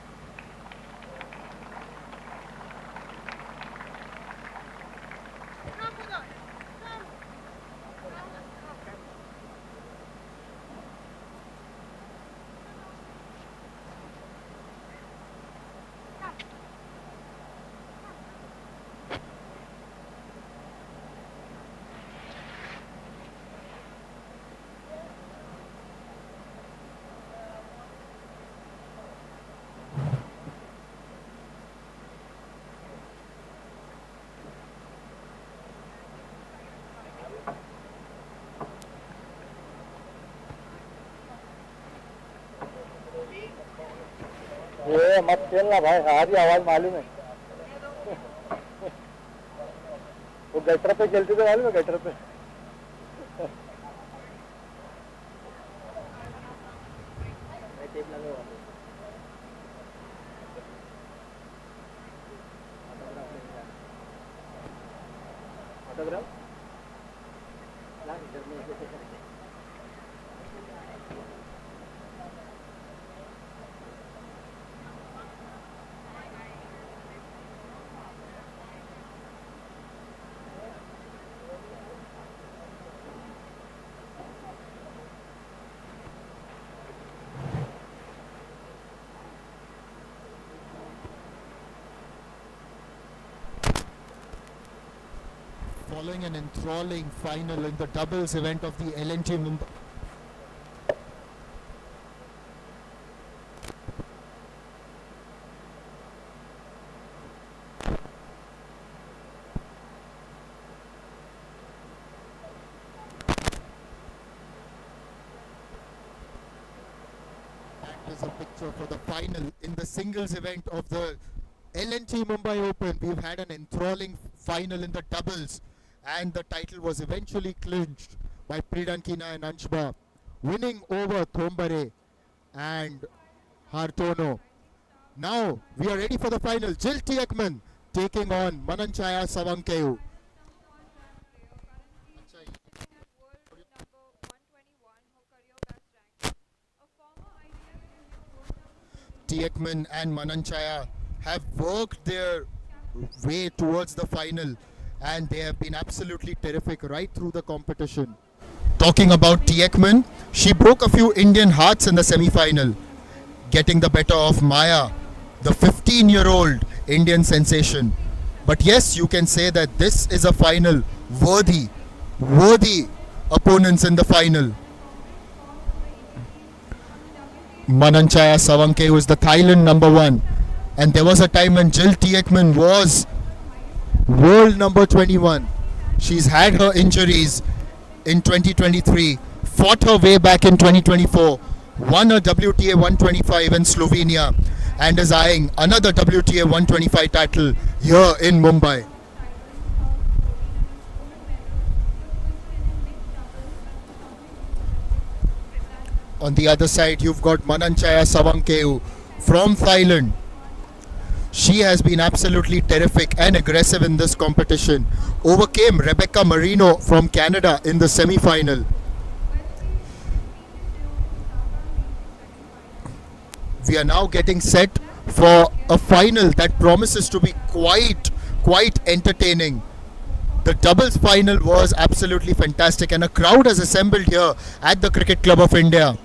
ये मत खेलना भाई, आधी आवाज मालूम है। वो gutter पे खेलते थे मालूम है, गटर पे। Following an enthralling final in the doubles event of the LNT Mumbai. That is a picture for the final in the singles event of the LNT Mumbai Open. We've had an enthralling final in the doubles, and the title was eventually clinched by Pridankina and Anshba, winning over Thambare and Hartono. Now we are ready for the final. JilTeichmann taking on Mananchaya Sawangkaew. Teichmann and Mananchaya have worked their way towards the final, and they have been absolutely terrific right through the competition. Talking about Teichmann, she broke a few Indian hearts in the semi-final, getting the better of Maya, the 15-year-old Indian sensation. But yes, you can say that this is a final worthy opponents in the final. Mananchaya Sawangkaew is the Thailand #1, and there was a time when JilTeichmann was world number 21. She's had her injuries in 2023, fought her way back in 2024, won a WTA 125 in Slovenia, and is eyeing another WTA 125 title here in Mumbai. On the other side, you've got Mananchaya Sawangkaew from Thailand. She has been absolutely terrific and aggressive in this competition. Overcame Rebecca Marino from Canada in the semi-final. We are now getting set for a final that promises to be quite entertaining. The doubles final was absolutely fantastic, and a crowd has assembled here at the Cricket Club of India.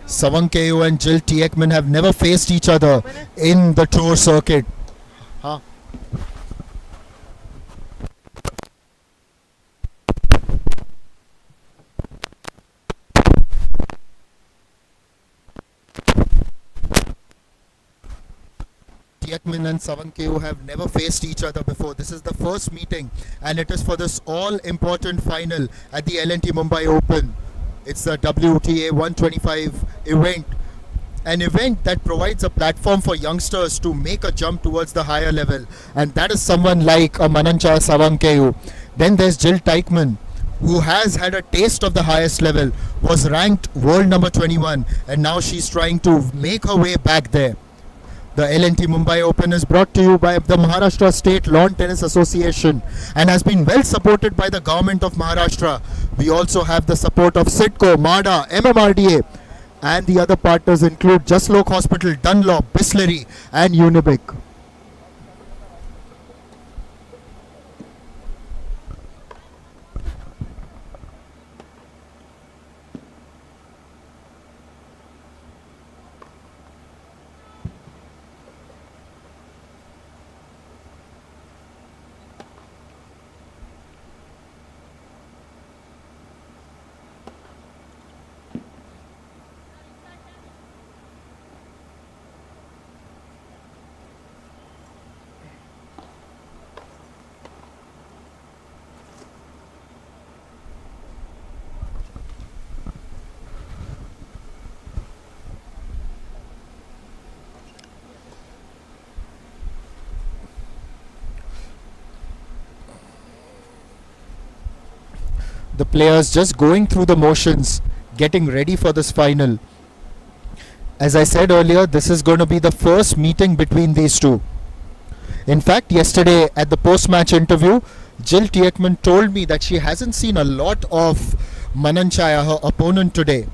Sawangkaew and JilTeichmann have never faced each other in the tour circuit. Huh? Teichmann and Sawangkaew have never faced each other before. This is the first meeting, and it is for this all-important final at the L&T Mumbai Open. It's the WTA 125 event, an event that provides a platform for youngsters to make a jump towards the higher level, and that is someone like a Mananchaya Sawangkaew. Then there's JilTeichmann, who has had a taste of the highest level, was ranked world number 21, and now she's trying to make her way back there. The L&T Mumbai Open is brought to you by the Maharashtra State Lawn Tennis Association and has been well supported by the government of Maharashtra. We also have the support of SIDCO, MADA, MMRDA, and the other partners include Jaslok Hospital, Dunlop, Bisleri and Unibic. The players just going through the motions, getting ready for this final. As I said earlier, this is going to be the first meeting between these two. In fact, yesterday at the post-match interview, JilTeichmann told me that she hasn't seen a lot of Mananchaya, her opponent today.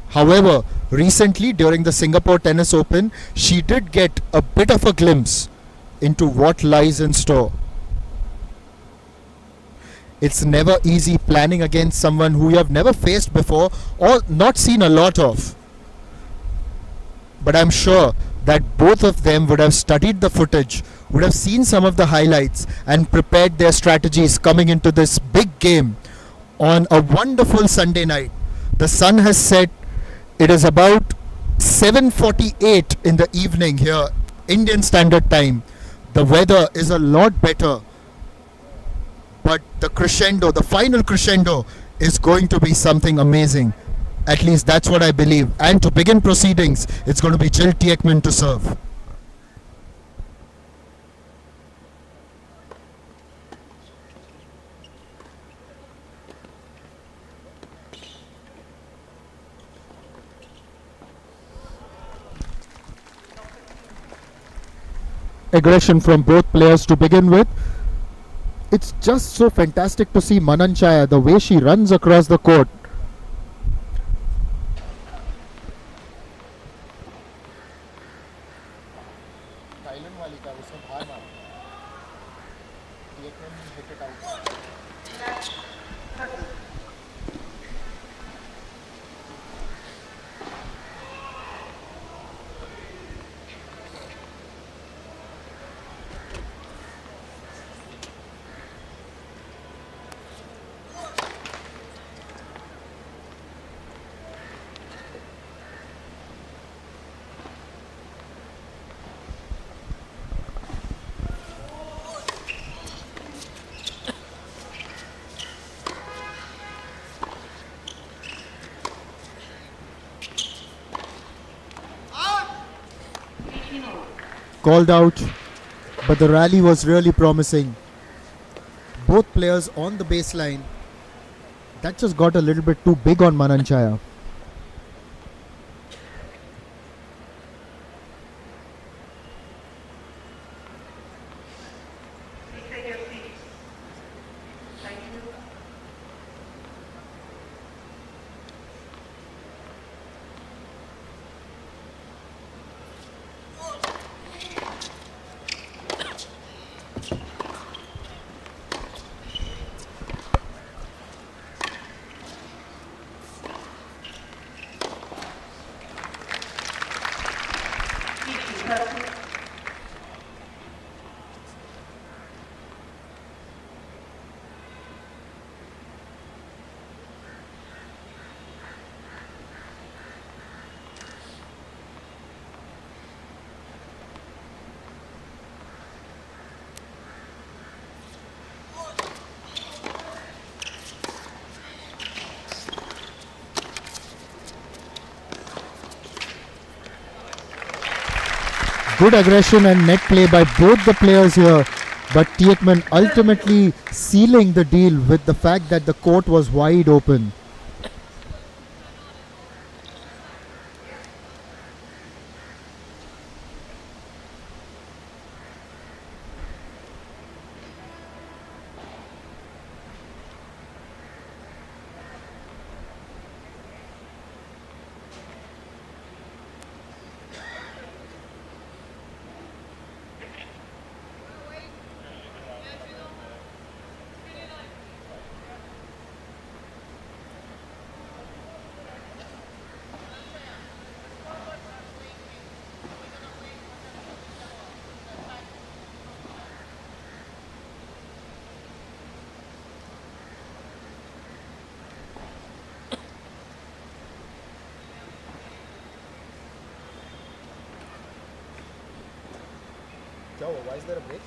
However, recently during the Singapore Tennis Open, she did get a bit of a glimpse into what lies in store. It's never easy planning against someone who you have never faced before or not seen a lot of. But I'm sure that both of them would have studied the footage, would have seen some of the highlights and prepared their strategies coming into this big game on a wonderful Sunday night. The sun has set. It is about 7:48 in the evening here, Indian Standard Time. The weather is a lot better. But the crescendo, the final crescendo is going to be something amazing. At least that's what I believe. And to begin proceedings, it's going to be JilTeichmann to serve. Aggression from both players to begin with. It's just so fantastic to see Mananchaya, the way she runs across the court. Called out, but the rally was really promising. Both players on the baseline. That just got a little bit too big on Mananchaya. because Good aggression and net play by both the players here, but Teichmann ultimately sealing the deal with the fact that the court was wide open. Why is there a break?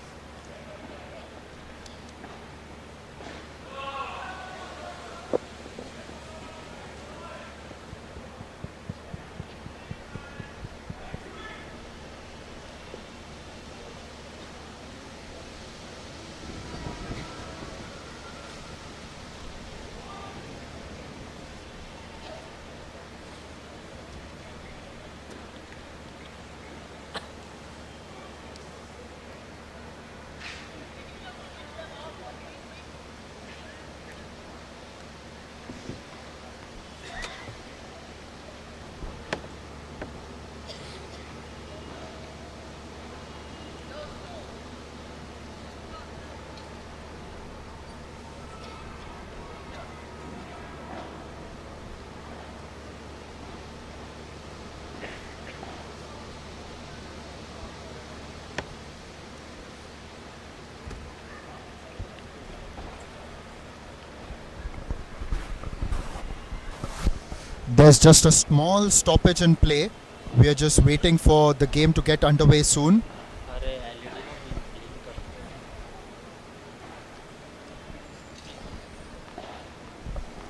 There's just a small stoppage in play. We are just waiting for the game to get underway soon.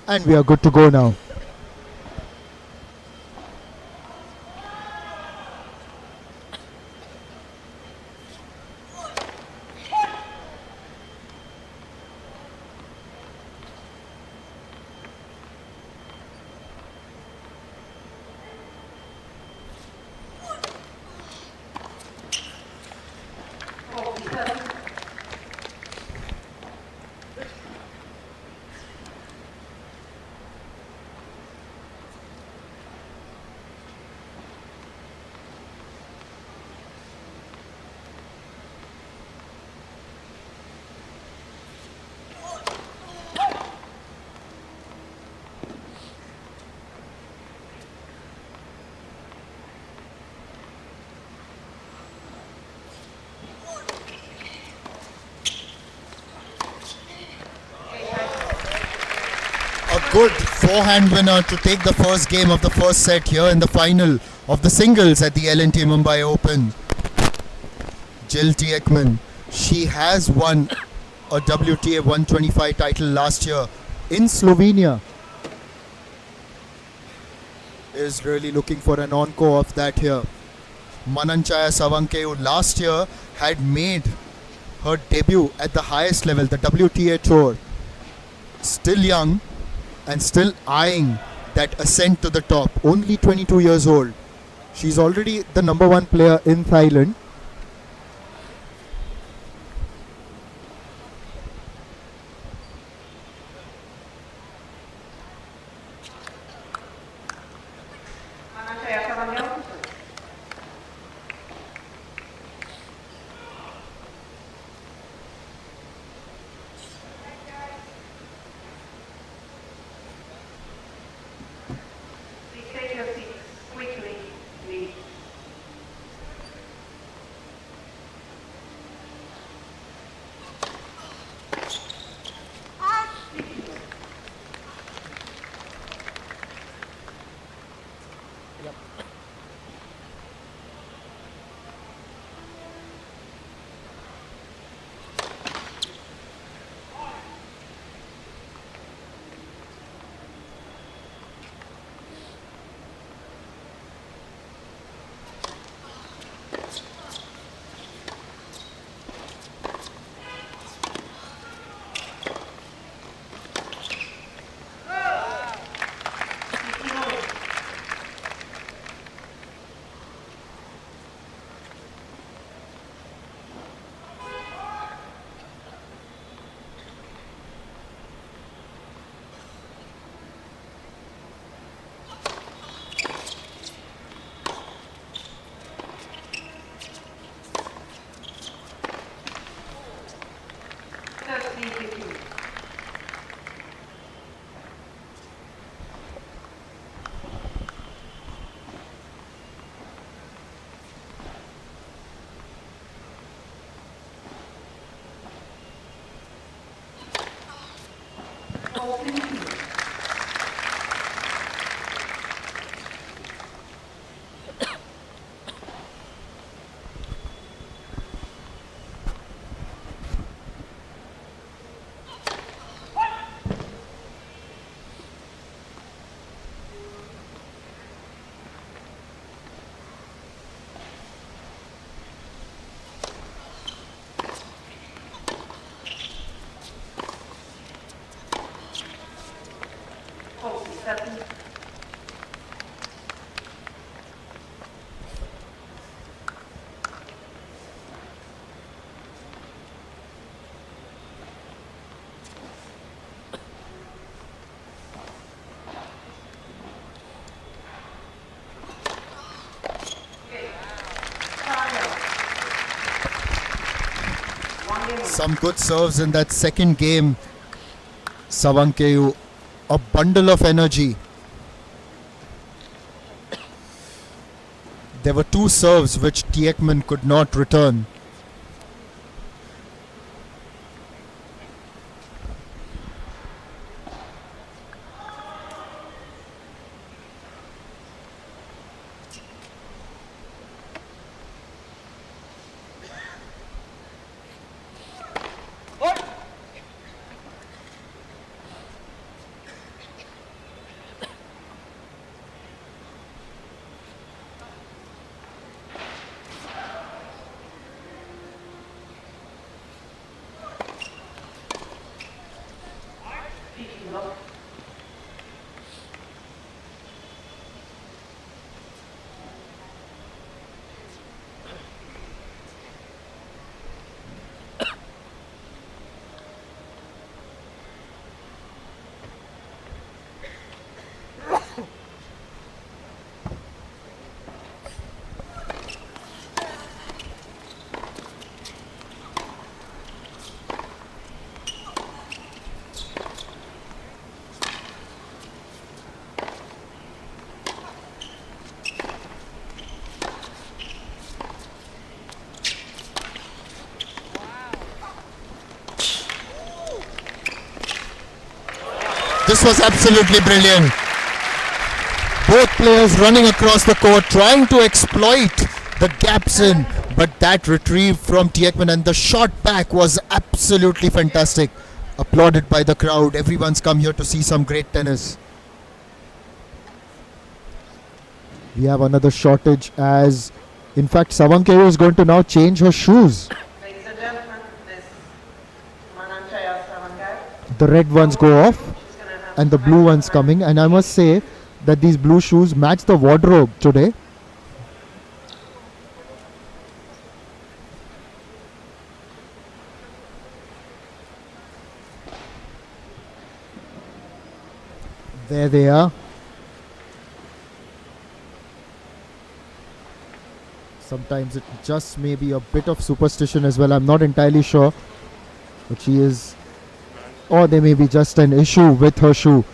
And we are good to go now. Good forehand winner to take the first game of the first set here in the final of the singles at the L&T Mumbai Open. JilTeichmann, she has won a WTA 125 title last year in Slovenia. Is really looking for an encore of that here. Mananchaya Sawangkaew last year had made her debut at the highest level, the WTA Tour. Still young and still eyeing that ascent to the top. Only 22 years old. She's already the number one player in Thailand. Some good serves in that second game. Sawangkaew, a bundle of energy. There were two serves which JilTeichmann could not return. This was absolutely brilliant. Both players running across the court, trying to exploit the gaps in, but that retrieve from JilTeichmann and the shot back was absolutely fantastic. Applauded by the crowd. Everyone's come here to see some great tennis. We have another shortage as, in fact, Sawangkaew is going to now change her shoes. Ladies and gentlemen, this Mananchaya Sawangkaew. The red ones go off and the blue ones coming, and I must say that these blue shoes match the wardrobe today. There they are. Sometimes it just may be a bit of superstition as well. I'm not entirely sure, but she is, or there may be just an issue with her shoe.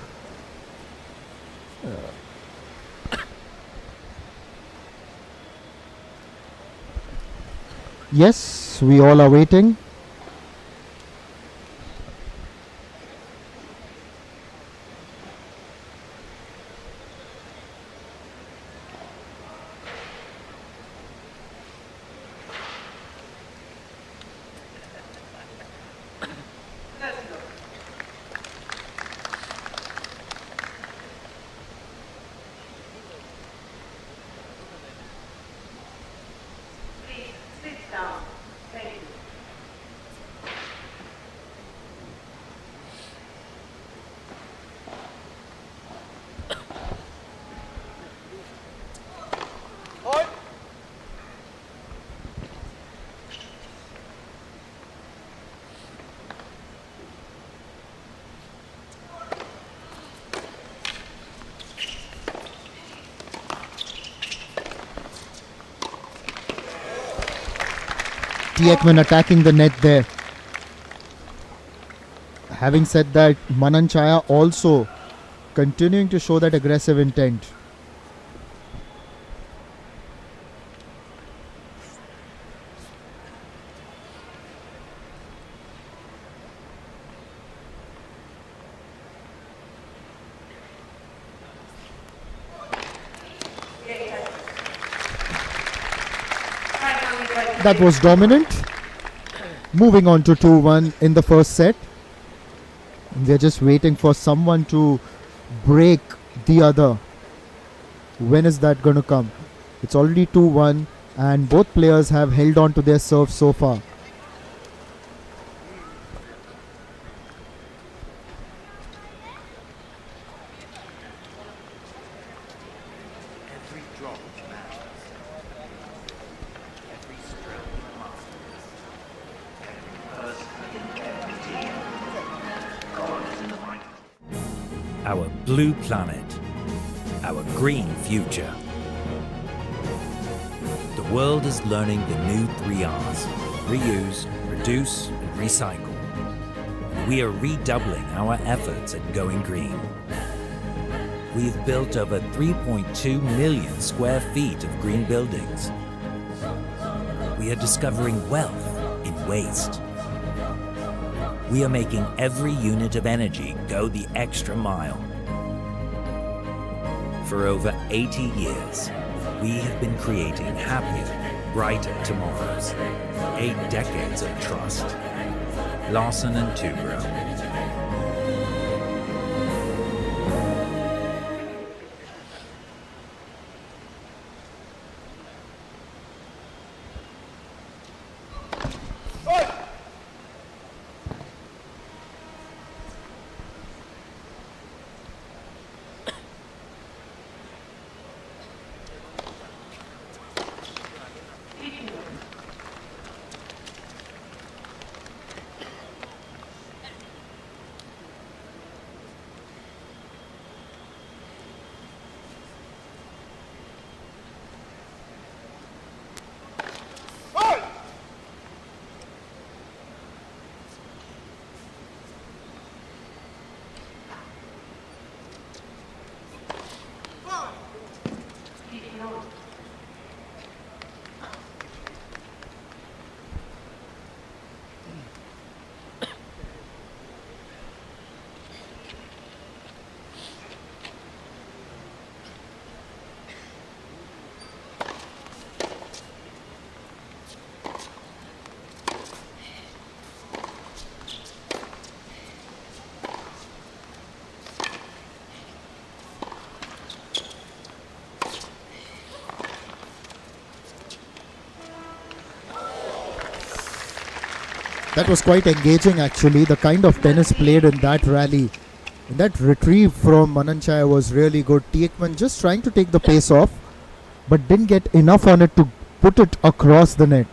Yes, we all are waiting. Teichmann attacking the net there. Having said that, Mananchaya also continuing to show that aggressive intent. That was dominant. Moving on to 2-1 in the first set. They're just waiting for someone to break the other. When is that going to come? It's already 2-1 and both players have held on to their serve so far. Our blue planet, our green future. The world is learning the new 3 R's: reuse, reduce, and recycle. And we are redoubling our efforts at going green. We've built over 3.2 million square feet of green buildings. We are discovering wealth in waste. We are making every unit of energy go the extra mile. For over 80 years, we have been creating happier, brighter tomorrows. 8 decades of trust. Larsen and Toubro. That was quite engaging actually, the kind of tennis played in that rally. And that retrieve from Mananchaya was really good. Teichmann just trying to take the pace off, but didn't get enough on it to put it across the net.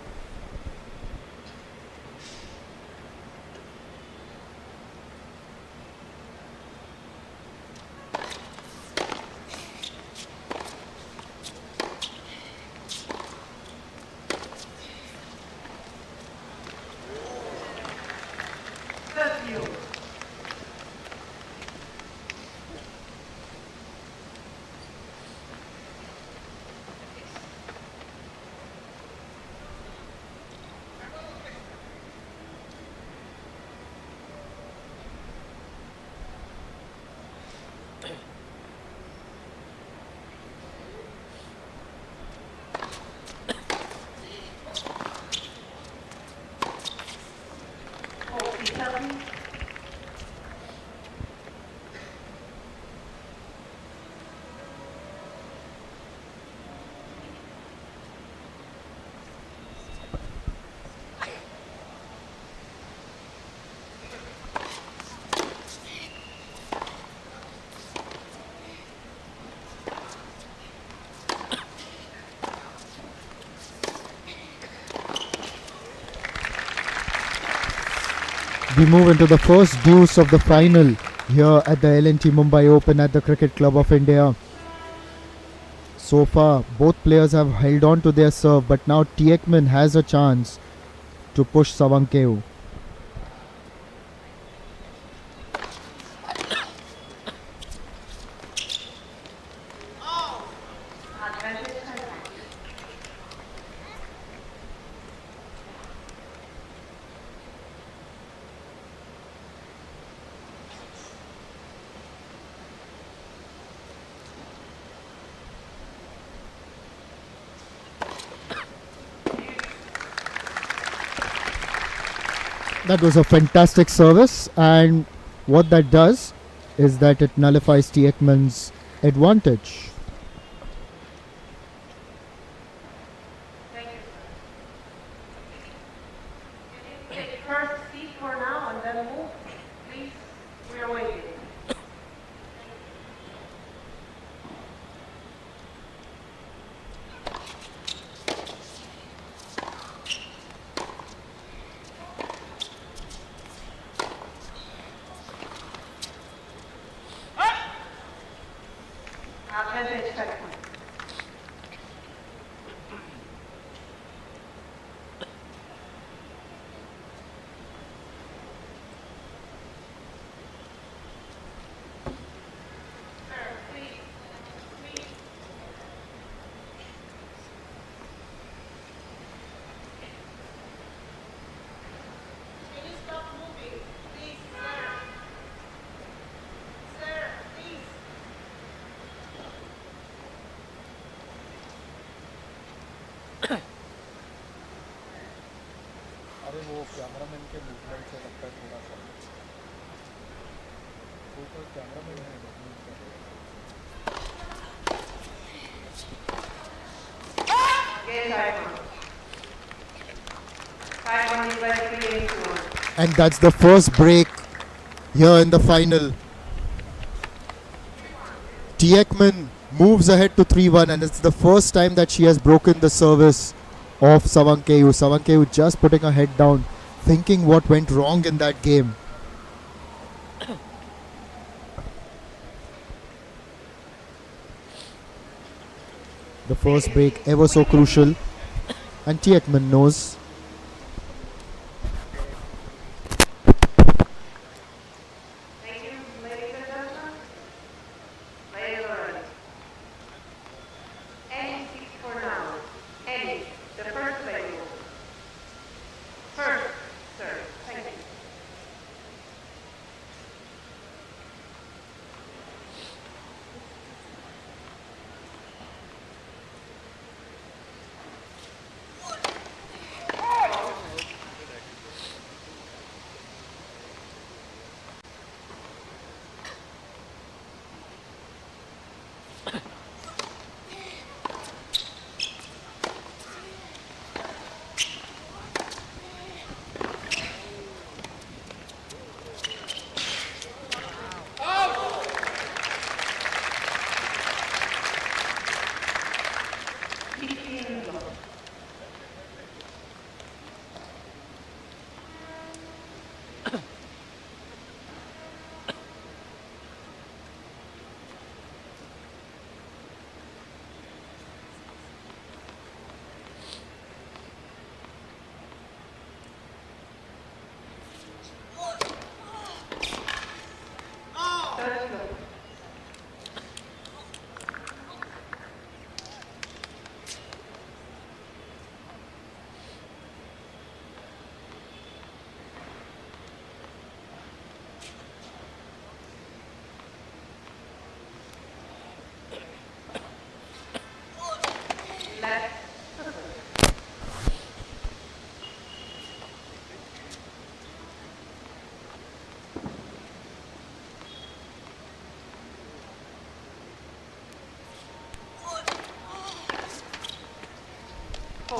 We move into the first deuce of the final here at the L&T Mumbai Open at the Cricket Club of India. So far, both players have held on to their serve, but now Teichmann has a chance to push Sawangkaew. That was a fantastic service, and what that does is that it nullifies JilTeichmann's advantage. Thank you. Can you take first seat for now and then move? Please, we are waiting. JilTeichmann. अरे वो cameraman के movement से लगता है थोड़ा सा वो तो कैमरामैन है and that's the first break here in the final. JilTeichmann moves ahead to 3-1, and it's the first time that she has broken the service of Sawangkaew. Sawangkaew just putting her head down, thinking what went wrong in that game. The first break ever so crucial, and JilTeichmann knows. Thank you, ladies and gentlemen. Ladies already. Any seat for now. Any. The first lady. First, sir. Thank you.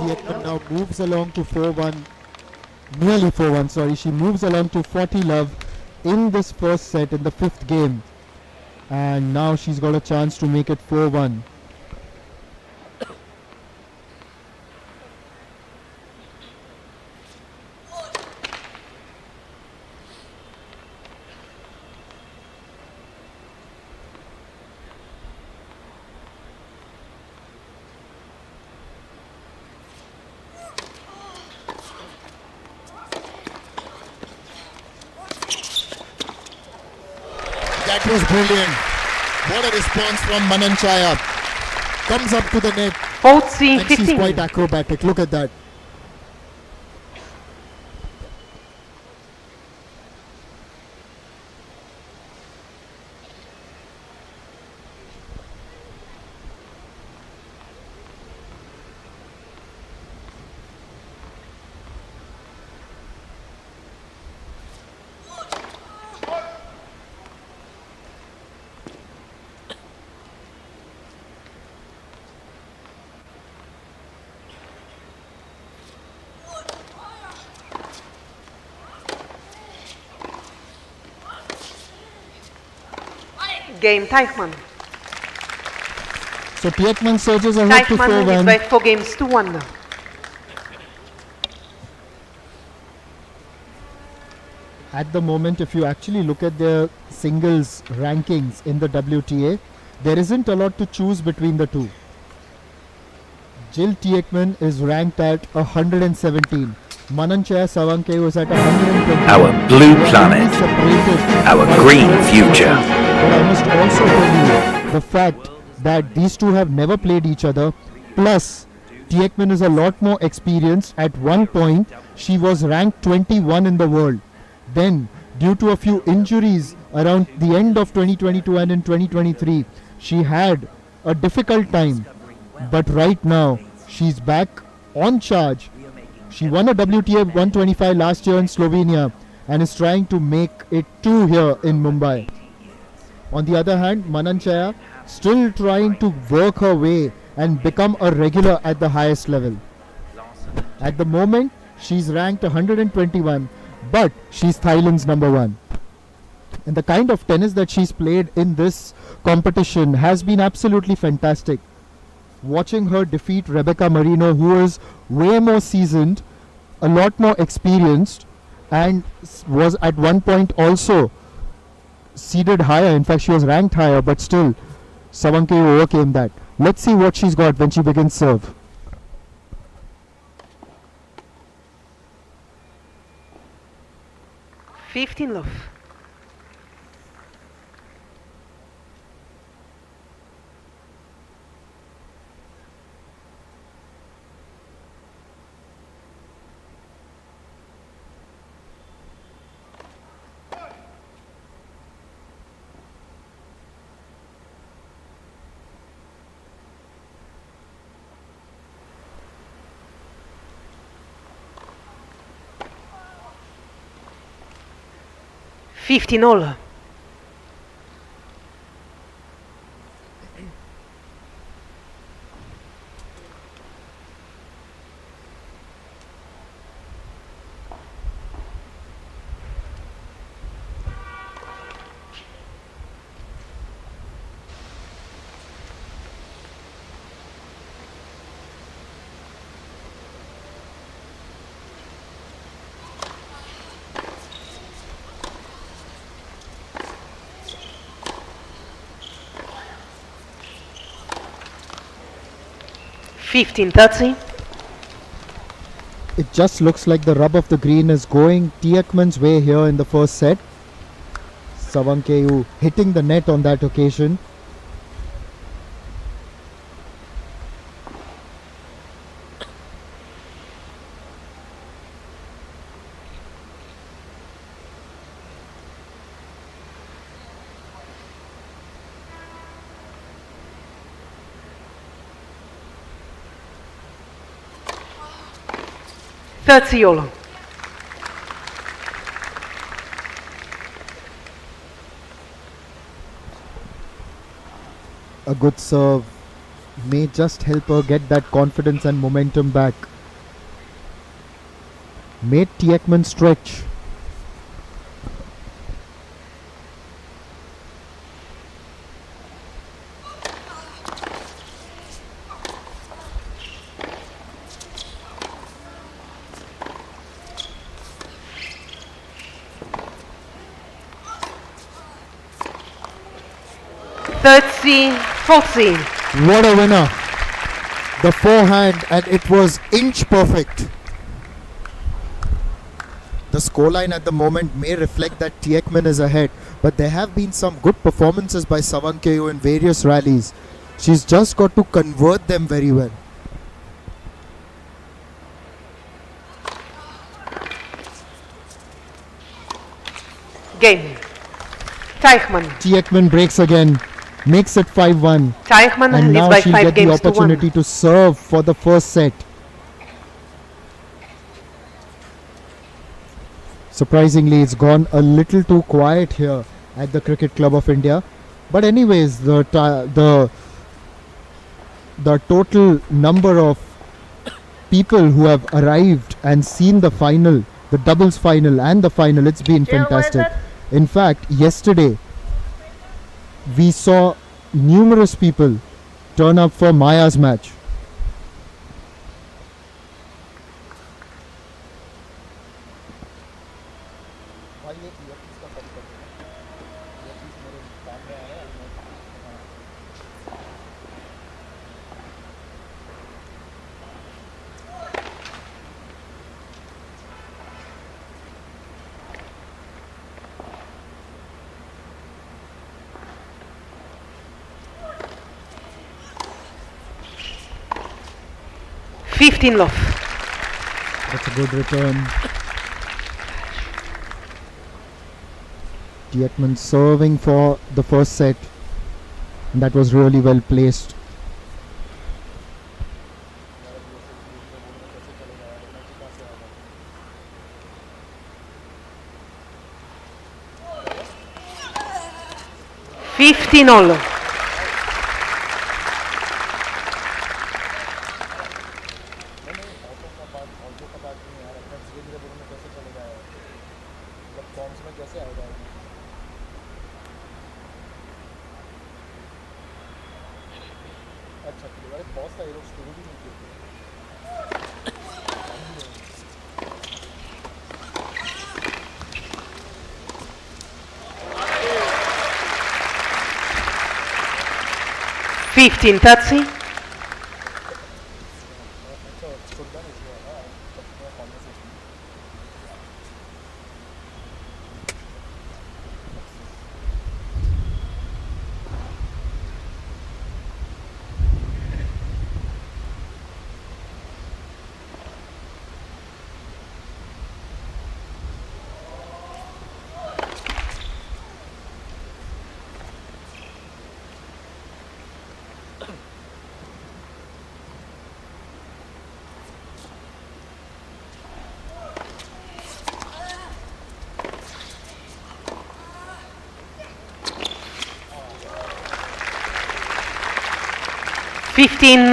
JilTeichmann now moves along to 4-1, nearly 4-1, sorry. She moves along to 40 love in this first set in the fifth game. And now she's got a chance to make it 4-1. That was brilliant. What a response from Mananchaya. Comes up to the net. 14, and she's 15. quite acrobatic. Look at that. Game, Teichmann. So Teichmann surges ahead to Teichmann is 4-1. back for games 2-1. At the moment, if you actually look at the singles rankings in the WTA, there isn't a lot to choose between the two. JilTeichmann is ranked at 117. Mananchaya Sawangkaew is at 120. Our blue planet, our green future. But I must also tell you the fact that these two have never played each other. Plus, Teichmann is a lot more experienced. At one point, she was ranked 21 in the world. Then, due to a few injuries around the end of 2022 and in 2023, she had a difficult time. But right now, she's back on charge. She won a WTA 125 last year in Slovenia and is trying to make it 2 here in Mumbai. On the other hand, Mananchaya still trying to work her way and become a regular at the highest level. At the moment, she's ranked 121, but she's Thailand's #1. And the kind of tennis that she's played in this competition has been absolutely fantastic. Watching her defeat Rebecca Marino, who is way more seasoned, a lot more experienced, and was at one point also seeded higher. In fact, she was ranked higher, but still Sawangkaew overcame that. Let's see what she's got when she begins serve. Fifteen love. Fifteen all. Fifteen 30. It just looks like the rub of the green is going Teichmann's way here in the first set. Sawangkaew hitting the net on that occasion. Terziolo. A good serve may just help her get that confidence and momentum back. Made Teichmann stretch. What a winner. The forehand, and it was inch perfect. The scoreline at the moment may reflect that Teichmann is ahead, but there have been some good performances by Sawangkaew in various rallies. She's just got to convert them very well. Game. Teichmann. JilTeichmann breaks again, makes it 5-1. Teichmann And leads now by she'll 5 get the games to 1. opportunity to serve for the first set. Surprisingly, it's gone a little too quiet here at the Cricket Club of India. But anyways, the total number of people who have arrived and seen the final, the doubles final and the final, it's been fantastic. In fact, yesterday we saw numerous people turn up for Maya's match. Love. That's a good return. JilTeichmann serving for the first set. And that was really well placed. All. Tatsi.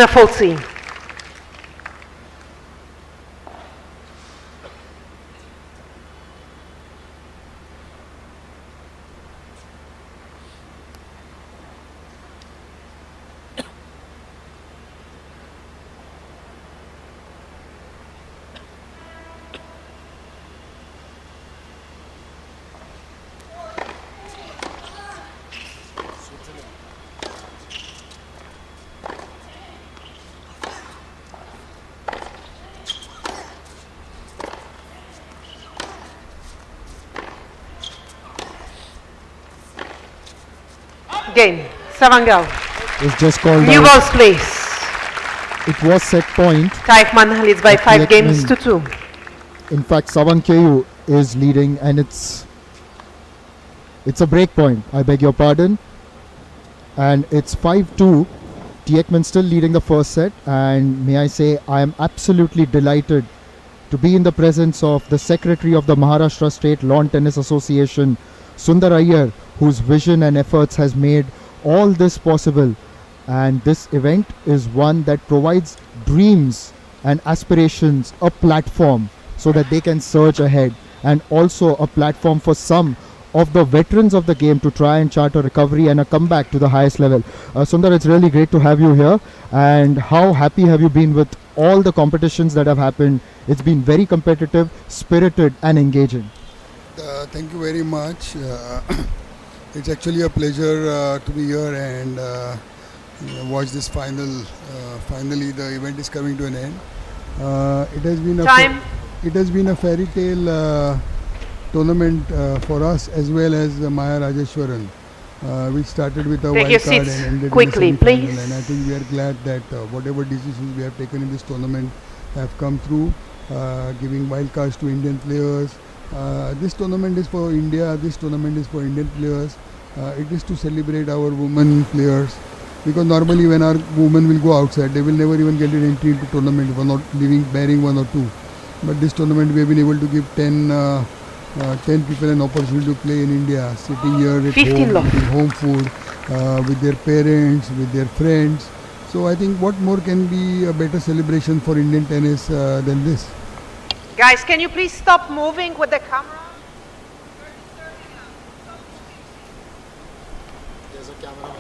Falsi. Game. Sawangkaew. It's just called New out. balls, please. It was set point. Teichmann leads by 5 games to 2. In fact, Sawangkaew is leading, and it's a break point. I beg your pardon. And it's 5-2. JilTeichmann still leading the first set, and may I say I am absolutely delighted to be in the presence of the Secretary of the Maharashtra State Lawn Tennis Association, Sundar Iyer, whose vision and efforts has made all this possible. And this event is one that provides dreams and aspirations a platform so that they can surge ahead, and also a platform for some of the veterans of the game to try and chart a recovery and a comeback to the highest level. Sundar, it's really great to have you here. And how happy have you been with all the competitions that have happened? It's been very competitive, spirited and engaging. Thank you very much. It's actually a pleasure to be here and watch this final. Finally, the event is coming to an end. It has been a fairy tale tournament for us as well as Maya Rajeshwaran, which started with a Take your wild card seats and ended quickly, in the semi-final. please. And I think we are glad that whatever decisions we have taken in this tournament have come through, giving wild cards to Indian players. This tournament is for India. This tournament is for Indian players. It is to celebrate our women players, because normally when our women will go outside, they will never even get an entry into tournament for not bearing one or two. But this tournament we have been able to give 10 people an opportunity to play in India, sitting here at home, eating home food, with their parents, with their friends. So I think what more can be a better celebration for Indian tennis than this? Guys, can you please stop moving with the camera? There's a camera.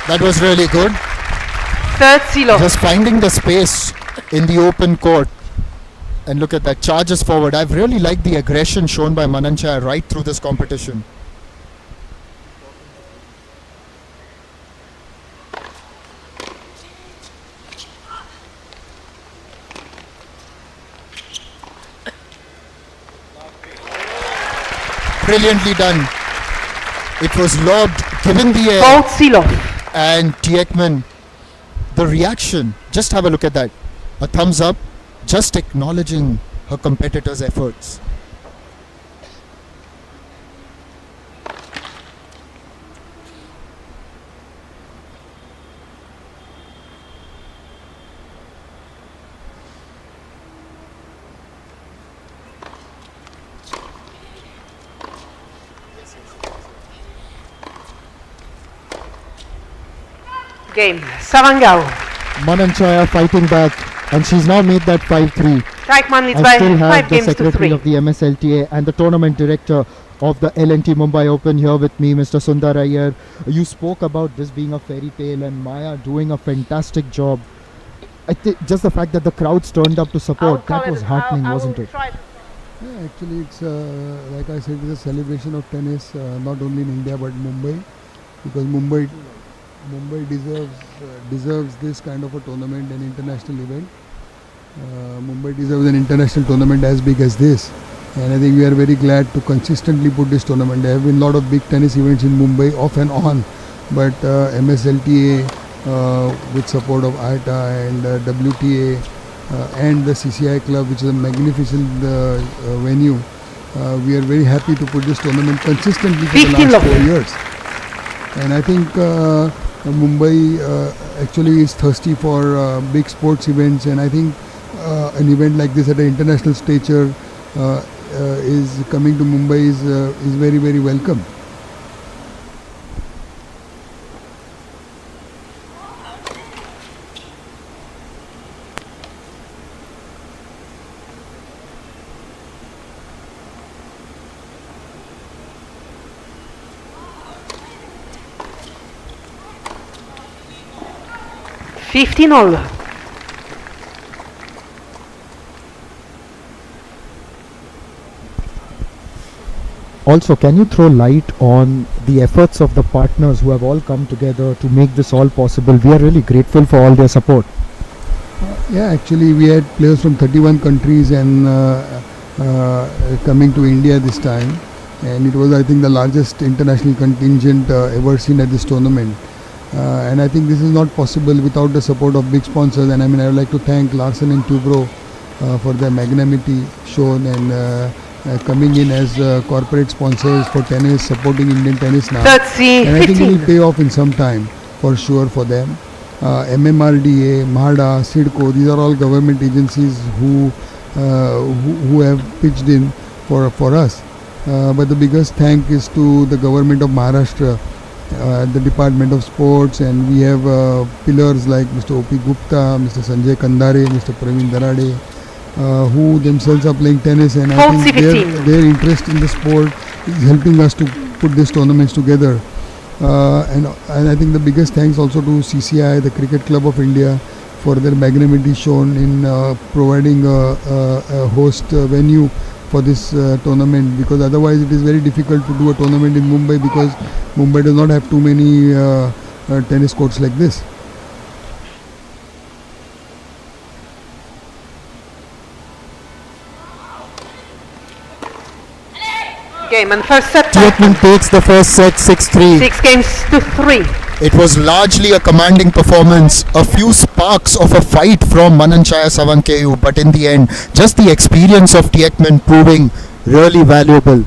That was really good. Third silo. Just finding the space in the open court. And look at that, charges forward. I've really liked the aggression shown by Mananchaya right through this competition. Brilliantly done. It was lobbed, given the air. Fourth silo. And Teichmann, the reaction, just have a look at that. A thumbs up, just acknowledging her competitor's efforts. Game. Sawangkaew. Mananchaya fighting back, and she's now made that 5-3. JilTeichmann leads I by still have 5 the games to secretary 3. of the MSLTA and the tournament director of the L&T Mumbai Open here with me, Mr. Sundar Iyer. You spoke about this being a fairy tale and Maya doing a fantastic job. I think just the fact that the crowds turned up to support, that was heartening, wasn't it? Yeah, actually, it's like I said, it's a celebration of tennis, not only in India but Mumbai, because Mumbai deserves this kind of a tournament, an international event. Mumbai deserves an international tournament as big as this, and I think we are very glad to consistently put this tournament. There have been a lot of big tennis events in Mumbai off and on, but MSLTA with support of ITA and WTA and the CCI club, which is a magnificent venue, we are very happy to put this tournament consistently for the last 4 years. And I think Mumbai actually is thirsty for big sports events, and I think an event like this at an international stature is coming to Mumbai is very, very welcome. $15 all. Also, can you throw light on the efforts of the partners who have all come together to make this all possible? We are really grateful for all their support. Yeah, actually we had players from 31 countries and coming to India this time, and it was, I think, the largest international contingent ever seen at this tournament. And I think this is not possible without the support of big sponsors, and I mean I would like to thank Larsen and Toubro for their magnanimity shown and coming in as corporate sponsors for tennis, supporting Indian tennis now. And I think it will pay off in some time for sure for them. MMRDA, MHADA, SIDCO, these are all government agencies who have pitched in for us. But the biggest thank is to the government of Maharashtra, the Department of Sports, and we have pillars like Mr. O.P. Gupta, Mr. Sanjay Kandare, Mr. Praveen Darade, who themselves are playing tennis, and I think their interest in the sport is helping us to put these tournaments together. And I think the biggest thanks also to CCI, the Cricket Club of India, for their magnanimity shown in providing a host venue for this tournament, because otherwise it is very difficult to do a tournament in Mumbai, because Mumbai does not have too many tennis courts like this. Game and first set. Teichmann takes the first set 6-3. 6-3. It was largely a commanding performance, a few sparks of a fight from Mananchaya Sawangkaew, but in the end, just the experience of Teichmann proving really valuable.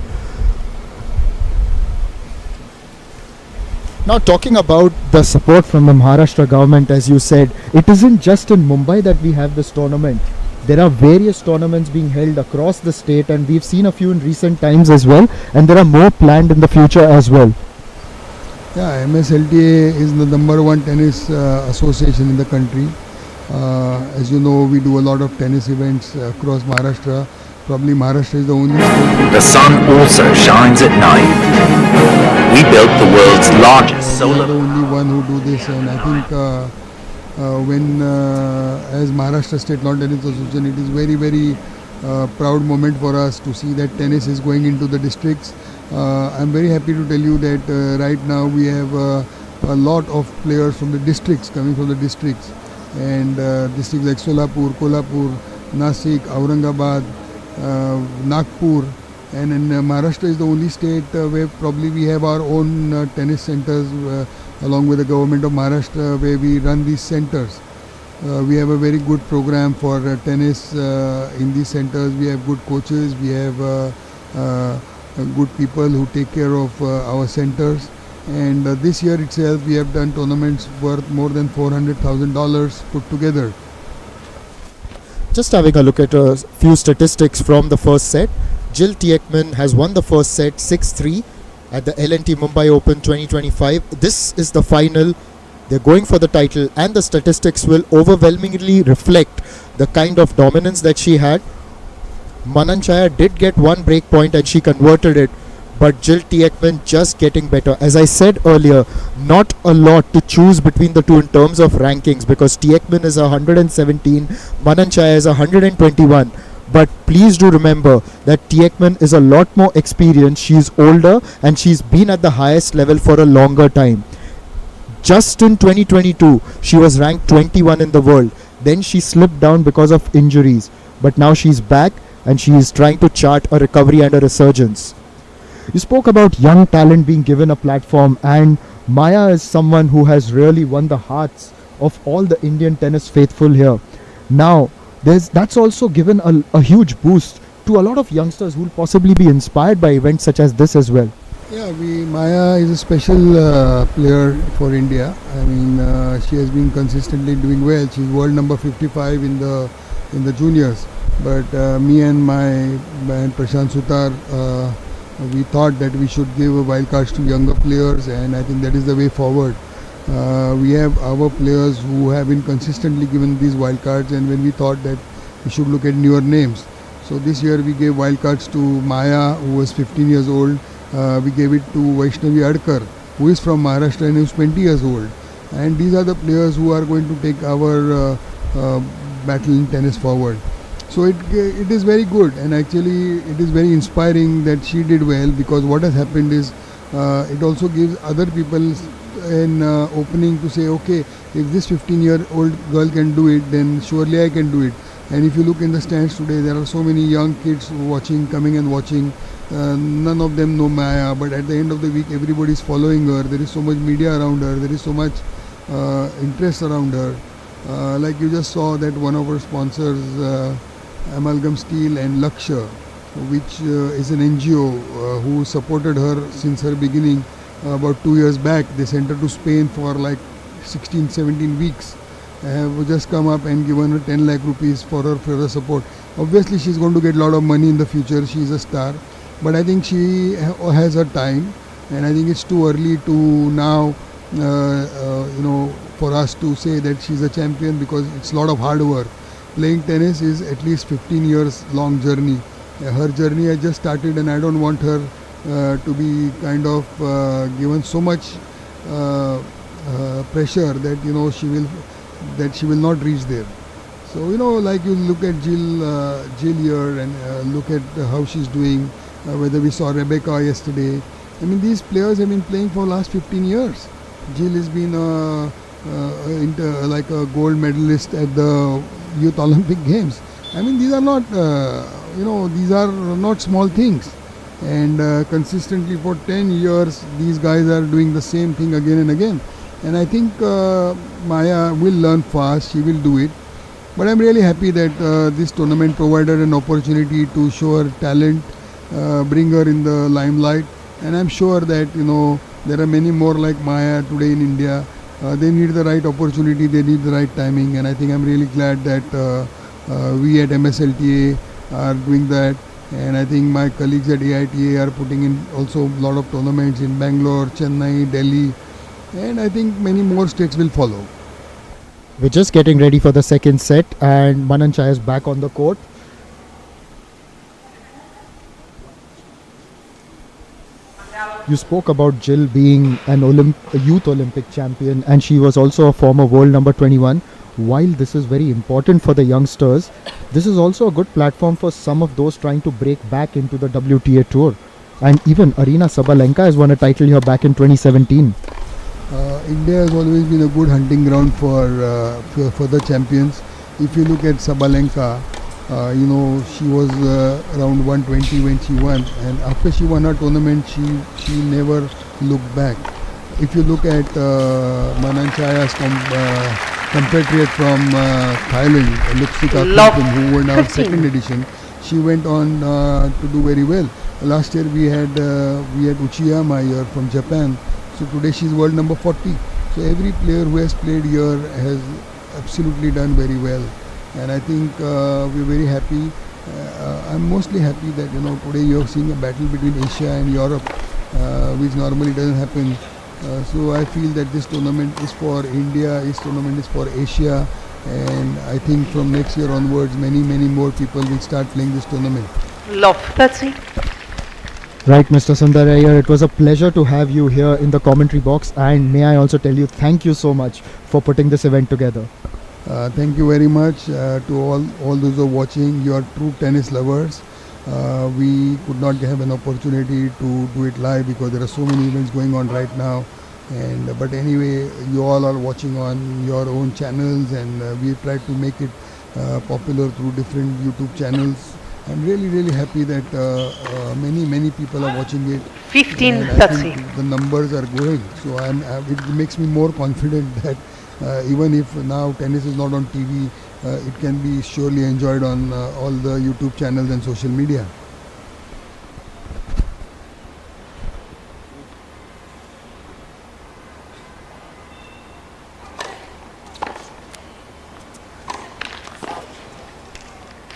Now, talking about the support from the Maharashtra government, as you said, it isn't just in Mumbai that we have this tournament. There are various tournaments being held across the state, and we've seen a few in recent times as well, and there are more planned in the future as well. Yeah, MSLTA is the #1 tennis association in the country. As you know, we do a lot of tennis events across Maharashtra. Probably Maharashtra is the only state. The sun also shines at night. We built the world's largest solar. We are the only one who do this, and I think as Maharashtra State Lawn Tennis Association, it is very, very proud moment for us to see that tennis is going into the districts. I'm very happy to tell you that right now we have a lot of players from the districts, coming from the districts, and districts like Solapur, Kolhapur, Nasik, Aurangabad, Nagpur, and in Maharashtra is the only state where probably we have our own tennis centers along with the government of Maharashtra, where we run these centers. We have a very good program for tennis in these centers. We have good coaches, we have good people who take care of our centers, and this year itself we have done tournaments worth more than $400,000 put together. Just having a look at a few statistics from the first set. JilTeichmann has won the first set 6-3 at the L&T Mumbai Open 2025. This is the final. They're going for the title, and the statistics will overwhelmingly reflect the kind of dominance that she had. Mananchaya did get one break point and she converted it, but JilTeichmann just getting better. As I said earlier, not a lot to choose between the two in terms of rankings, because Teichmann is 117, Mananchaya is 121. But please do remember that Teichmann is a lot more experienced, she's older, and she's been at the highest level for a longer time. Just in 2022, she was ranked 21 in the world. Then she slipped down because of injuries. But now she's back and she is trying to chart a recovery and a resurgence. You spoke about young talent being given a platform, and Maya is someone who has really won the hearts of all the Indian tennis faithful here. Now, that's also given a huge boost to a lot of youngsters who will possibly be inspired by events such as this as well. Yeah, Maya is a special player for India. I mean, she has been consistently doing well. She's world number 55 in the juniors. But me and my Prashant Sutar, we thought that we should give wildcards to younger players, and I think that is the way forward. We have our players who have been consistently given these wildcards, and when we thought that we should look at newer names. So this year we gave wildcards to Maya, who was 15 years old. We gave it to Vaishnavi Adkar, who is from Maharashtra and is 20 years old. And these are the players who are going to take our battle in tennis forward. So it is very good, and actually it is very inspiring that she did well, because what has happened is it also gives other people an opening to say, okay, if this 15-year-old girl can do it, then surely I can do it. And if you look in the stands today, there are so many young kids coming and watching. None of them know Maya, but at the end of the week everybody is following her. There is so much media around her, there is so much interest around her. Like you just saw that one of our sponsors, Amalgam Steel and Lakshya, which is an NGO who supported her since her beginning. About 2 years back, they sent her to Spain for like 16-17 weeks. Have just come up and given her 10 lakh rupees for her further support. Obviously she's going to get a lot of money in the future. She's a star, but I think she has her time, and I think it's too early to now for us to say that she's a champion, because it's a lot of hard work. Playing tennis is at least 15 years long journey. Her journey has just started, and I don't want her to be kind of given so much pressure that she will not reach there. So like you look at Jill here and look at how she's doing. Whether we saw Rebecca yesterday. I mean, these players have been playing for the last 15 years. Jill has been like a gold medalist at the Youth Olympic Games. I mean, these are not, these are not small things. And consistently for 10 years, these guys are doing the same thing again and again. And I think Maya will learn fast. She will do it. But I'm really happy that this tournament provided an opportunity to show her talent, bring her in the limelight. And I'm sure that, there are many more like Maya today in India. They need the right opportunity, they need the right timing. And I think I'm really glad that we at MSLTA are doing that. And I think my colleagues at AITA are putting in also a lot of tournaments in Bangalore, Chennai, Delhi. And I think many more states will follow. We're just getting ready for the second set and Mananchaya is back on the court. You spoke about Jill being a youth Olympic champion and she was also a former world number 21. While this is very important for the youngsters, this is also a good platform for some of those trying to break back into the WTA tour. And even Aryna Sabalenka has won a title here back in 2017. India has always been a good hunting ground for the champions. If you look at Sabalenka, she was around 120 when she won, and after she won her tournament, she never looked back. If you look at Mananchaya's compatriot from Thailand, Lupsika Kirtan, who won our second edition, she went on to do very well. Last year we had Uchiyama here from Japan. So today she's world number 40. So every player who has played here has absolutely done very well. And I think we're very happy. I'm mostly happy that today you're seeing a battle between Asia and Europe, which normally doesn't happen. So I feel that this tournament is for India, this tournament is for Asia, and I think from next year onwards, many more people will start playing this tournament. Love, that's it. Right, Mr. Sundaraiyer, it was a pleasure to have you here in the commentary box, and may I also tell you thank you so much for putting this event together. Thank you very much to all those who are watching. You are true tennis lovers. We could not have an opportunity to do it live because there are so many events going on right now. But anyway, you all are watching on your own channels, and we tried to make it popular through different YouTube channels. I'm really happy that many people are watching it. 15:30. The numbers are growing, so it makes me more confident that even if now tennis is not on TV, it can be surely enjoyed on all the YouTube channels and social media.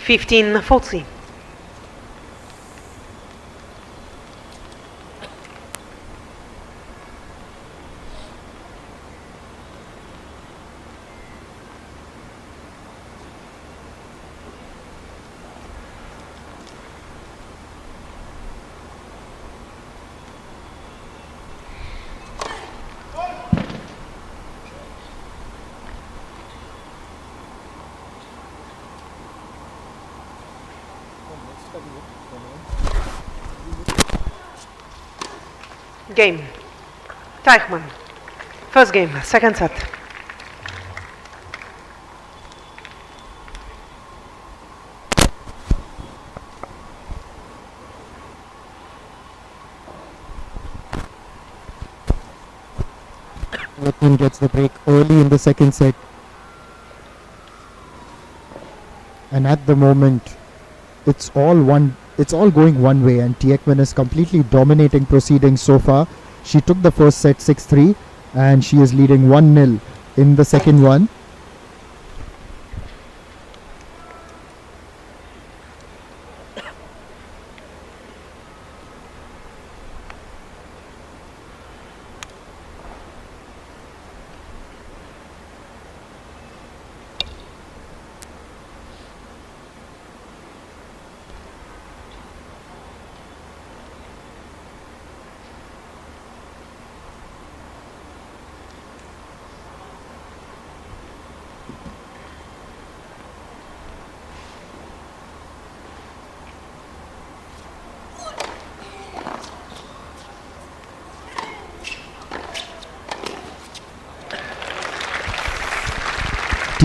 $15.40. Game. Teichmann. First game, second set. Nathan gets the break early in the second set. And at the moment, it's all going one way, and Teichmann is completely dominating proceedings so far. She took the first set 6-3 and she is leading 1-0 in the second one.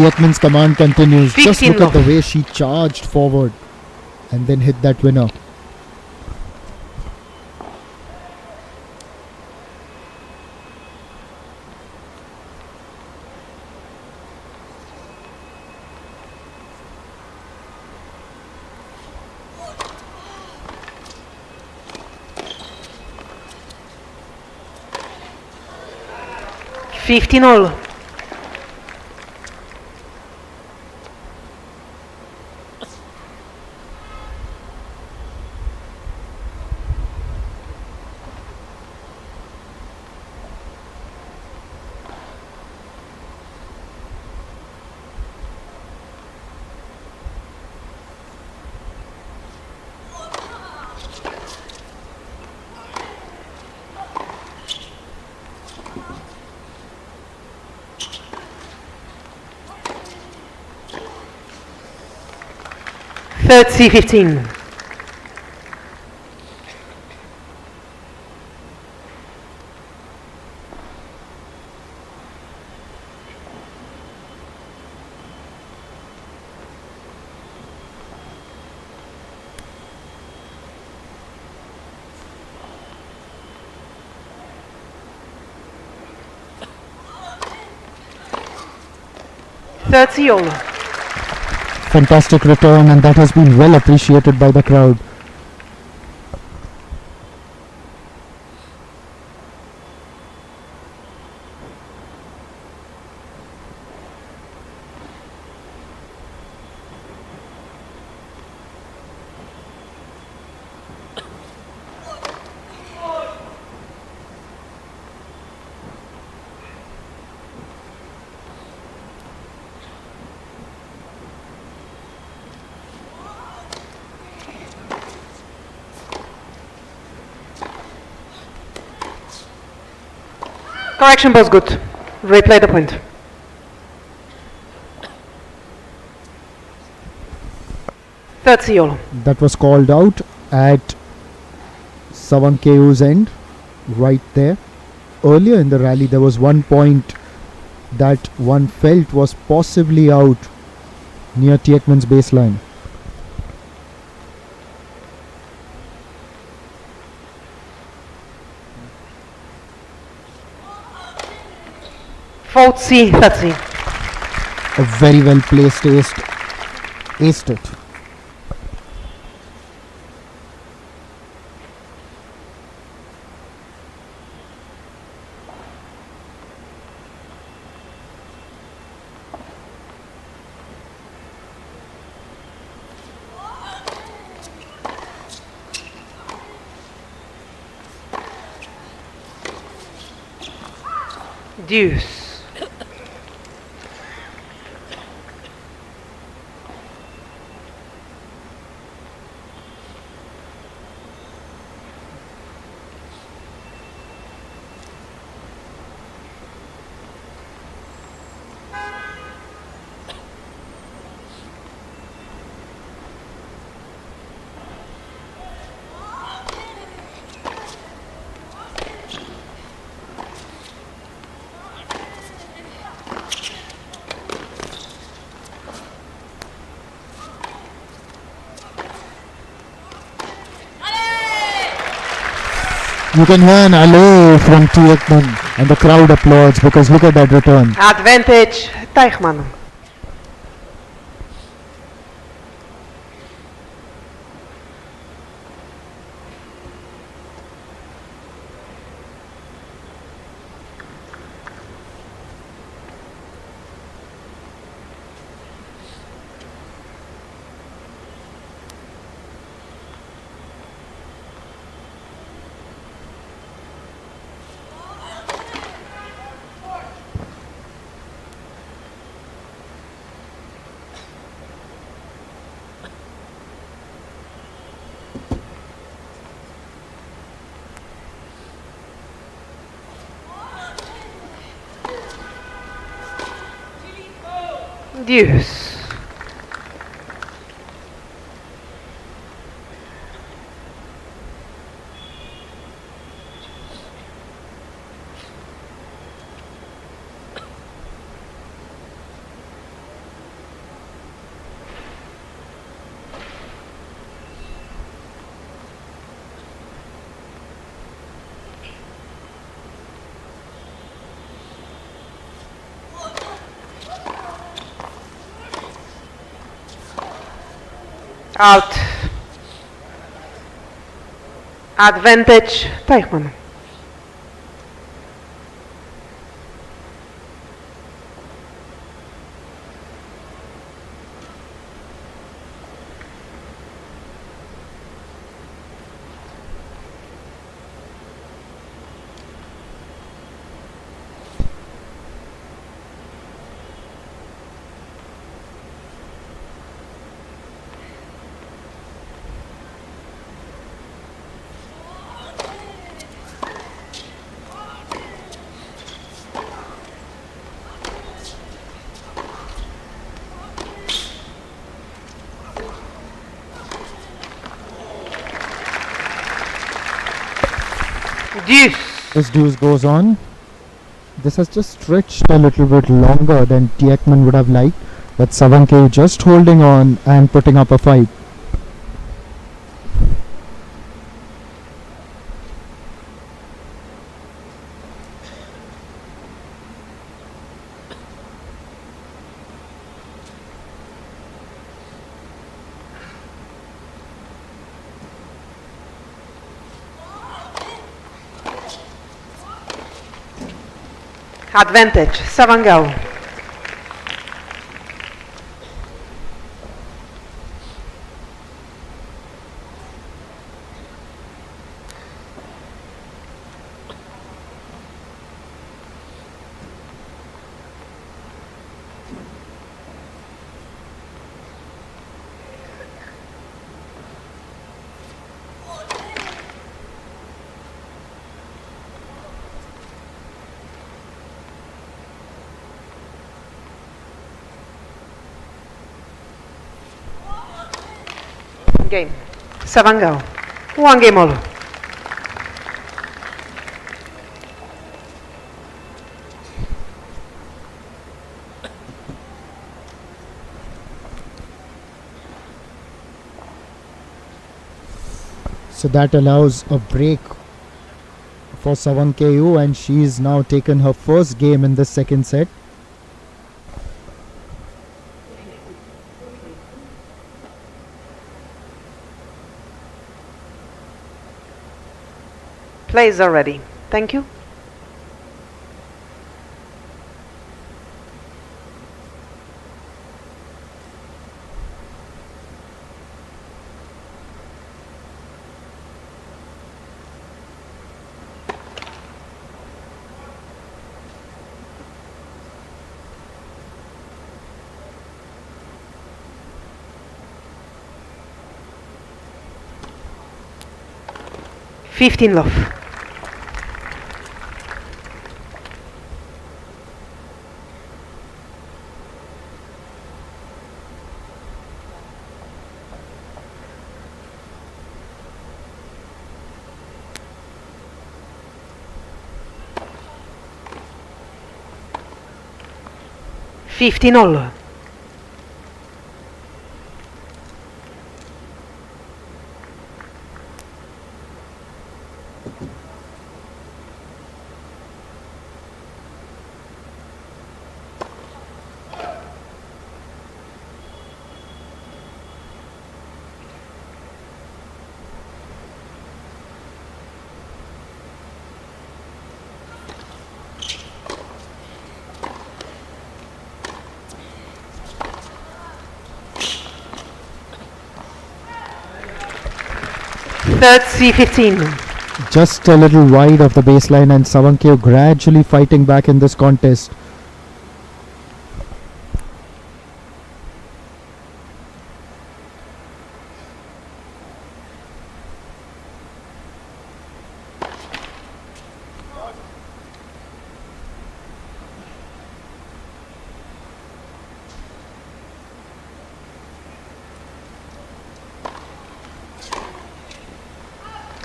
Teichmann's command continues. Just 15 look at the love. way she charged forward and then hit that winner. Fifteen all. Third C15. Third C all. Fantastic return, and that has been well appreciated by the crowd. Correction was good. Replay the point. Third C all. That was called out at Sawangkaew's end, right there. Earlier in the rally, there was one point that one felt was possibly out near Teichmann's baseline. Fourth C, third C. A very well placed ace. Aced it. Deuce. You can hear an alley from Teichmann and the crowd applauds because look at that return. Advantage, Teichmann. Deuce. Out. Advantage, Teichmann. Deuce. This deuce goes on. This has just stretched a little bit longer than Teichmann would have liked, but Sawangkaew just holding on and putting up a fight. Advantage, Sawangkaew. Game. Sawangkaew. One game all. So that allows a break for Sawangkaew, and she's now taken her first game in the second set. Plays are ready. Thank you. Fifteen love. Fifteen all. Third C15. Just a little wide of the baseline, and Sawangkaew gradually fighting back in this contest.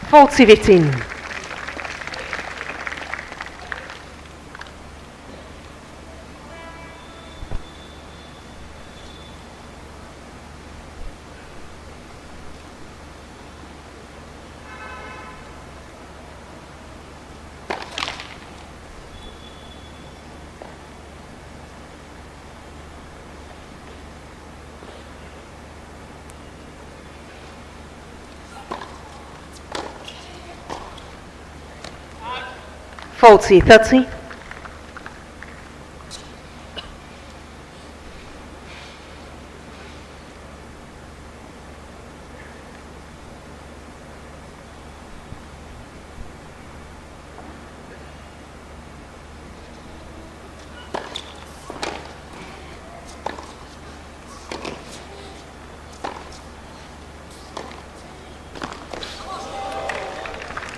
Fourth C15. Sportzworkz, 30.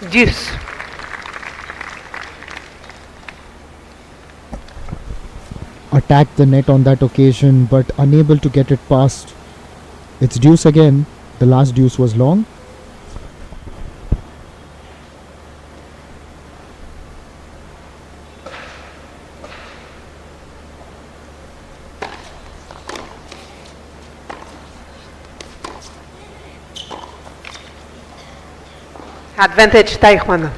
Deuce. Attacked the net on that occasion but unable to get it past. It's deuce again. The last deuce was long. Advantage Teichmann.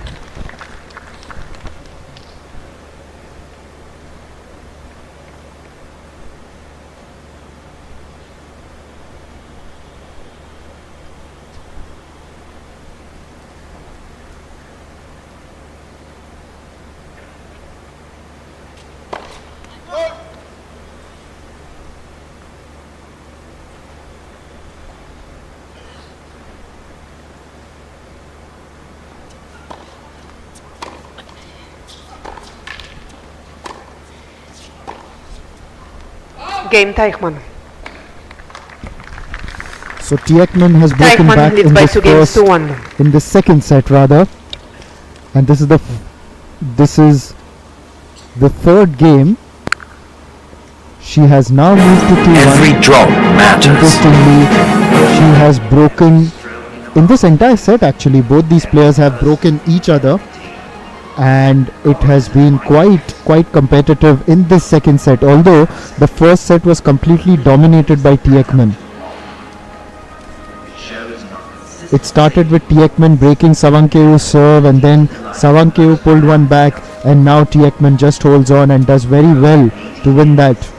Game Teichmann. So Teichmann has broken Teichmann back leads in by this 2 games first, to 1. in the second set rather, and this is the third game. She has now moved to 2-1. Every drop matters. Interestingly, she has broken in this entire set. Actually, both these players have broken each other, and it has been quite competitive in this second set, although the first set was completely dominated by Teichmann. It started with Teichmann breaking Sawangkaew's serve, and then Sawangkaew pulled one back, and now Teichmann just holds on and does very well to win that.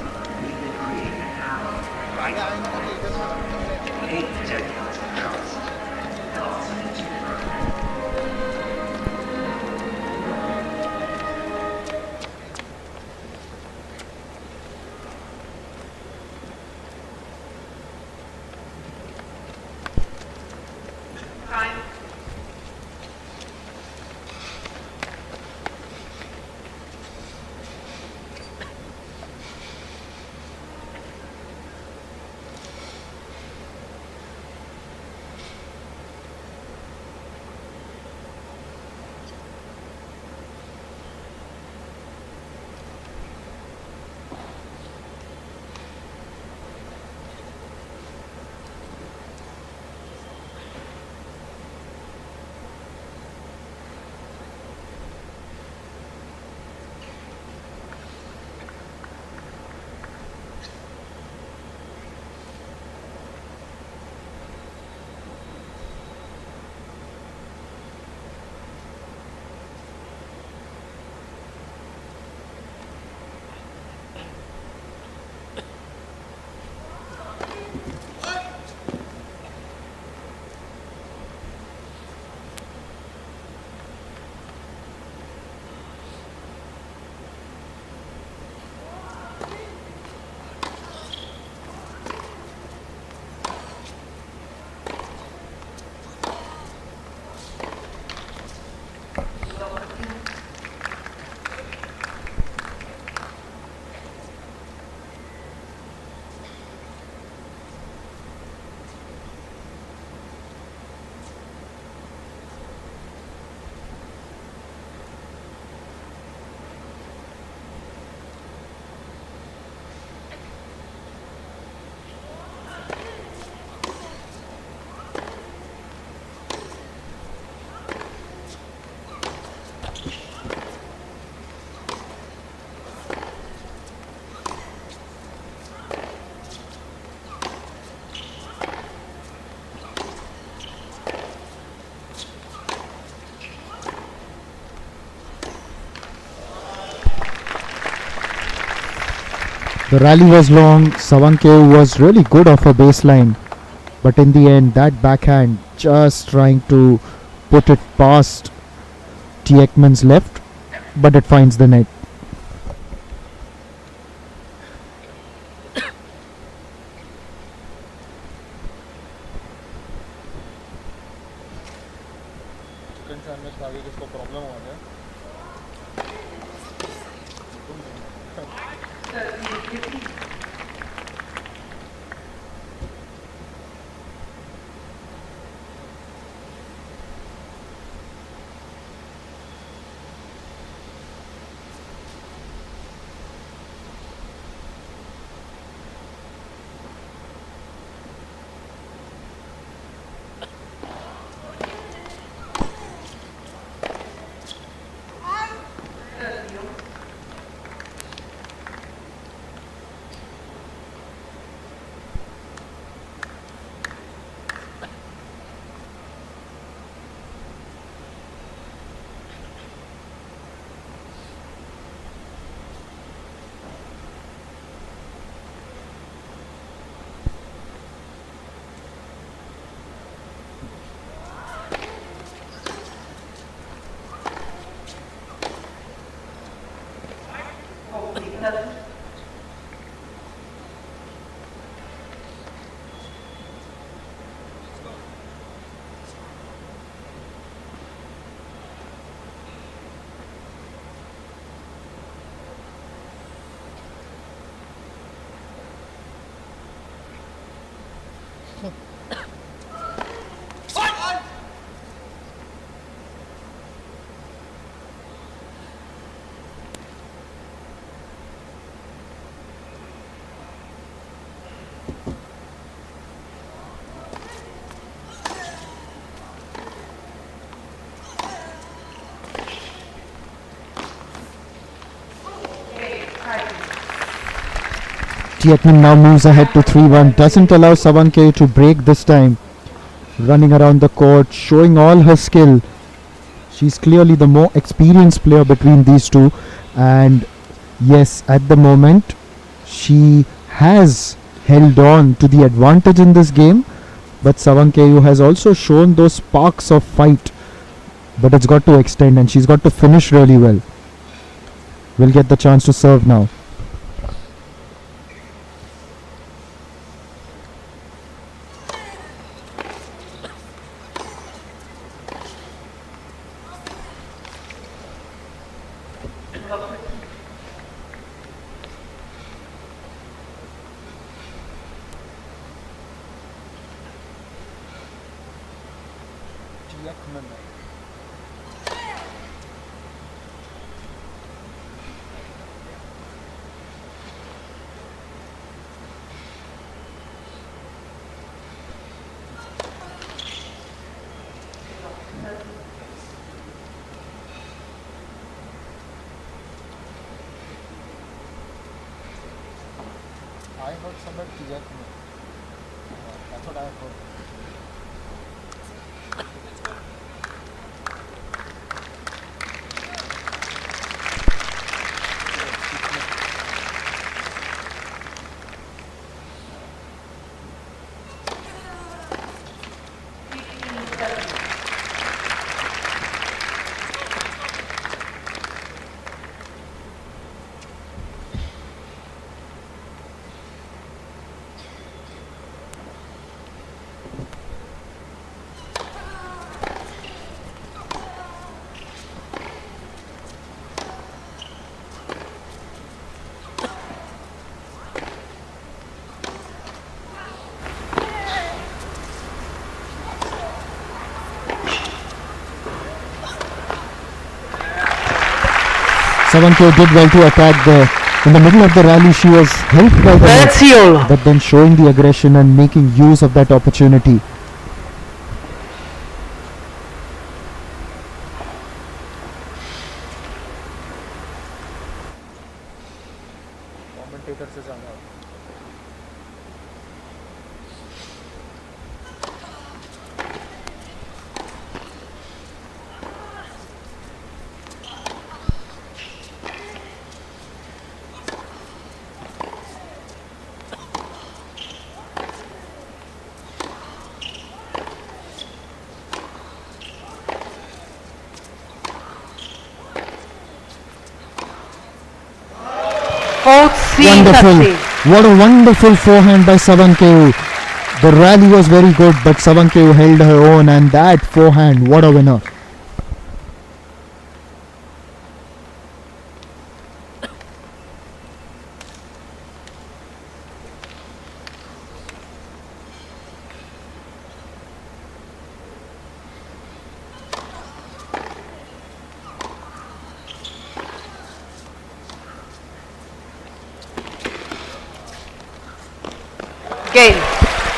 The rally was long. Sawangkaew was really good off her baseline, but in the end that backhand just trying to put it past Teichmann's left, but it finds the net. JilTeichmann now moves ahead to 3-1, doesn't allow Sawangkaew to break this time. Running around the court, showing all her skill. She's clearly the more experienced player between these two, and yes, at the moment she has held on to the advantage in this game, but Sawangkaew has also shown those sparks of fight, but it's got to extend and she's got to finish really well. We'll get the chance to serve now. I heard somewhere JilTeichmann. That's what I have heard. Sawangkaew did well to attack there. In the middle of the rally, she was helped by the net, but then showing the aggression and making use of that opportunity. Wonderful. What a wonderful forehand by Sawangkaew. The rally was very good, but Sawangkaew held her own, and that forehand, what a winner. Game.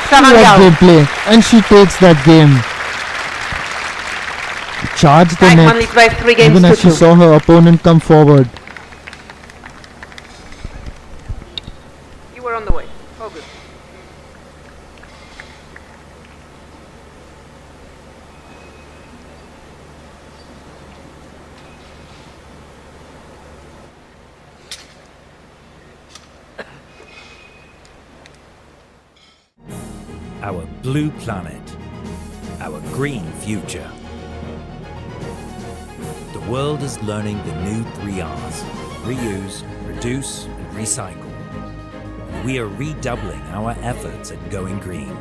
What great play, and she takes that game. Charged the Teichmann net, leads by 3 games even to as she 2. saw her opponent come forward. You were on the way. Oh, good. Our blue planet, our green future. The world is learning the new 3 R's: reuse, reduce, and recycle. We are redoubling our efforts at going green.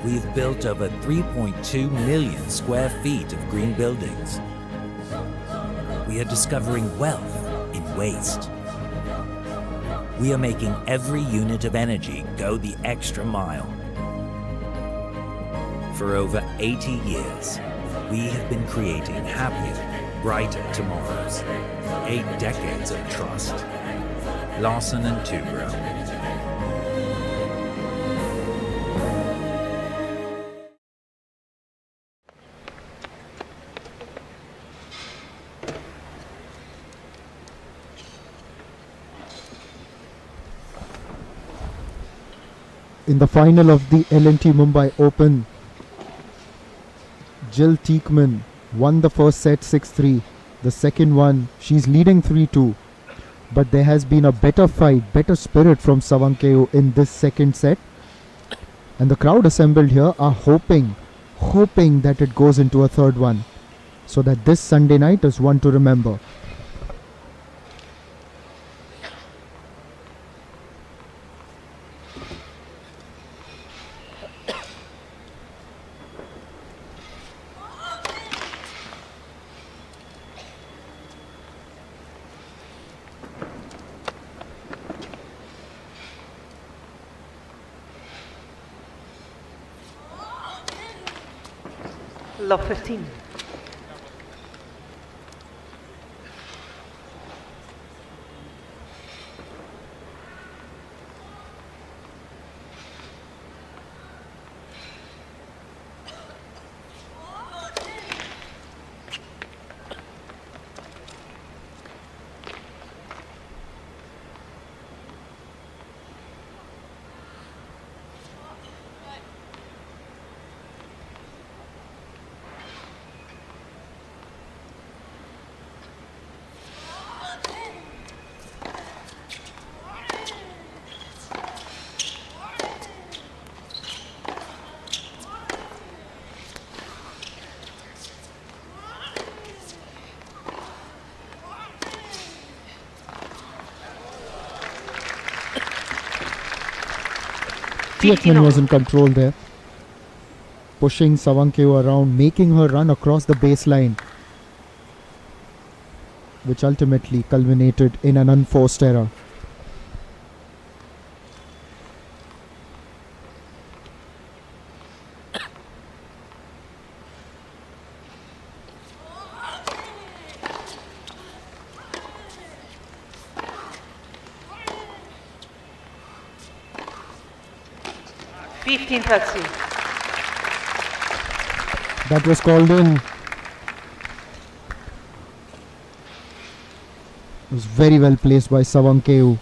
We've built over 3.2 million square feet of green buildings. We are discovering wealth in waste. We are making every unit of energy go the extra mile. For over 80 years, we have been creating happier, brighter tomorrows. 8 decades of trust. Larsen and Toubro. In the final of the L&T Mumbai Open, JilTeichmann won the first set 6-3. The second one, she's leading 3-2. But there has been a better fight, better spirit from Sawangkaew in this second set. And the crowd assembled here are hoping that it goes into a third one. So that this Sunday night is one to remember. Love 15. JilTeichmann was in control there, pushing Sawangkaew around, making her run across the baseline, which ultimately culminated in an unforced error. That was called in. It was very well placed by Sawangkaew.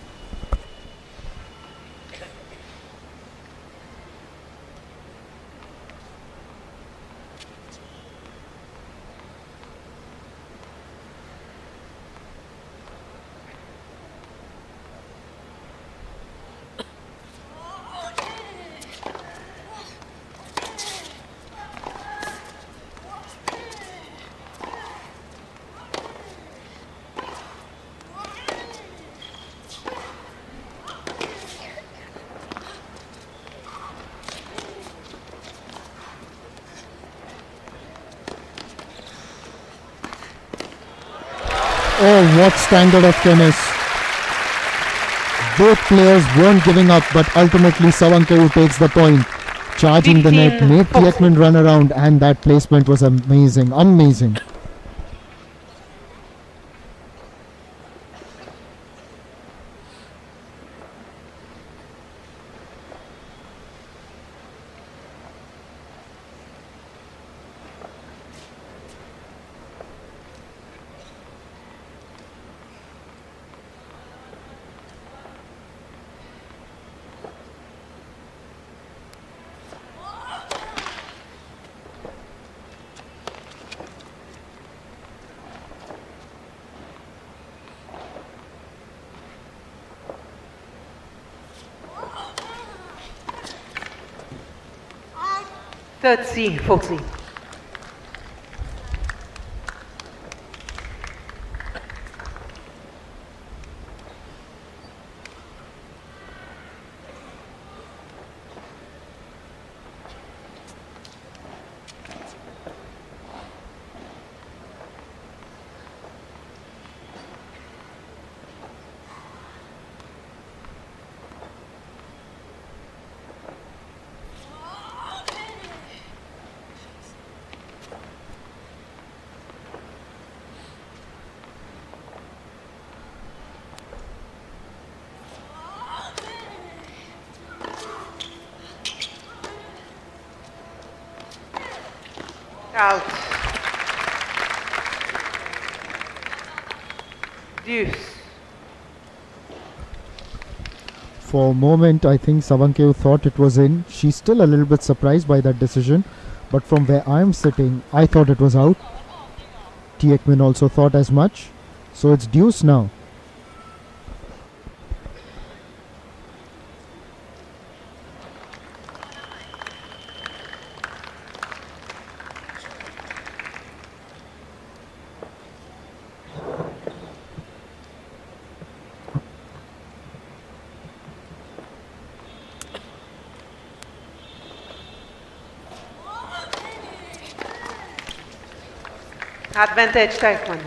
Oh, what standard of tennis. Both players weren't giving up, but ultimately Sawangkaew takes the point. Charging the net, made Teichmann run around, and that placement was amazing. Amazing. Third C, Foxy. Out. Deuce. For a moment, I think Sawangkaew thought it was in. She's still a little bit surprised by that decision, but from where I'm sitting, I thought it was out. Teichmann also thought as much. So it's deuce now. Advantage, Teichmann.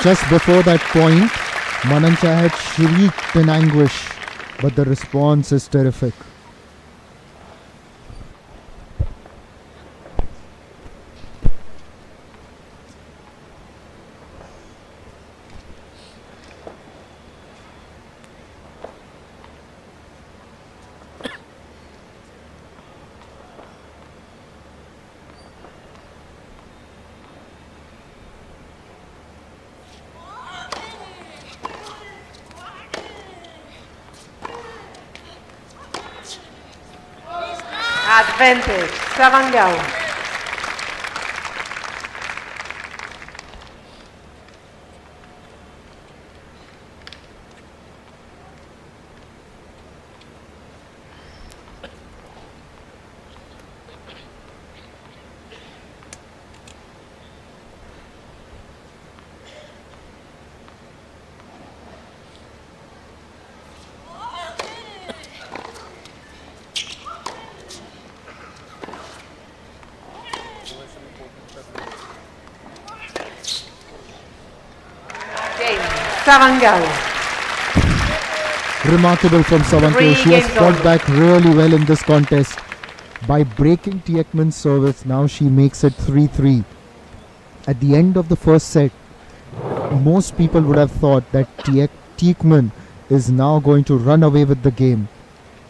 Just before that point, Mananchaya had shrieked in anguish, but the response is terrific. Advantage, Sawangkaew. Sawangkaew. Remarkable from Sawangkaew. She has fought back really well in this contest. By breaking Teichmann's service, now she makes it 3-3. At the end of the first set, most people would have thought that Teichmann is now going to run away with the game.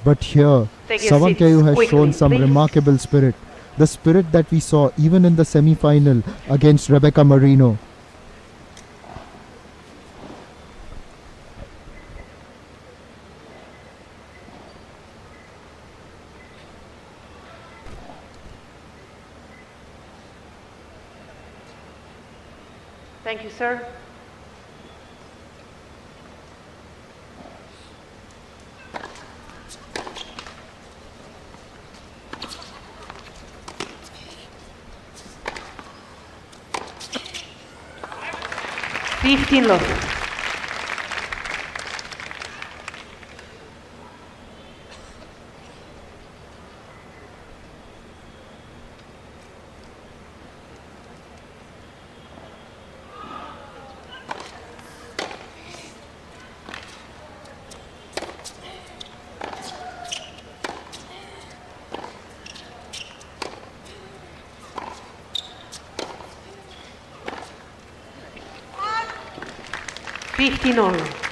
But here, Sawangkaew has shown some remarkable spirit. The spirit that we saw even in the semi-final against Rebecca Marino. Thank you, sir. $15 love. $15.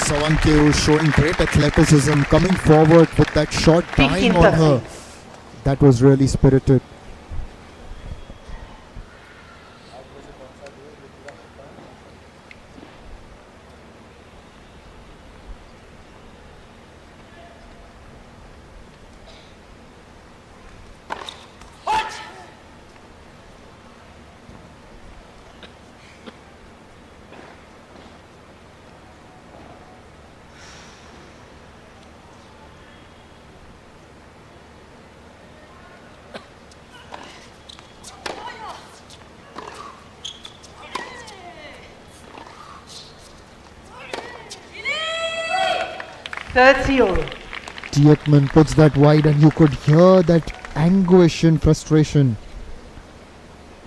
Sawangkaew showing great athleticism, coming forward with that short time on her. That was really spirited. JilTeichmann puts that wide and you could hear that anguish and frustration.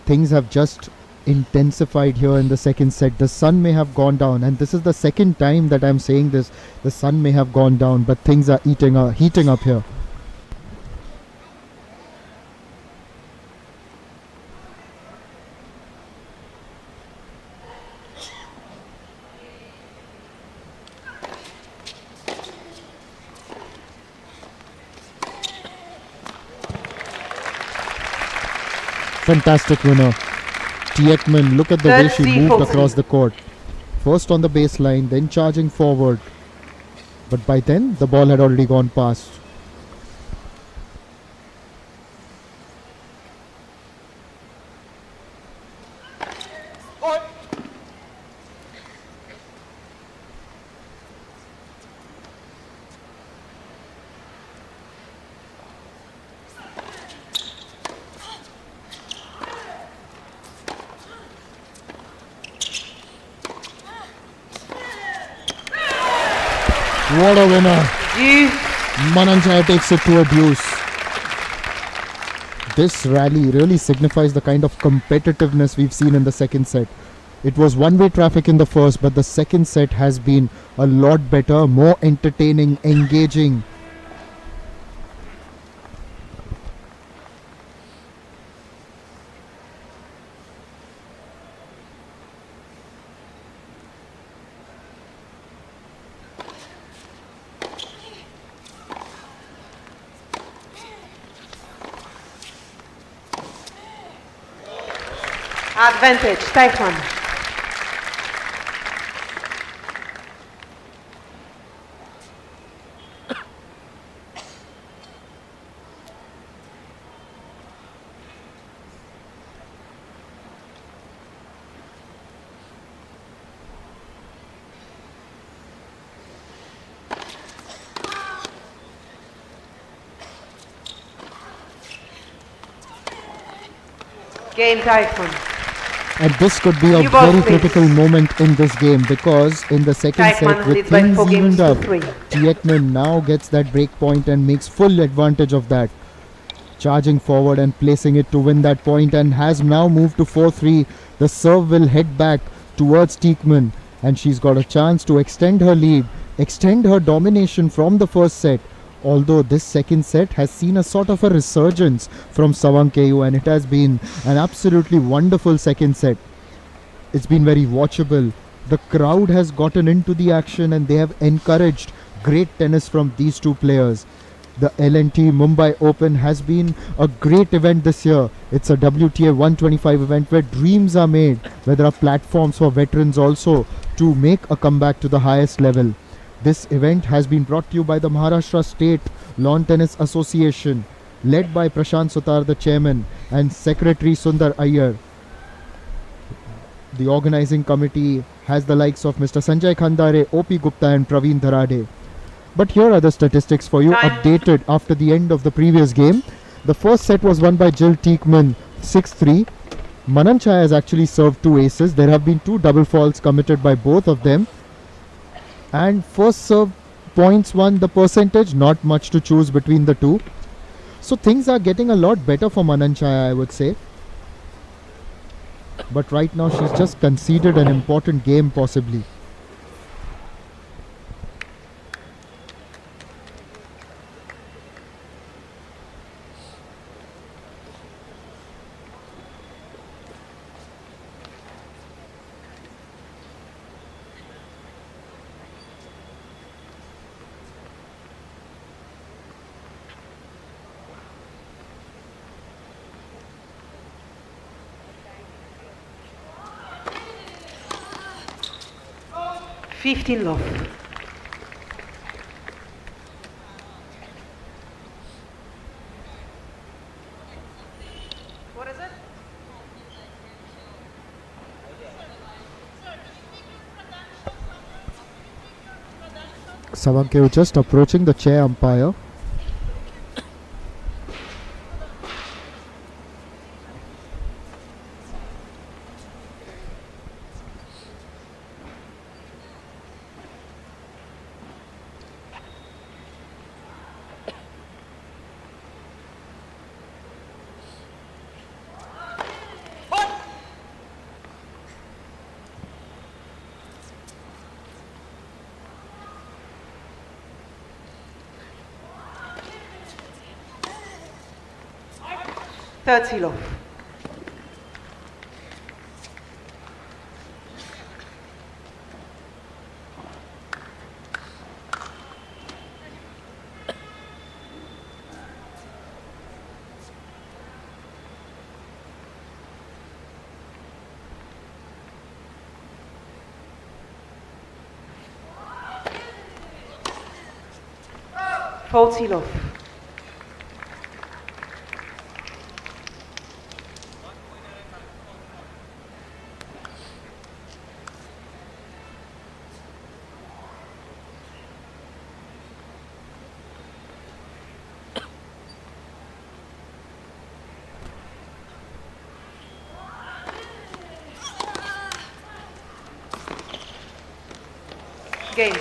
Things have just intensified here in the second set. The sun may have gone down, and this is the second time that I'm saying this. The sun may have gone down, but things are heating up here. Fantastic winner. JilTeichmann, look at the way she moved across the court. First on the baseline, then charging forward. But by then, the ball had already gone past. What a winner. Mananchaya takes it to a deuce. This rally really signifies the kind of competitiveness we've seen in the second set. It was one-way traffic in the first, but the second set has been a lot better, more entertaining, engaging. Advantage, Teichmann. Game, Teichmann. And this could be a very critical moment in this game, because in the second set, with things evened up, JilTeichmann now gets that break point and makes full advantage of that. charging forward and placing it to win that point, and has now moved to 4-3. The serve will head back towards Teichmann, and she's got a chance to extend her lead, extend her domination from the first set. Although this second set has seen a sort of a resurgence from Sawangkaew, and it has been an absolutely wonderful second set. It's been very watchable. The crowd has gotten into the action and they have encouraged great tennis from these two players. The L&T Mumbai Open has been a great event this year. It's a WTA 125 event where dreams are made, where there are platforms for veterans also to make a comeback to the highest level. This event has been brought to you by the Maharashtra State Lawn Tennis Association, led by Prashant Sutar, the chairman, and Secretary Sundar Iyer. The organizing committee has the likes of Mr. Sanjay Khandare, OP Gupta and Praveen Dharade. But here are the statistics for you, updated after the end of the previous game. The first set was won by JilTeichmann 6-3. Mananchaya has actually served 2 aces. There have been 2 double faults committed by both of them. And first serve points won, the percentage, not much to choose between the two. So things are getting a lot better for Mananchaya, I would say. But right now she's just conceded an important game possibly. Love. What is it? Sawangkaew just approaching the chair umpire. Third seal off. Fourth seal off. Game.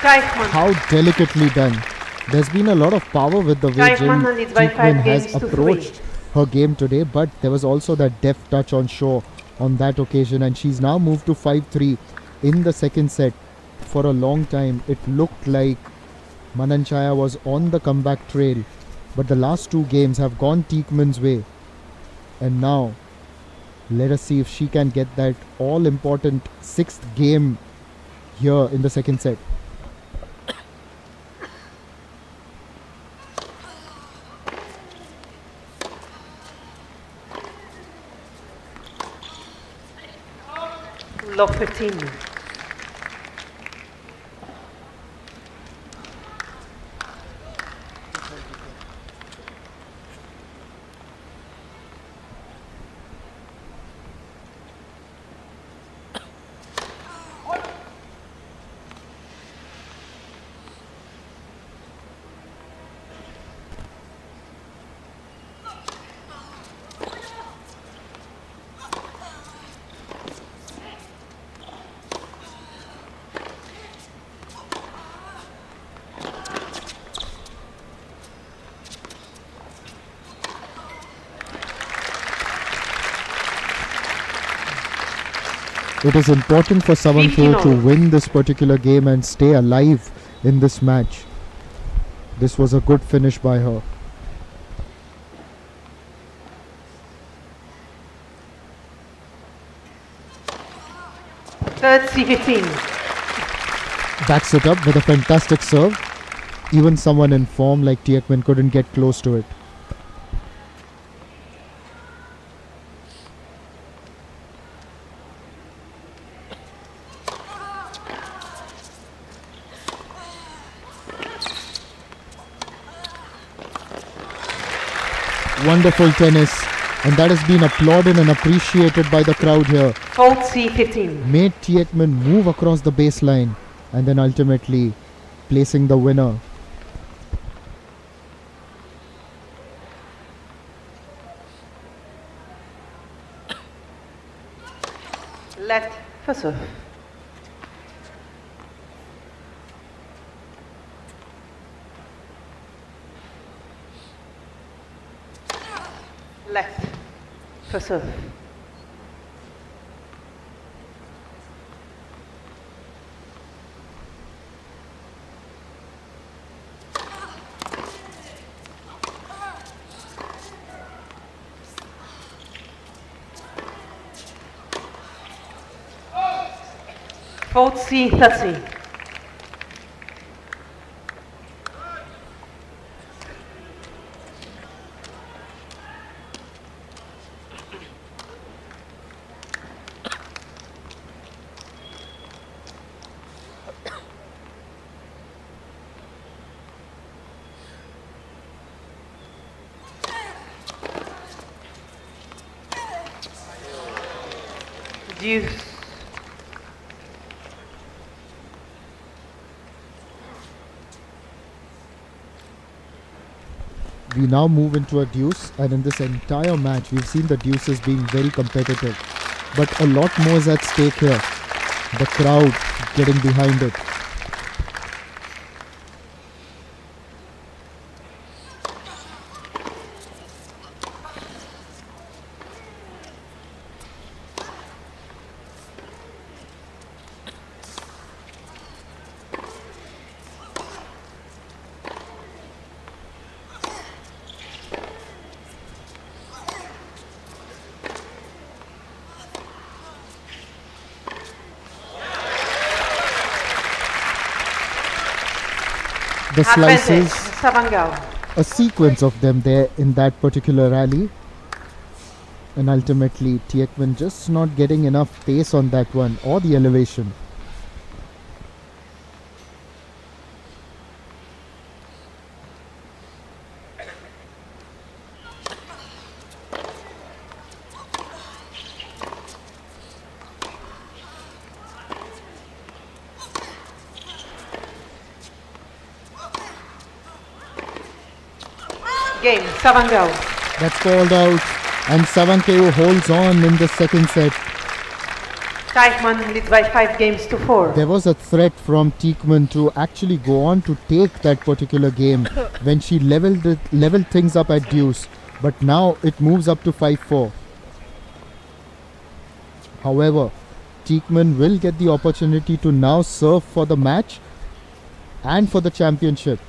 Teichmann. How delicately done. There's been a lot of power with the way JilTeichmann has approached her game today, but there was also that deft touch on shore on that occasion, and she's now moved to 5-3 in the second set. For a long time it looked like Mananchaya was on the comeback trail, but the last 2 games have gone Teichmann's way, and now let us see if she can get that all important 6th game here in the second set. Love 15. It is important for Sawangkaew to win this particular game and stay alive in this match. This was a good finish by her. Third C15. Backs it up with a fantastic serve. Even someone in form like JilTeichmann couldn't get close to it. Wonderful tennis, and that has been applauded and appreciated by the crowd here. Fourth C15. Made JilTeichmann move across the baseline and then ultimately placing the winner. Left for serve. Left for serve. Fourth C30. Deuce. We now move into a deuce, and in this entire match we've seen the deuces being very competitive, but a lot more is at stake here. The crowd getting behind it. The slices, Sawangkaew. a sequence of them there in that particular rally, and ultimately JilTeichmann just not getting enough pace on that one or the elevation. Game, Sawangkaew. That's called out, and Sawangkaew holds on in the second set. JilTeichmann leads by 5-4. There was a threat from JilTeichmann to actually go on to take that particular game when she leveled things up at deuce, but now it moves up to 5-4. However, JilTeichmann will get the opportunity to now serve for the match and for the championship.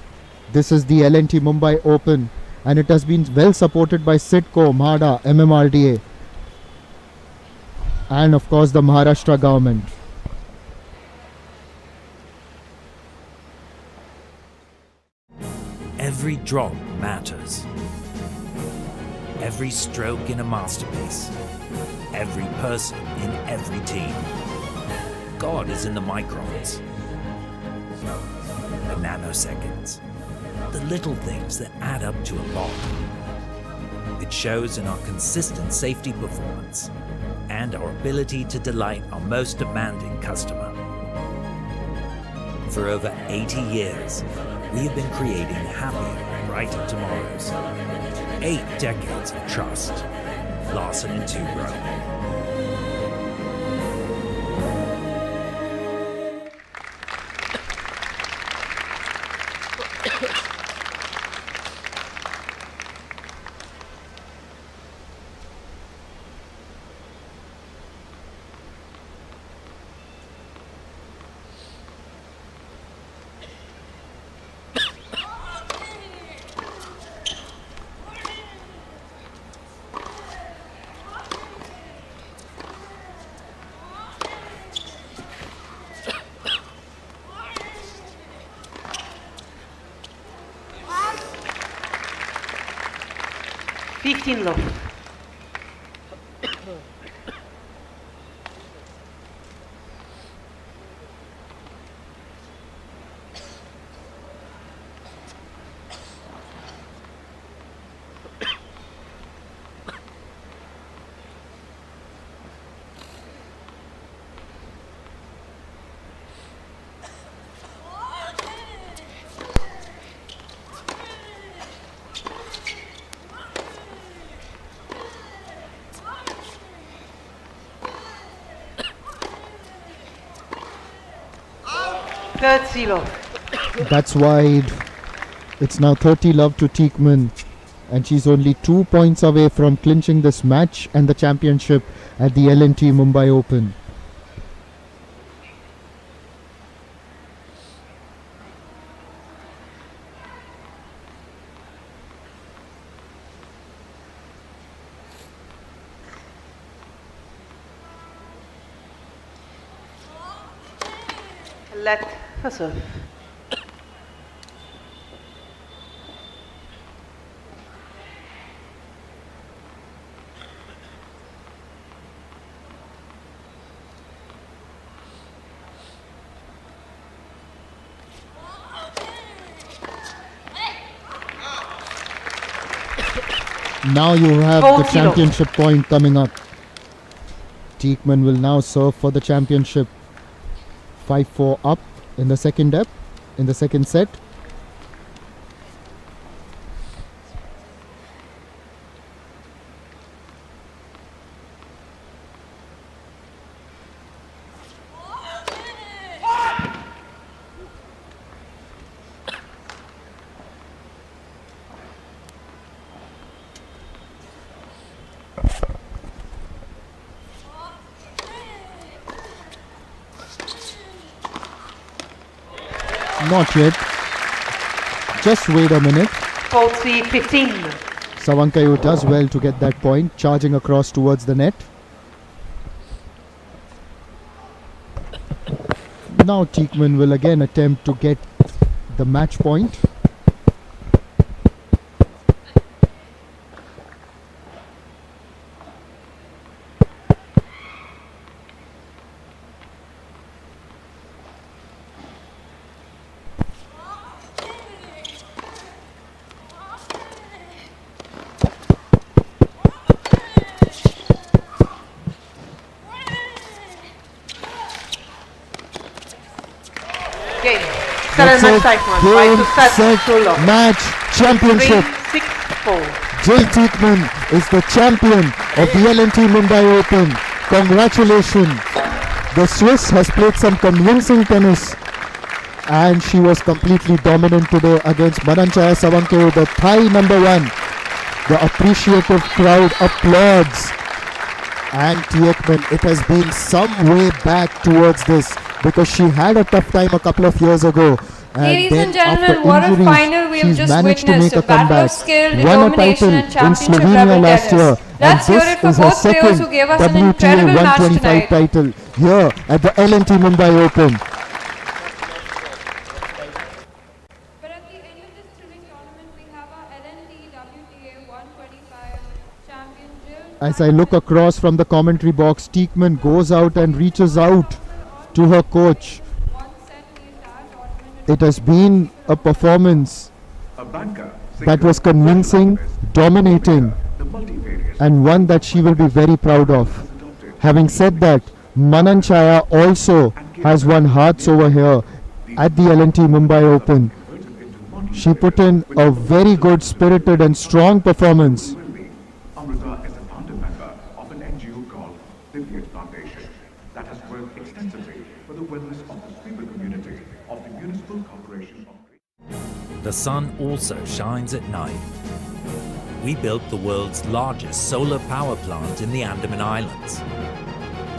This is the L&T Mumbai Open, and it has been well supported by SIDCO, MHADA, MMRDA, and of course the Maharashtra government. Every drop matters. Every stroke in a masterpiece. Every person in every team. God is in the microns. The nanoseconds. The little things that add up to a lot. It shows in our consistent safety performance and our ability to delight our most demanding customer. For over 80 years, we have been creating happier, brighter tomorrows. 8 decades of trust. Larsen and Toubro. 15 love. Third zero. That's wide. It's now 30 love to Teichmann, and she's only 2 points away from clinching this match and the championship at the L&T Mumbai Open. Let for serve. Now you have 4-0. the championship point coming up. Teichmann will now serve for the championship. 5-4 up in the second set. Not yet. Just wait a minute. 4-3-15. Sawangkaew does well to get that point, charging across towards the net. Now Teichmann will again attempt to get the match point. That's it. Game, set, match, championship. 3-6-4. JilTeichmann is the champion of the L&T Mumbai Open. Congratulations. The Swiss has played some convincing tennis, and she was completely dominant today against Mananchaya Sawangkaew, the Thai number 1. The appreciative crowd applauds. And Teichmann, it has been some way back towards this, because she had a tough time a couple of years ago. Ladies and gentlemen, what a final we have just witnessed. A battle of skill, determination and championship level tennis. Let's hear it for both players who gave us an incredible match 125 tonight. title here at the L&T Mumbai Open. But at the end of this thrilling tournament, we have our L&T WTA 125 champion Jill. As I look across from the commentary box, Teichmann goes out and reaches out to her coach. It has been a performance that was convincing, dominating, and one that she will be very proud of. Having said that, Mananchaya also has won hearts over here at the L&T Mumbai Open. She put in a very good, spirited and strong performance. The sun also shines at night. We built the world's largest solar power plant in the Andaman Islands.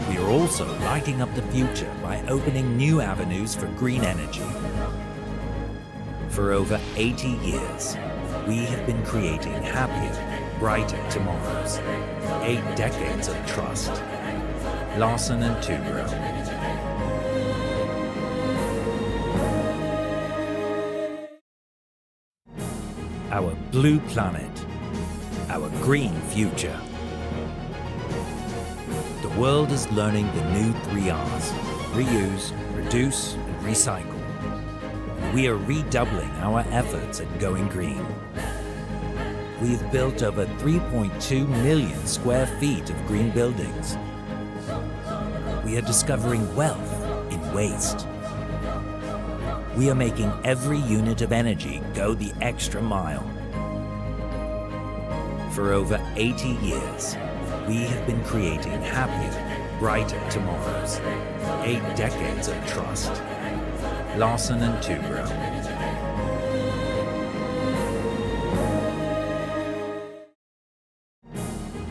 We are also lighting up the future by opening new avenues for green energy. For over 80 years, we have been creating happier, brighter tomorrows. 8 decades of trust. Larsen and Toubro. Our blue planet, our green future. The world is learning the new 3 Rs: reuse, reduce, and recycle. We are redoubling our efforts at going green. We've built over 3.2 million square feet of green buildings. We are discovering wealth in waste. We are making every unit of energy go the extra mile. For over 80 years, we have been creating happier, brighter tomorrows. 8 decades of trust. Larsen and Toubro.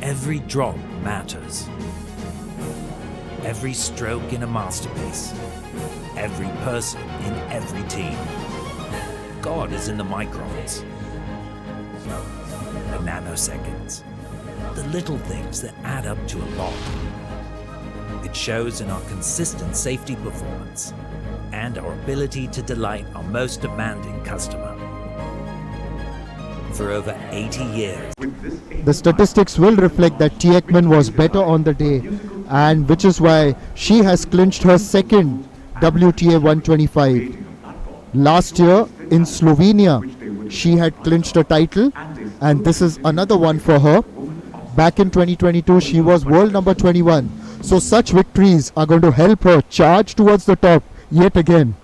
Every drop matters. Every stroke in a masterpiece. Every person in every team. God is in the microns. The nanoseconds. The little things that add up to a lot. It shows in our consistent safety performance and our ability to delight our most demanding customer. For over 80 years. The statistics will reflect that JilTeichmann was better on the day, and which is why she has clinched her second WTA 125. Last year in Slovenia, she had clinched a title, and this is another one for her. Back in 2022, she was world number 21. So such victories are going to help her charge towards the top yet again.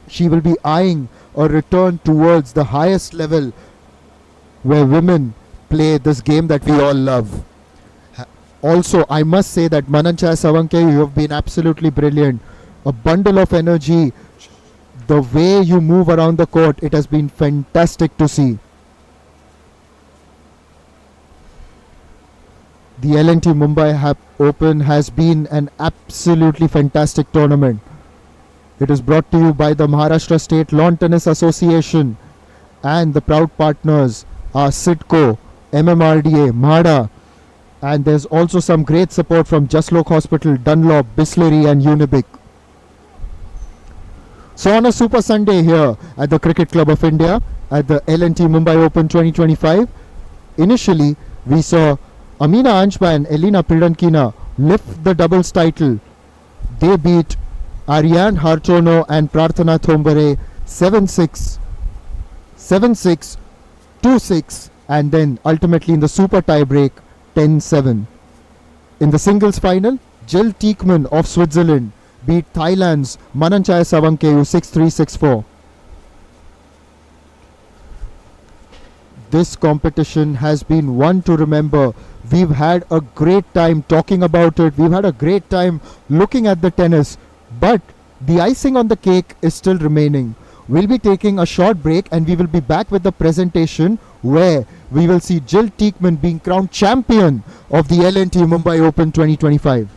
She will be eyeing a return towards the highest level where women play this game that we all love. Also, I must say that Mananchaya, Sawangkaew, you have been absolutely brilliant. A bundle of energy. The way you move around the court, it has been fantastic to see. The L&T Mumbai Open has been an absolutely fantastic tournament. It is brought to you by the Maharashtra State Lawn Tennis Association, and the proud partners are Sidco, MMRDA, MADA, and there's also some great support from Jaslok Hospital, Dunlop, Bisleri and Unibic. So on a Super Sunday here at the Cricket Club of India at the L&T Mumbai Open 2025, initially we saw Amina, Anshba and Elena Pridankina lift the doubles title. They beat Arianne, Hartono and Prarthana Thambare 7-6, 7-6, 2-6 and then ultimately in the super tie break 10-7. In the singles final, JilTeichmann of Switzerland beat Thailand's Mananchaya Sawangkaew 6-3, 6-4. This competition has been one to remember. We've had a great time talking about it. We've had a great time looking at the tennis. But the icing on the cake is still remaining. We'll be taking a short break and we will be back with the presentation where we will see JilTeichmann being crowned champion of the L&T Mumbai Open 2025.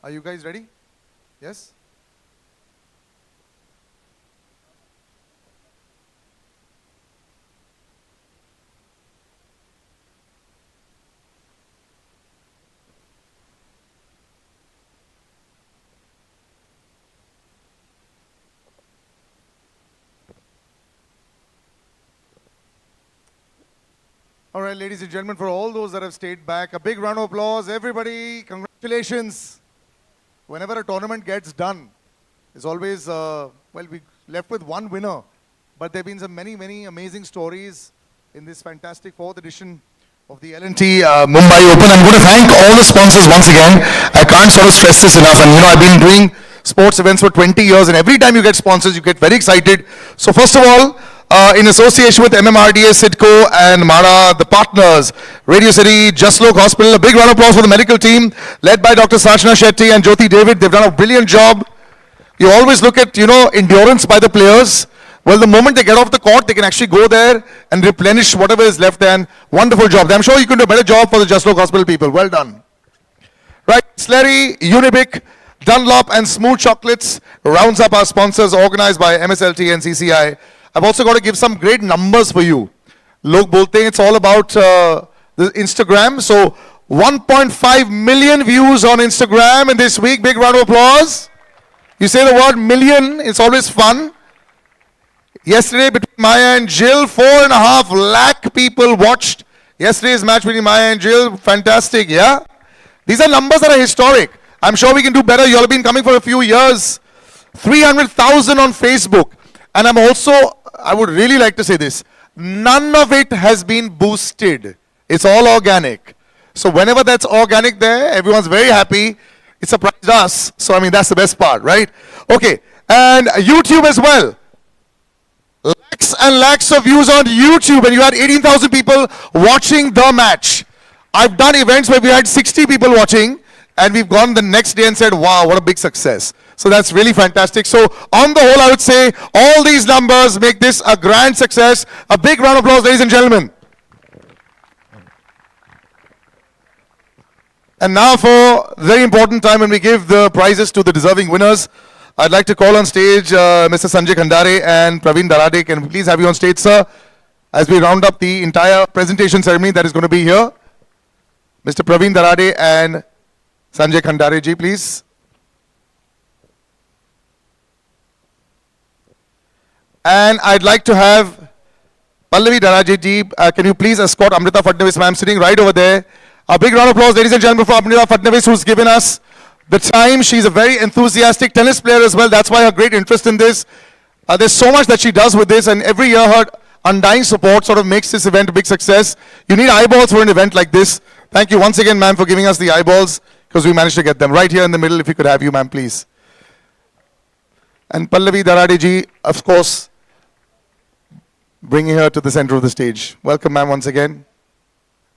Are you guys ready? Yes? All right, ladies and gentlemen, for all those that have stayed back, a big round of applause. Everybody, congratulations. Whenever a tournament gets done, it's always, well, we left with one winner. But there have been some many amazing stories in this fantastic fourth edition of the L&T Mumbai Open. I'm going to thank all the sponsors once again. I can't sort of stress this enough. And you know, I've been doing sports events for 20 years, and every time you get sponsors, you get very excited. So first of all, in association with MMRDA, Sidco, and MARA, the partners, Radio City, Just Lok Hospital, a big round of applause for the medical team, led by Dr. Sachna Shetty and Jyoti David. They've done a brilliant job. You always look at, you know, endurance by the players. Well, the moment they get off the court, they can actually go there and replenish whatever is left there. And wonderful job. I'm sure you can do a better job for the Just Lok Hospital people. Well done. Right, Slurry, Unibic, Dunlop, and Smooth Chocolates rounds up our sponsors organized by MSLT and CCI. I've also got to give some great numbers for you. Log bolte hain, it's all about the Instagram. So 1.5 million views on Instagram in this week. Big round of applause. You say the word million, it's always fun. Yesterday between Maya and Jill, 4.5 lakh people watched yesterday's match between Maya and Jill. Fantastic, yeah? These are numbers that are historic. I'm sure we can do better. You all have been coming for a few years. 300,000 on Facebook. And I'm also, I would really like to say this, none of it has been boosted. It's all organic. So whenever that's organic there, everyone's very happy. It surprised us. So I mean, that's the best part, right? Okay, and YouTube as well. Lakhs and lakhs of views on YouTube, and you had 18,000 people watching the match. I've done events where we had 60 people watching, and we've gone the next day and said, wow, what a big success. So that's really fantastic. So on the whole, I would say all these numbers make this a grand success. A big round of applause, ladies and gentlemen. And now for a very important time when we give the prizes to the deserving winners, I'd like to call on stage Mr. Sanjay Khandare and Praveen Darade. Can we please have you on stage, sir, as we round up the entire presentation ceremony that is going to be here. Mr. Praveen Darade and Sanjay Khandare ji, please. And I'd like to have Pallavi Darade ji, can you please escort Amrita Fadnavis ma'am sitting right over there. A big round of applause, ladies and gentlemen, for Amrita Fadnavis, who's given us the time. She's a very enthusiastic tennis player as well. That's why her great interest in this. There's so much that she does with this, and every year her undying support sort of makes this event a big success. You need eyeballs for an event like this. Thank you once again, ma'am, for giving us the eyeballs, because we managed to get them. Right here in the middle, if we could have you, ma'am, please. And Pallavi Darade ji, of course, bringing her to the center of the stage. Welcome, ma'am, once again.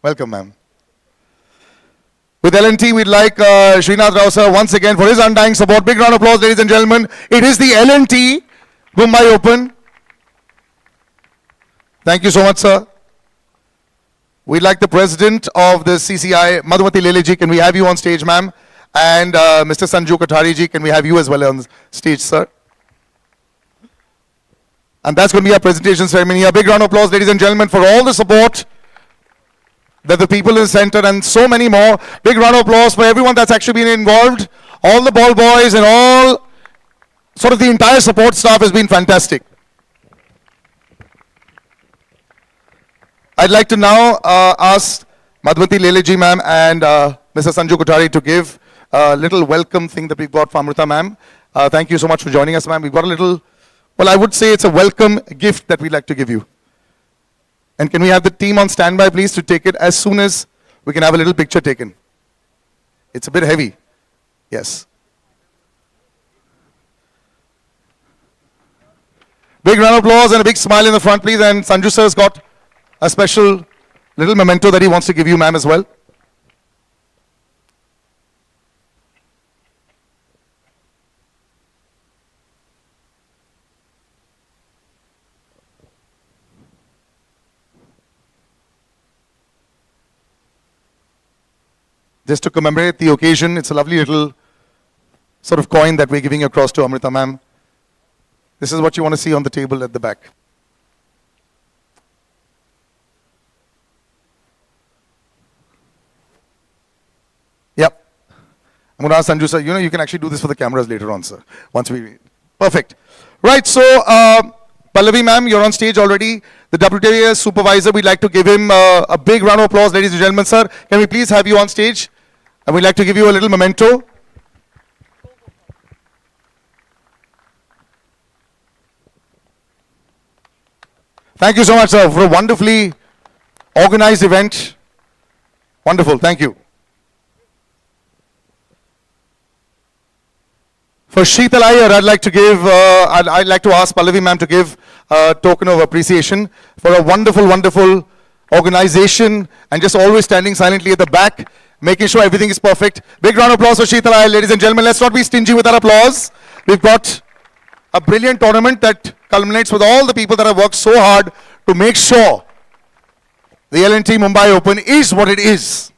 Welcome, ma'am. With L&T, we'd like Srinath Rao sir once again for his undying support. Big round of applause, ladies and gentlemen. It is the L&T Mumbai Open. Thank you so much, sir. We'd like the president of the CCI, Madhumati Lele ji, can we have you on stage, ma'am? And Mr. Sanju Kothari ji, can we have you as well on stage, sir? And that's going to be our presentation ceremony. A big round of applause, ladies and gentlemen, for all the support that the people in the center and so many more. Big round of applause for everyone that's actually been involved. All the ball boys and all, sort of the entire support staff has been fantastic. I'd like to now ask Madhumati Lele ji ma'am and Mr. Sanju Kothari to give a little welcome thing that we've got for Amrita ma'am. Thank you so much for joining us, ma'am. We've got a little, well, I would say it's a welcome gift that we'd like to give you. And can we have the team on standby, please, to take it as soon as we can have a little picture taken. It's a bit heavy. Yes. Big round of applause and a big smile in the front, please. And Sanju sir has got a special little memento that he wants to give you, ma'am, as well. Just to commemorate the occasion, it's a lovely little sort of coin that we're giving across to Amrita ma'am. This is what you want to see on the table at the back. Yep. I'm going to ask Sanju sir, you can actually do this for the cameras later on, sir. Once we, perfect. Right, so Pallavi ma'am, you're on stage already. The WTA supervisor, we'd like to give him a big round of applause, ladies and gentlemen. Sir, can we please have you on stage? And we'd like to give you a little memento. Thank you so much, sir, for a wonderfully organized event. Wonderful, thank you. For Sheetal Iyer, I'd like to ask Pallavi ma'am to give a token of appreciation for a wonderful, wonderful organization and just always standing silently at the back, making sure everything is perfect. Big round of applause for Sheetal Iyer, ladies and gentlemen. Let's not be stingy with our applause. We've got a brilliant tournament that culminates with all the people that have worked so hard to make sure the L&T Mumbai Open is what it is.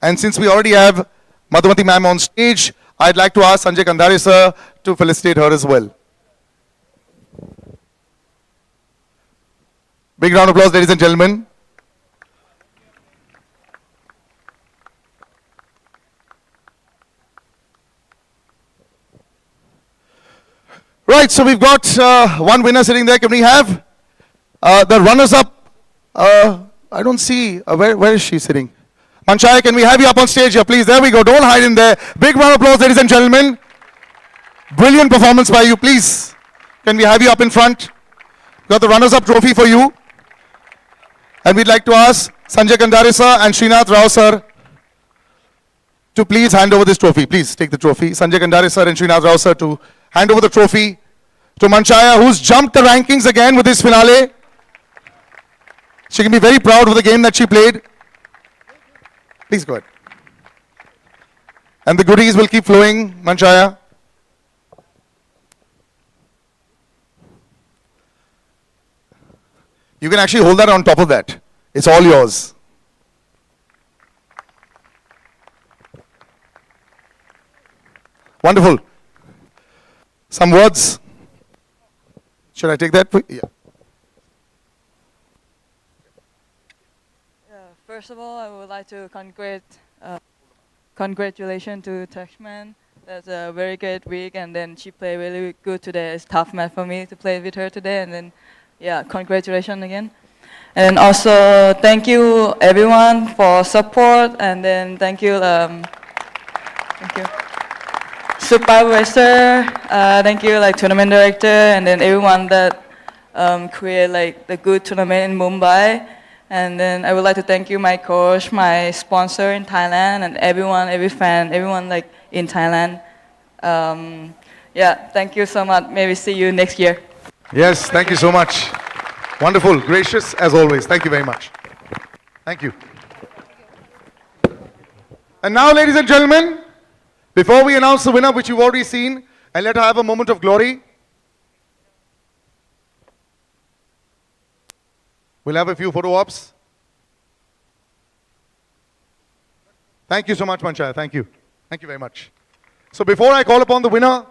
And since we already have Madhumati ma'am on stage, I'd like to ask Sanjay Kandhare sir to felicitate her as well. Big round of applause, ladies and gentlemen. Right, so we've got one winner sitting there. Can we have the runners-up? I don't see, where is she sitting? Mananchaya, can we have you up on stage here, please? There we go, don't hide in there. Big round of applause, ladies and gentlemen. Brilliant performance by you, please. Can we have you up in front? Got the runners-up trophy for you. And we'd like to ask Sanjay Kandhare sir and Srinath Rao sir to please hand over this trophy. Please take the trophy. Sanjay Kandhare sir and Srinath Rao sir to hand over the trophy to Mananchaya, who's jumped the rankings again with this finale. She can be very proud of the game that she played. Please go ahead. And the goodies will keep flowing, Mananchaya. You can actually hold that on top of that. It's all yours. Wonderful. Some words. Should I take that? Yeah. First of all, I would like to congratulations to JilTeichmann. That's a very great week, and then she played really good today. It's a tough match for me to play with her today, and then, yeah, congratulations again. And also, thank you everyone for support, and then thank you supervisor, thank you tournament director, and then everyone that create the good tournament in Mumbai. And then I would like to thank you, my coach, my sponsor in Thailand, and everyone, every fan, everyone in Thailand. Yeah, thank you so much. Maybe see you next year. Yes, thank you so much. Wonderful, gracious as always. Thank you very much. Thank you. And now, ladies and gentlemen, before we announce the winner, which you've already seen, and let her have a moment of glory, we'll have a few photo ops. Thank you so much, Mananchaya. Thank you. Thank you very much. So before I call upon the winner,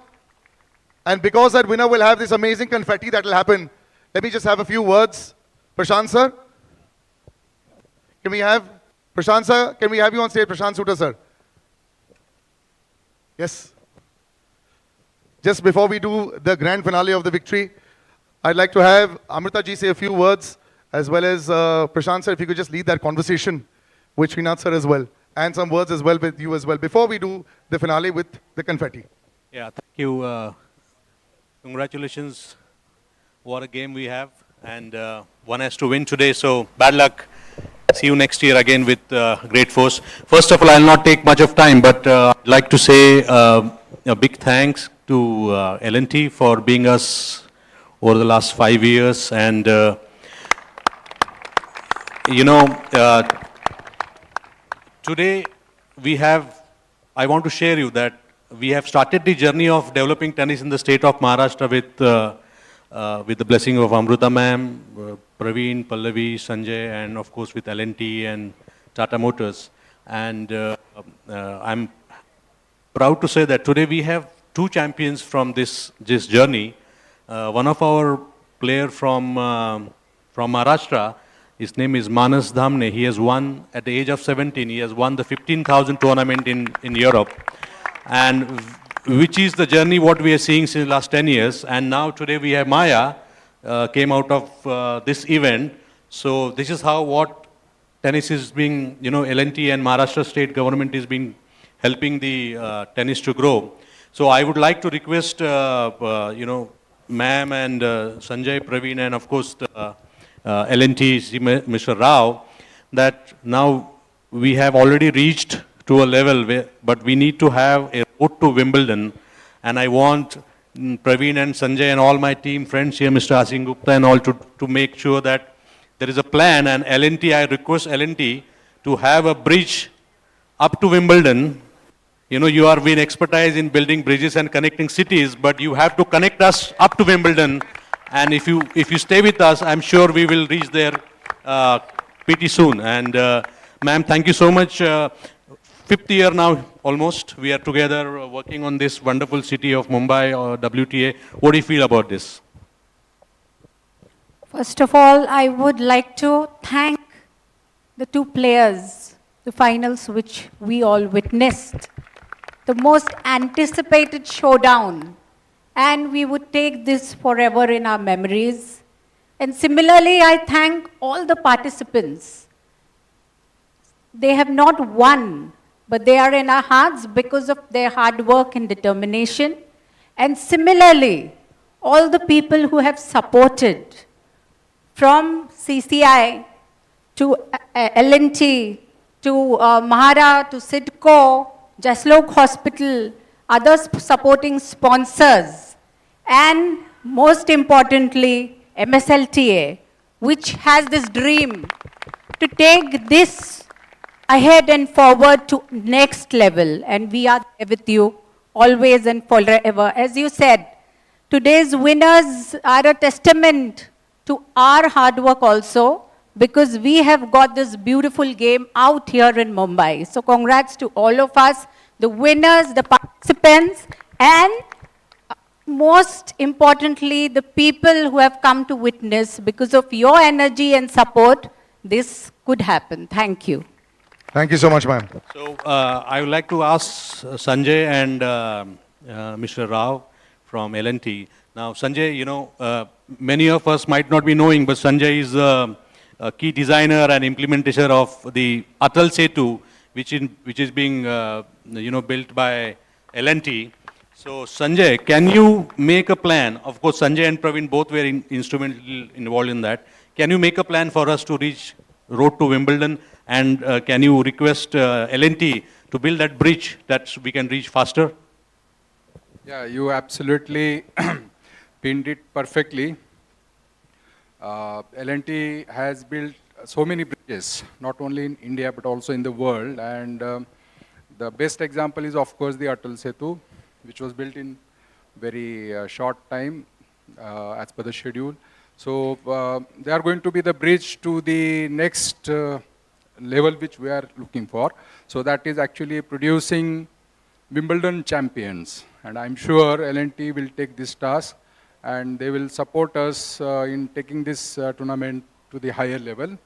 and because that winner will have this amazing confetti that will happen, let me just have a few words. Prashant sir, can we have Prashant sir? Can we have you on stage, Prashant Suter sir? Yes. Just before we do the grand finale of the victory, I'd like to have Amrita ji say a few words, as well as Prashant sir, if you could just lead that conversation with Srinath sir as well, and some words as well with you as well, before we do the finale with the confetti. Yeah, thank you. Congratulations. What a game we have. And one has to win today, so bad luck. See you next year again with great force. First of all, I'll not take much of time, but I'd like to say a big thanks to L&T for being us over the last 5 years. And today I want to share you that we have started the journey of developing tennis in the state of Maharashtra with the blessing of Amrita ma'am, Praveen, Pallavi, Sanjay, and of course with L&T and Tata Motors. And I'm proud to say that today we have 2 champions from this journey. One of our player from Maharashtra, his name is Manas Dhamne. He has won, at the age of 17, he has won the 15,000 tournament in Europe. And which is the journey what we are seeing since the last 10 years. And now today we have Maya came out of this event. So this is how what tennis is being, L&T and Maharashtra state government is being helping the tennis to grow. So I would like to request, ma'am and Sanjay, Praveen, and of course the L&T, Mr. Rao, that now we have already reached to a level where, but we need to have a road to Wimbledon, and I want Praveen and Sanjay and all my team friends here, Mr. Asim Gupta and all, to make sure that there is a plan, and L&T, I request L&T to have a bridge up to Wimbledon. You are being expertise in building bridges and connecting cities, but you have to connect us up to Wimbledon. And if you stay with us, I'm sure we will reach there pretty soon. And ma'am, thank you so much. 5th year now, almost, we are together working on this wonderful city of Mumbai or WTA. What do you feel about this? First of all, I would like to thank the two players, the finals which we all witnessed. The most anticipated showdown, and we would take this forever in our memories. And similarly, I thank all the participants. They have not won, but they are in our hearts because of their hard work and determination. And similarly, all the people who have supported, from CCI to L&T to Mahara to Sidco, Jaslok Hospital, other supporting sponsors, and most importantly, MSLTA, which has this dream to take this ahead and forward to next level. And we are there with you always and forever. As you said, today's winners are a testament to our hard work also, because we have got this beautiful game out here in Mumbai. So congrats to all of us, the winners, the participants, and most importantly, the people who have come to witness. Because of your energy and support, this could happen. Thank you. Thank you so much, ma'am. So I would like to ask Sanjay and Mr. Rao from L&T. Now, Sanjay, many of us might not be knowing, but Sanjay is a key designer and implementer of the Atal Setu, which is being built by L&T. So Sanjay, can you make a plan? Of course, Sanjay and Praveen both were instrumentally involved in that. Can you make a plan for us to reach road to Wimbledon? And can you request L&T to build that bridge that we can reach faster? Yeah, you absolutely pinned it perfectly. L&T has built so many bridges, not only in India but also in the world. And the best example is, of course, the Atal Setu, which was built in very short time as per the schedule. So they are going to be the bridge to the next level which we are looking for. So that is actually producing Wimbledon champions. And I'm sure L&T will take this task, and they will support us in taking this tournament to the higher level.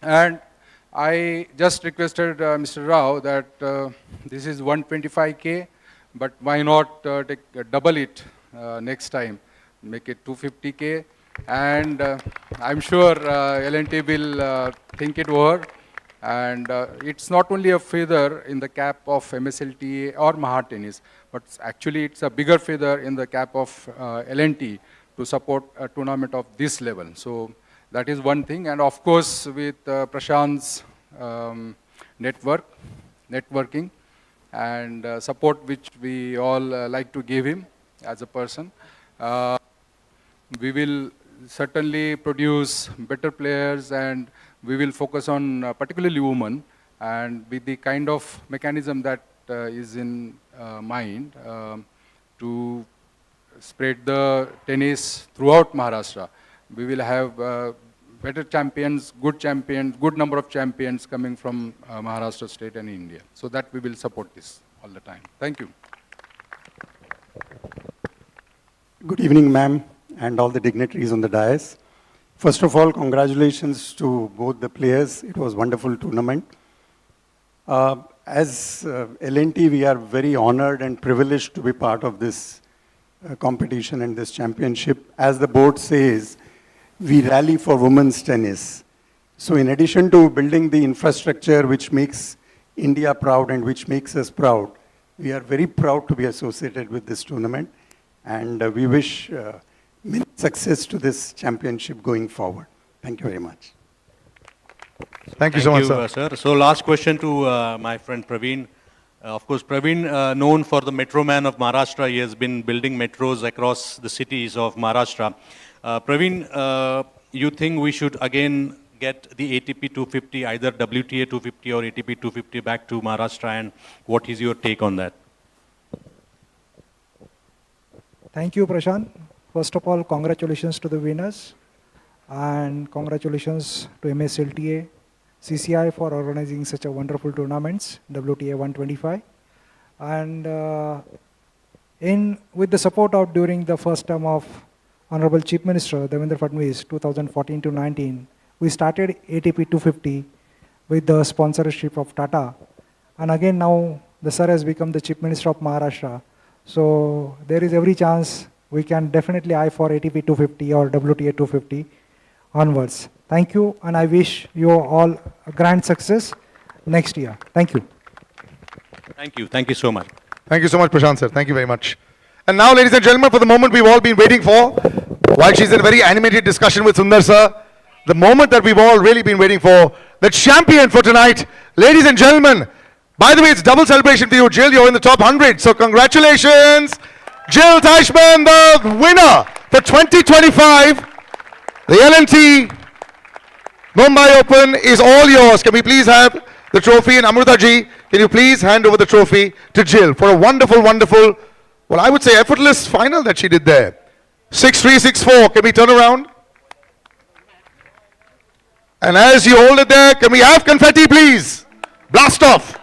And I just requested Mr. Rao that this is 125K, but why not double it next time, make it 250K. And I'm sure L&T will think it over. And it's not only a feather in the cap of MSLTA or Maha Tennis, but actually it's a bigger feather in the cap of L&T to support a tournament of this level. So that is one thing. And of course, with Prashant's networking and support which we all like to give him as a person, we will certainly produce better players, and we will focus on particularly women, and with the kind of mechanism that is in mind to spread the tennis throughout Maharashtra. We will have better champions, good number of champions coming from Maharashtra state and India. So that we will support this all the time. Thank you. Good evening, ma'am, and all the dignitaries on the dais. First of all, congratulations to both the players. It was a wonderful tournament. As L&T, we are very honored and privileged to be part of this competition and this championship. As the board says, we rally for women's tennis. So in addition to building the infrastructure which makes India proud and which makes us proud, we are very proud to be associated with this tournament, and we wish many success to this championship going forward. Thank you very much. Thank you so much, sir. So last question to my friend Praveen. Of course, Praveen, known for the Metro Man of Maharashtra, he has been building metros across the cities of Maharashtra. Praveen, you think we should again get the ATP 250, either WTA 250 or ATP 250 back to Maharashtra, and what is your take on that? Thank you, Prashant. First of all, congratulations to the winners, and congratulations to MSLTA, CCI for organizing such a wonderful tournaments, WTA 125. And with the support of during the first term of Honorable Chief Minister Devendra Fadnavis, 2014 to 19, we started ATP 250 with the sponsorship of Tata. And again now the sir has become the Chief Minister of Maharashtra. So there is every chance we can definitely eye for ATP 250 or WTA 250 onwards. Thank you, and I wish you all a grand success next year. Thank you. Thank you. Thank you so much. Thank you so much, Prashant, sir. Thank you very much. And now, ladies and gentlemen, for the moment we've all been waiting for, while she's in a very animated discussion with Sundar sir, the moment that we've all really been waiting for, the champion for tonight, ladies and gentlemen. By the way, it's double celebration for you, Jill. You're in the top 100. So congratulations, JilTeichmann, the winner for 2025. The L&T Mumbai Open is all yours. Can we please have the trophy? And Amrita ji, can you please hand over the trophy to Jill for a wonderful, wonderful, well, I would say effortless final that she did there. 6-3, 6-4. Can we turn around? And as you hold it there, can we have confetti, please? Blast off.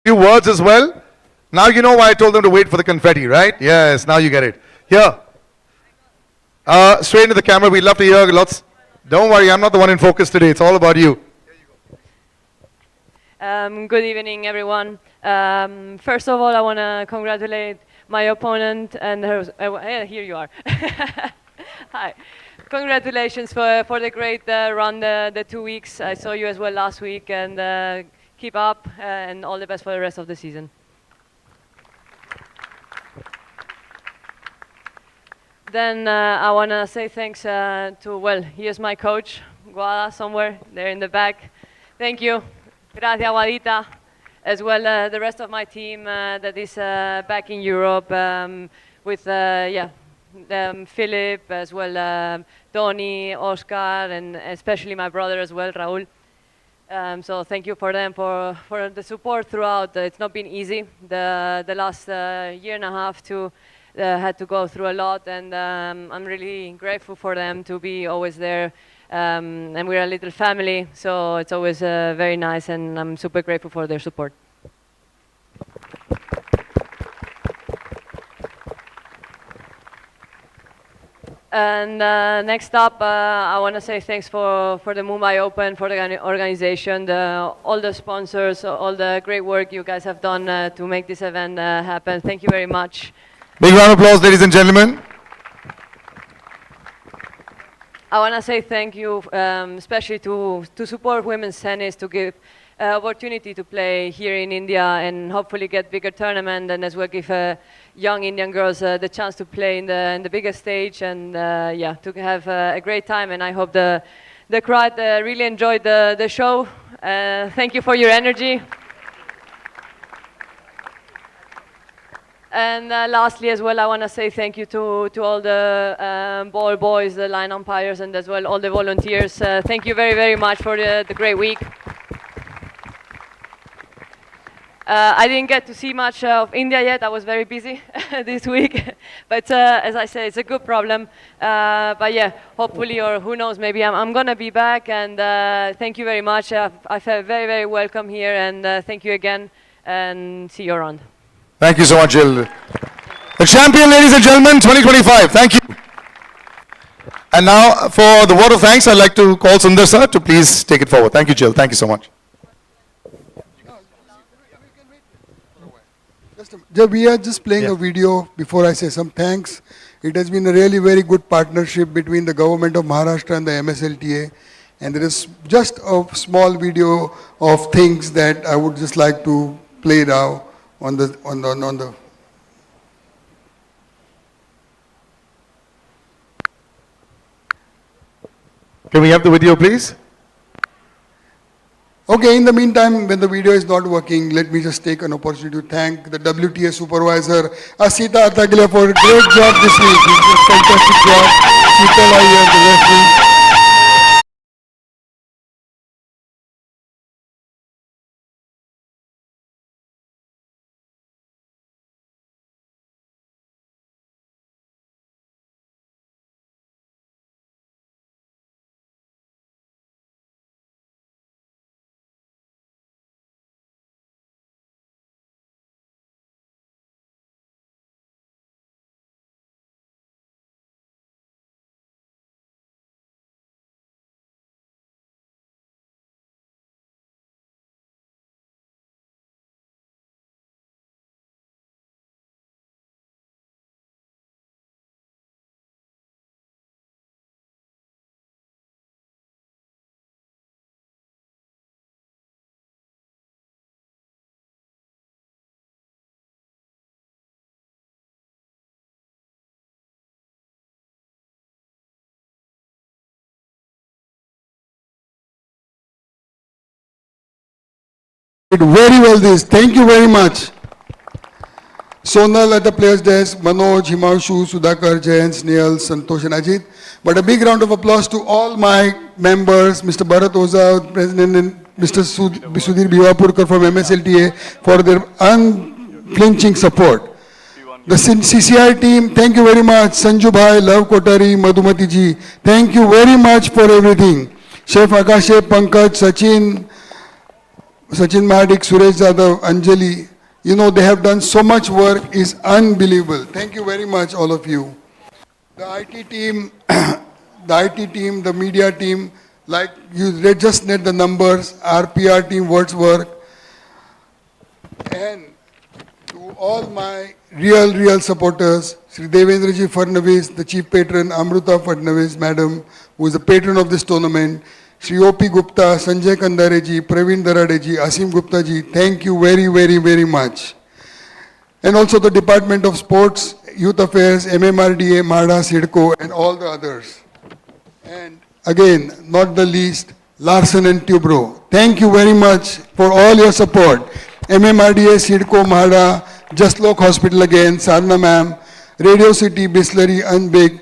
Few words as well. Now you know why I told them to wait for the confetti, right? Yes, now you get it. Here. Straight into the camera. We'd love to hear lots. Don't worry, I'm not the one in focus today. It's all about you. Good evening, everyone. First of all, I want to congratulate my opponent and her. Here you are. Hi. Congratulations for the great run the 2 weeks. I saw you as well last week, and keep up, and all the best for the rest of the season. Then I want to say thanks to, well, here's my coach, Guada, somewhere there in the back. Thank you. Gracias, Guadita. As well, the rest of my team that is back in Europe with, Philip, as well, Tony, Oscar, and especially my brother as well, Raul. So thank you for them for the support throughout. It's not been easy. The last year and a half had to go through a lot, and I'm really grateful for them to be always there. And we're a little family, so it's always very nice, and I'm super grateful for their support. And next up, I want to say thanks for the Mumbai Open, for the organization, all the sponsors, all the great work you guys have done to make this event happen. Thank you very much. Big round of applause, ladies and gentlemen. I want to say thank you, especially to support women's tennis, to give opportunity to play here in India and hopefully get bigger tournament and as well give young Indian girls the chance to play in the biggest stage and yeah, to have a great time. And I hope the crowd really enjoyed the show. Thank you for your energy. And lastly as well, I want to say thank you to all the ball boys, the line umpires, and as well all the volunteers. Thank you very, very much for the great week. I didn't get to see much of India yet. I was very busy this week. But as I said, it's a good problem. But yeah, hopefully, or who knows, maybe I'm going to be back. And thank you very much. I felt very, very welcome here. And thank you again. And see you around. Thank you so much, Jill. The champion, ladies and gentlemen, 2025. Thank you. And now, for the word of thanks, I'd like to call Sundar sir to please take it forward. Thank you, Jill. Thank you so much. We are just playing a video before I say some thanks. It has been a really very good partnership between the government of Maharashtra and the MSLTA. And there is just a small video of things that I would just like to play now on the Can we have the video, please? Okay, in the meantime, when the video is not working, let me just take an opportunity to thank the WTA supervisor, Asita Ataglia, for a great job this week. He did a fantastic job. Sheetal Iyer, the referee. Did very well this. Thank you very much. Sonal at the players desk, Manoj, Himanshu, Sudhakar, Jayant, Snehal, Santosh and Ajit. But a big round of applause to all my members, Mr. Bharat Oza, President, and Mr. Sudhir Bhivapurkar from MSLTA for their unflinching support. The CCI team, thank you very much. Sanju Bhai, Love Kotari, Madhumati ji, thank you very much for everything. Chef Akashe, Pankaj, Sachin Mahadik, Suresh Jadhav, Anjali, you know, they have done so much work, is unbelievable. Thank you very much, all of you. The IT team, the media team, like you just read the numbers, our PR team, Wordsworth, and to all my real supporters, Sri Devendraji Fadnavis, the chief patron, Amruta Fadnavis, madam, who is the patron of this tournament, Shri O.P. Gupta, Sanjay Kandareji, Praveen Daradeji, Asim Gupta ji, thank you very much. And also the Department of Sports, Youth Affairs, MMRDA, MADA, SIDCO, and all the others. And again, not the least, Larsen and Toubro. Thank you very much for all your support. MMRDA, SIDCO, MADA, Jaslok Hospital again, Sarna ma'am, Radio City, Bisleri, Unbig,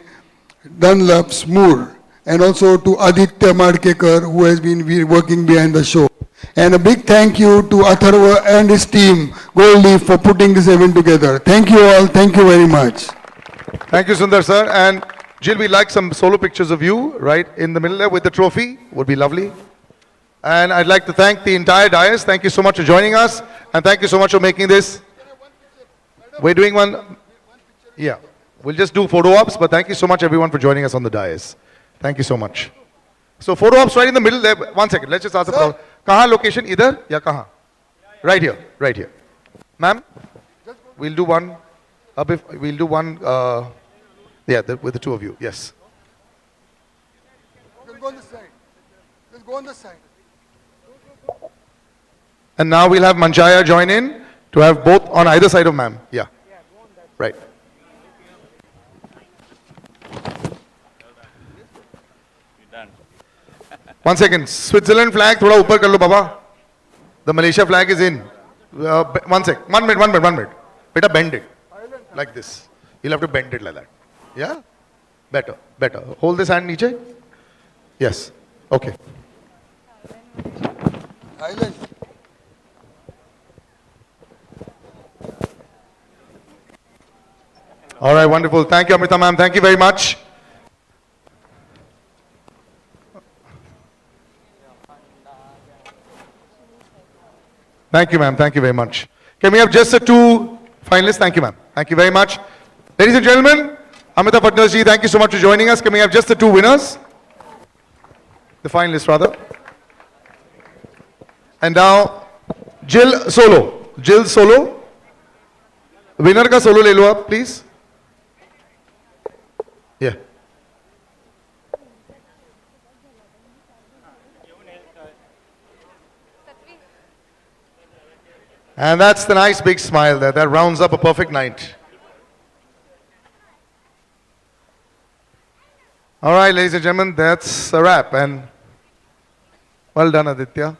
Dunlops, Moore. And also to Aditya Madkekar, who has been working behind the show. And a big thank you to Atharva and his team, Gold Leaf, for putting this event together. Thank you all. Thank you very much. Thank you, Sundar sir. And Jill, we'd like some solo pictures of you right in the middle there with the trophy. Would be lovely. And I'd like to thank the entire dais. Thank you so much for joining us. And thank you so much for making this. We're doing one. Yeah. We'll just do photo ops. But thank you so much, everyone, for joining us on the dais. Thank you so much. So photo ops right in the middle there. 1 second. Let's just ask the crowd. Kahan location? Idhar? Ya kahan? Right here. Right here. Ma'am? We'll do one. We'll do one. Yeah, with the two of you. Yes. You can go on the side. Just go on the side. And now we'll have Mananchaya join in to have both on either side of ma'am. Yeah. Right. One second. Switzerland flag, thoda upar kar lo, Baba. The Malaysia flag is in. 1 sec. 1 minute. Beta, bend it. Like this. You'll have to bend it like that. Yeah? Better. Hold this hand, niche. Yes. Okay. All right, wonderful. Thank you, Amrita ma'am. Thank you very much. Thank you, ma'am. Thank you very much. Can we have just the two finalists? Thank you, ma'am. Thank you very much. Ladies and gentlemen, Amita Patnas ji, thank you so much for joining us. Can we have just the two winners? The finalists, rather. And now, Jill Solo. Winner ka solo le lo aap, please. Yeah. And that's the nice big smile there. That rounds up a perfect night. All right, ladies and gentlemen, that's a wrap. And well done, Aditya.